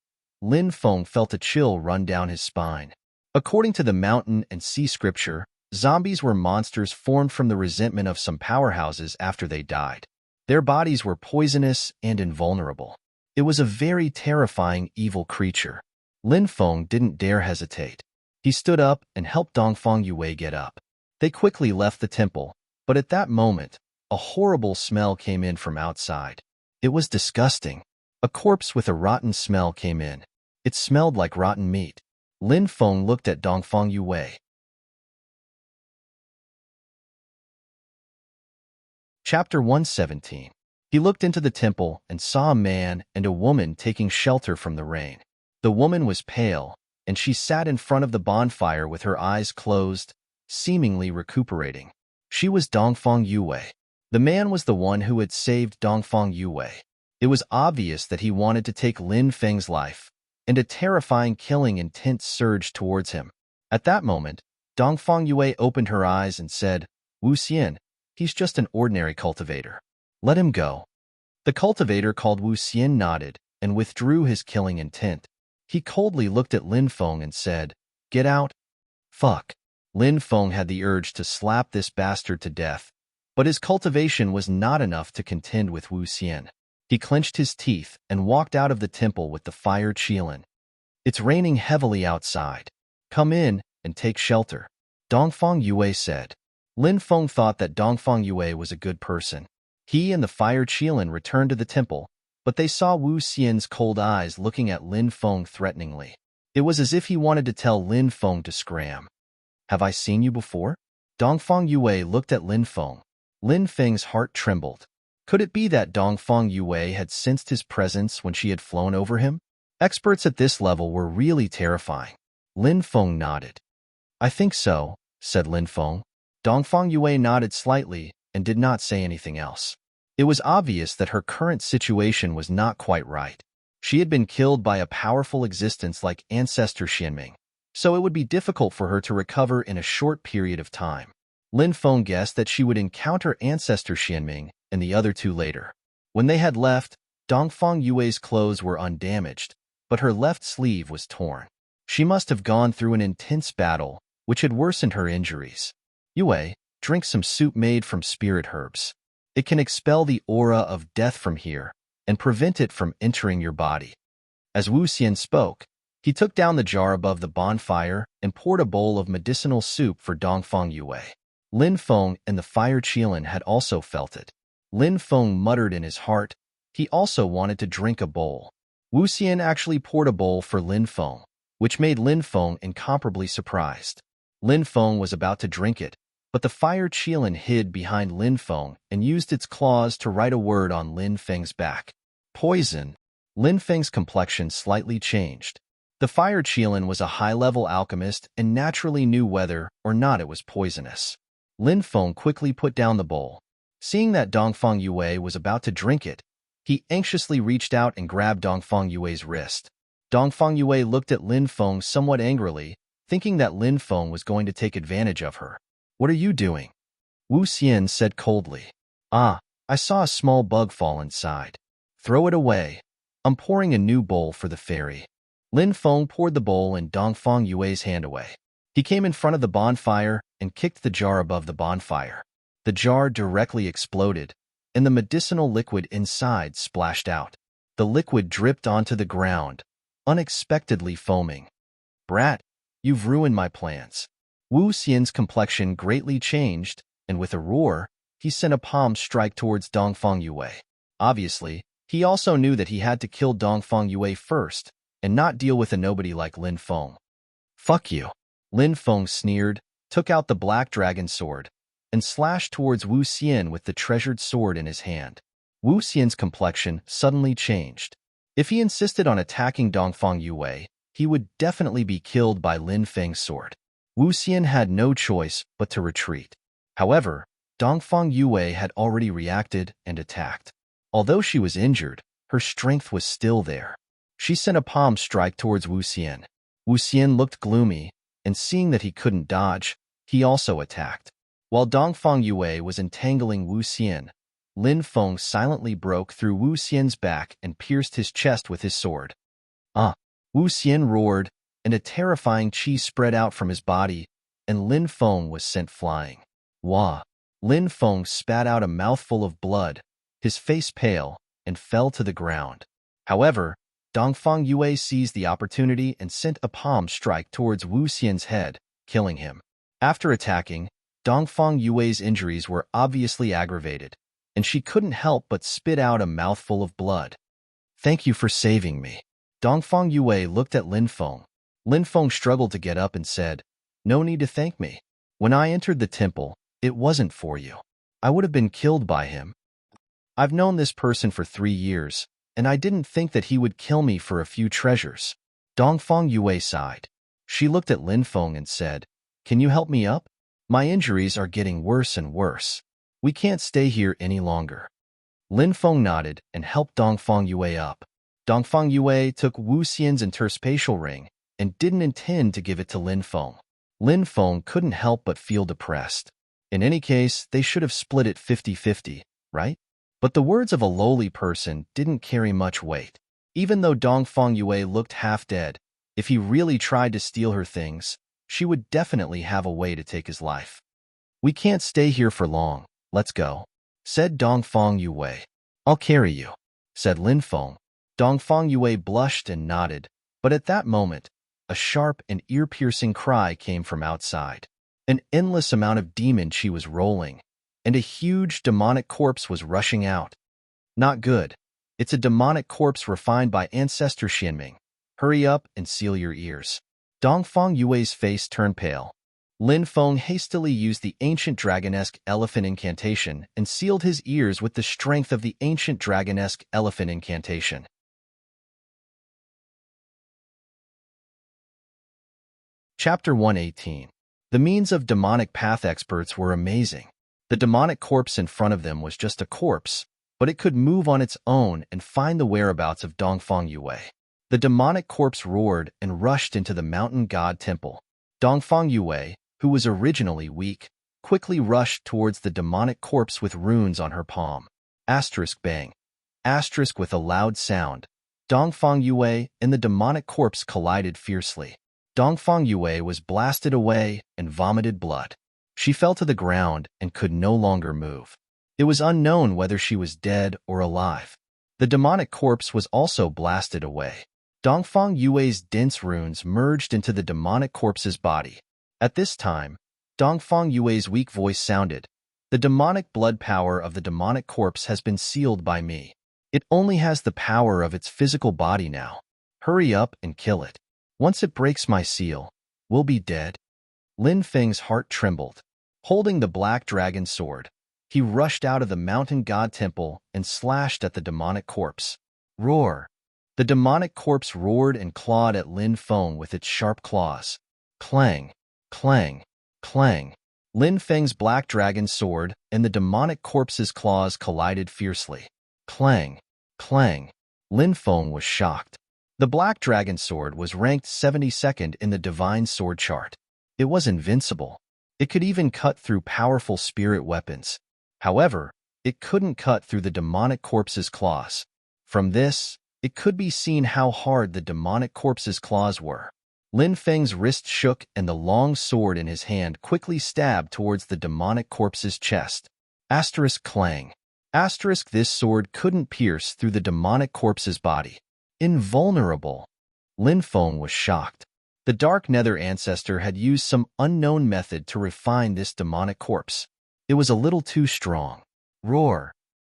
Lin Feng felt a chill run down his spine. According to the mountain and sea scripture, zombies were monsters formed from the resentment of some powerhouses after they died. Their bodies were poisonous and invulnerable. It was a very terrifying evil creature. Lin Feng didn't dare hesitate. He stood up and helped Dongfang Yue get up. They quickly left the temple, but at that moment, a horrible smell came in from outside. It was disgusting. A corpse with a rotten smell came in. It smelled like rotten meat. Lin Feng looked at Dongfang Yue. Chapter 117. He looked into the temple and saw a man and a woman taking shelter from the rain. The woman was pale, and she sat in front of the bonfire with her eyes closed, seemingly recuperating. She was Dongfang Yue. The man was the one who had saved Dongfang Yue. It was obvious that he wanted to take Lin Feng's life, and a terrifying killing intent surged towards him. At that moment, Dongfang Yue opened her eyes and said, Wu Xian, he's just an ordinary cultivator. Let him go. The cultivator called Wu Xian nodded and withdrew his killing intent. He coldly looked at Lin Feng and said, Get out. Fuck. Lin Feng had the urge to slap this bastard to death, but his cultivation was not enough to contend with Wu Xian. He clenched his teeth and walked out of the temple with the fire Qilin. It's raining heavily outside. Come in and take shelter. Dongfang Yue said. Lin Feng thought that Dongfang Yue was a good person. He and the fire Qilin returned to the temple, but they saw Wu Xian's cold eyes looking at Lin Feng threateningly. It was as if he wanted to tell Lin Feng to scram. Have I seen you before? Dongfang Yue looked at Lin Feng. Lin Feng's heart trembled. Could it be that Dongfang Yue had sensed his presence when she had flown over him? Experts at this level were really terrifying. Lin Feng nodded. I think so, said Lin Feng. Dongfang Yue nodded slightly and did not say anything else. It was obvious that her current situation was not quite right. She had been killed by a powerful existence like Ancestor Xianming, so it would be difficult for her to recover in a short period of time. Lin Feng guessed that she would encounter Ancestor Xianming and the other two later. When they had left, Dongfang Yue's clothes were undamaged, but her left sleeve was torn. She must have gone through an intense battle, which had worsened her injuries. Yue, drink some soup made from spirit herbs. It can expel the aura of death from here and prevent it from entering your body. As Wu Xian spoke, he took down the jar above the bonfire and poured a bowl of medicinal soup for Dongfang Yue. Lin Feng and the fire Qilin had also felt it. Lin Feng muttered in his heart. He also wanted to drink a bowl. Wu Xian actually poured a bowl for Lin Feng, which made Lin Feng incomparably surprised. Lin Feng was about to drink it, but the fire Qilin hid behind Lin Feng and used its claws to write a word on Lin Feng's back. Poison. Lin Feng's complexion slightly changed. The fire Qilin was a high-level alchemist and naturally knew whether or not it was poisonous. Lin Feng quickly put down the bowl. Seeing that Dongfang Yue was about to drink it, he anxiously reached out and grabbed Dongfang Yue's wrist. Dongfang Yue looked at Lin Feng somewhat angrily, thinking that Lin Feng was going to take advantage of her. "What are you doing?" Wu Xian said coldly. "Ah, I saw a small bug fall inside. Throw it away. I'm pouring a new bowl for the fairy." Lin Feng poured the bowl in Dongfang Yue's hand away. He came in front of the bonfire and kicked the jar above the bonfire. The jar directly exploded, and the medicinal liquid inside splashed out. The liquid dripped onto the ground, unexpectedly foaming. "Brat, you've ruined my plans." Wu Xian's complexion greatly changed, and with a roar, he sent a palm strike towards Dongfang Yue. Obviously, he also knew that he had to kill Dongfang Yue first, and not deal with a nobody like Lin Feng. "Fuck you." Lin Feng sneered, took out the black dragon sword, and slashed towards Wu Xian with the treasured sword in his hand. Wu Xian's complexion suddenly changed. If he insisted on attacking Dongfang Yue, he would definitely be killed by Lin Feng's sword. Wu Xian had no choice but to retreat. However, Dongfang Yue had already reacted and attacked. Although she was injured, her strength was still there. She sent a palm strike towards Wu Xian. Wu Xian looked gloomy, and seeing that he couldn't dodge, he also attacked. While Dongfang Yue was entangling Wu Xian, Lin Feng silently broke through Wu Xian's back and pierced his chest with his sword. "Ah!" Wu Xian roared, and a terrifying qi spread out from his body, and Lin Feng was sent flying. "Wah!" Lin Feng spat out a mouthful of blood, his face pale, and fell to the ground. However, Dongfang Yue seized the opportunity and sent a palm strike towards Wu Xian's head, killing him. After attacking, Dongfang Yue's injuries were obviously aggravated, and she couldn't help but spit out a mouthful of blood. "Thank you for saving me." Dongfang Yue looked at Lin Feng. Lin Feng struggled to get up and said, "No need to thank me. When I entered the temple, it wasn't for you. I would have been killed by him. I've known this person for 3 years, and I didn't think that he would kill me for a few treasures." Dongfang Yue sighed. She looked at Lin Feng and said, "Can you help me up? My injuries are getting worse and worse. We can't stay here any longer." Lin Feng nodded and helped Dongfang Yue up. Dongfang Yue took Wu Xian's interspatial ring and didn't intend to give it to Lin Feng. Lin Feng couldn't help but feel depressed. In any case, they should have split it 50-50, right? But the words of a lowly person didn't carry much weight. Even though Dongfang Yue looked half dead, if he really tried to steal her things, she would definitely have a way to take his life. "We can't stay here for long. Let's go," said Dongfang Yue. "I'll carry you," said Lin Feng. Dongfang Yue blushed and nodded, but at that moment, a sharp and ear-piercing cry came from outside. An endless amount of demon chi was rolling, and a huge demonic corpse was rushing out. "Not good. It's a demonic corpse refined by Ancestor Xianming. Hurry up and seal your ears." Dongfang Yue's face turned pale. Lin Feng hastily used the ancient dragonesque elephant incantation and sealed his ears with the strength of the ancient dragonesque elephant incantation. Chapter 118. The means of demonic path experts were amazing. The demonic corpse in front of them was just a corpse, but it could move on its own and find the whereabouts of Dongfang Yue. The demonic corpse roared and rushed into the mountain god temple. Dongfang Yue, who was originally weak, quickly rushed towards the demonic corpse with runes on her palm. Asterisk bang. Asterisk with a loud sound. Dongfang Yue and the demonic corpse collided fiercely. Dongfang Yue was blasted away and vomited blood. She fell to the ground and could no longer move. It was unknown whether she was dead or alive. The demonic corpse was also blasted away. Dongfang Yue's dense runes merged into the demonic corpse's body. At this time, Dongfang Yue's weak voice sounded, "The demonic blood power of the demonic corpse has been sealed by me. It only has the power of its physical body now. Hurry up and kill it. Once it breaks my seal, we'll be dead." Lin Feng's heart trembled. Holding the black dragon sword, he rushed out of the mountain god temple and slashed at the demonic corpse. Roar! The demonic corpse roared and clawed at Lin Feng with its sharp claws. Clang, clang, clang. Lin Feng's black dragon sword and the demonic corpse's claws collided fiercely. Clang, clang. Lin Feng was shocked. The black dragon sword was ranked 72nd in the divine sword chart. It was invincible. It could even cut through powerful spirit weapons. However, it couldn't cut through the demonic corpse's claws. From this, it could be seen how hard the demonic corpse's claws were. Lin Feng's wrist shook and the long sword in his hand quickly stabbed towards the demonic corpse's chest. Asterisk clang. Asterisk this sword couldn't pierce through the demonic corpse's body. Invulnerable. Lin Feng was shocked. The Dark Nether ancestor had used some unknown method to refine this demonic corpse. It was a little too strong. Roar.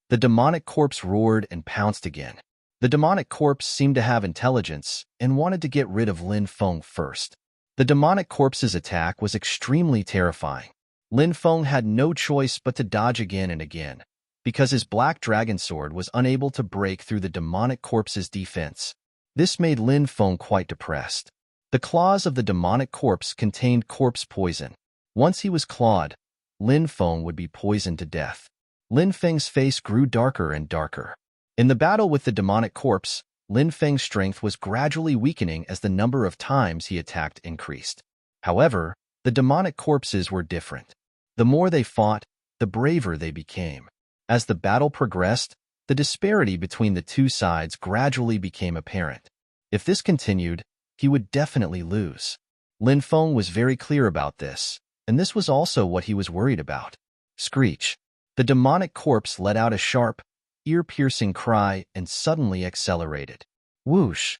The demonic corpse roared and pounced again. The demonic corpse seemed to have intelligence and wanted to get rid of Lin Feng first. The demonic corpse's attack was extremely terrifying. Lin Feng had no choice but to dodge again and again, because his black dragon sword was unable to break through the demonic corpse's defense. This made Lin Feng quite depressed. The claws of the demonic corpse contained corpse poison. Once he was clawed, Lin Feng would be poisoned to death. Lin Feng's face grew darker and darker. In the battle with the demonic corpse, Lin Feng's strength was gradually weakening as the number of times he attacked increased. However, the demonic corpses were different. The more they fought, the braver they became. As the battle progressed, the disparity between the two sides gradually became apparent. If this continued, he would definitely lose. Lin Feng was very clear about this, and this was also what he was worried about. Screech. The demonic corpse let out a sharp, ear-piercing cry and suddenly accelerated. Whoosh!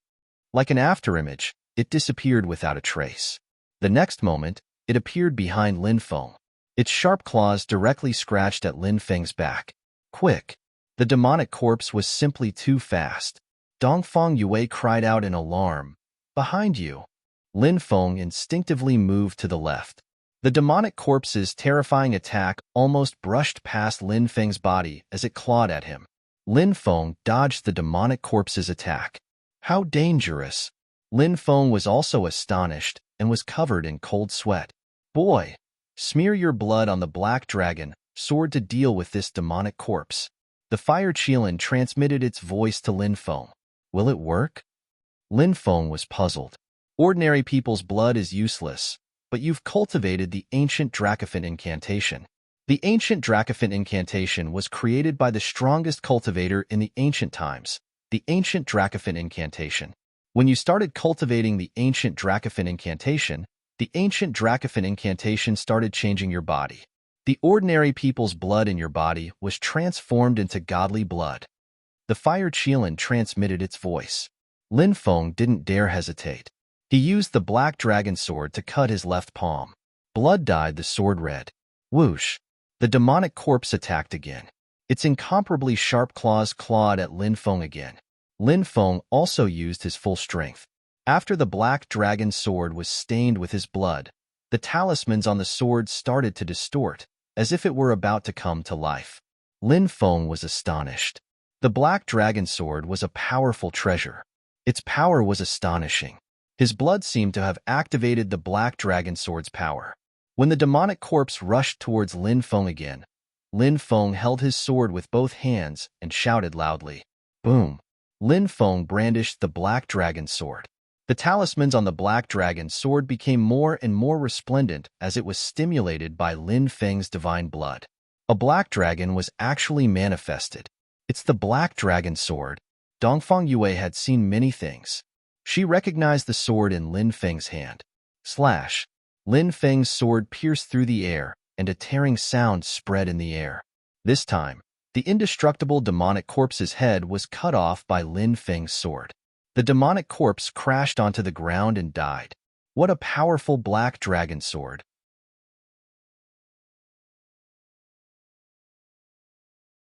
Like an afterimage, it disappeared without a trace. The next moment, it appeared behind Lin Feng. Its sharp claws directly scratched at Lin Feng's back. Quick! The demonic corpse was simply too fast. Dongfang Yue cried out in alarm. Behind you! Lin Feng instinctively moved to the left. The demonic corpse's terrifying attack almost brushed past Lin Feng's body as it clawed at him. Lin Feng dodged the demonic corpse's attack. How dangerous! Lin Feng was also astonished and was covered in cold sweat. Boy! Smear your blood on the black dragon sword to deal with this demonic corpse. The fire Qilin transmitted its voice to Lin Feng. Will it work? Lin Feng was puzzled. Ordinary people's blood is useless, but you've cultivated the ancient Dracophant incantation. The ancient Dracophant incantation was created by the strongest cultivator in the ancient times, the ancient Dracophant incantation. When you started cultivating the ancient Dracophant incantation started changing your body. The ordinary people's blood in your body was transformed into godly blood. The fire Qilin transmitted its voice. Lin Feng didn't dare hesitate. He used the black dragon sword to cut his left palm. Blood dyed the sword red. Whoosh! The demonic corpse attacked again. Its incomparably sharp claws clawed at Lin Feng again. Lin Feng also used his full strength. After the black dragon sword was stained with his blood, the talismans on the sword started to distort, as if it were about to come to life. Lin Feng was astonished. The black dragon sword was a powerful treasure. Its power was astonishing. His blood seemed to have activated the black dragon sword's power. When the demonic corpse rushed towards Lin Feng again, Lin Feng held his sword with both hands and shouted loudly. Boom! Lin Feng brandished the black dragon sword. The talismans on the black dragon sword became more and more resplendent as it was stimulated by Lin Feng's divine blood. A black dragon was actually manifested. It's the black dragon sword. Dongfang Yue had seen many things. She recognized the sword in Lin Feng's hand. Slash! Lin Feng's sword pierced through the air, and a tearing sound spread in the air. This time, the indestructible demonic corpse's head was cut off by Lin Feng's sword. The demonic corpse crashed onto the ground and died. What a powerful black dragon sword!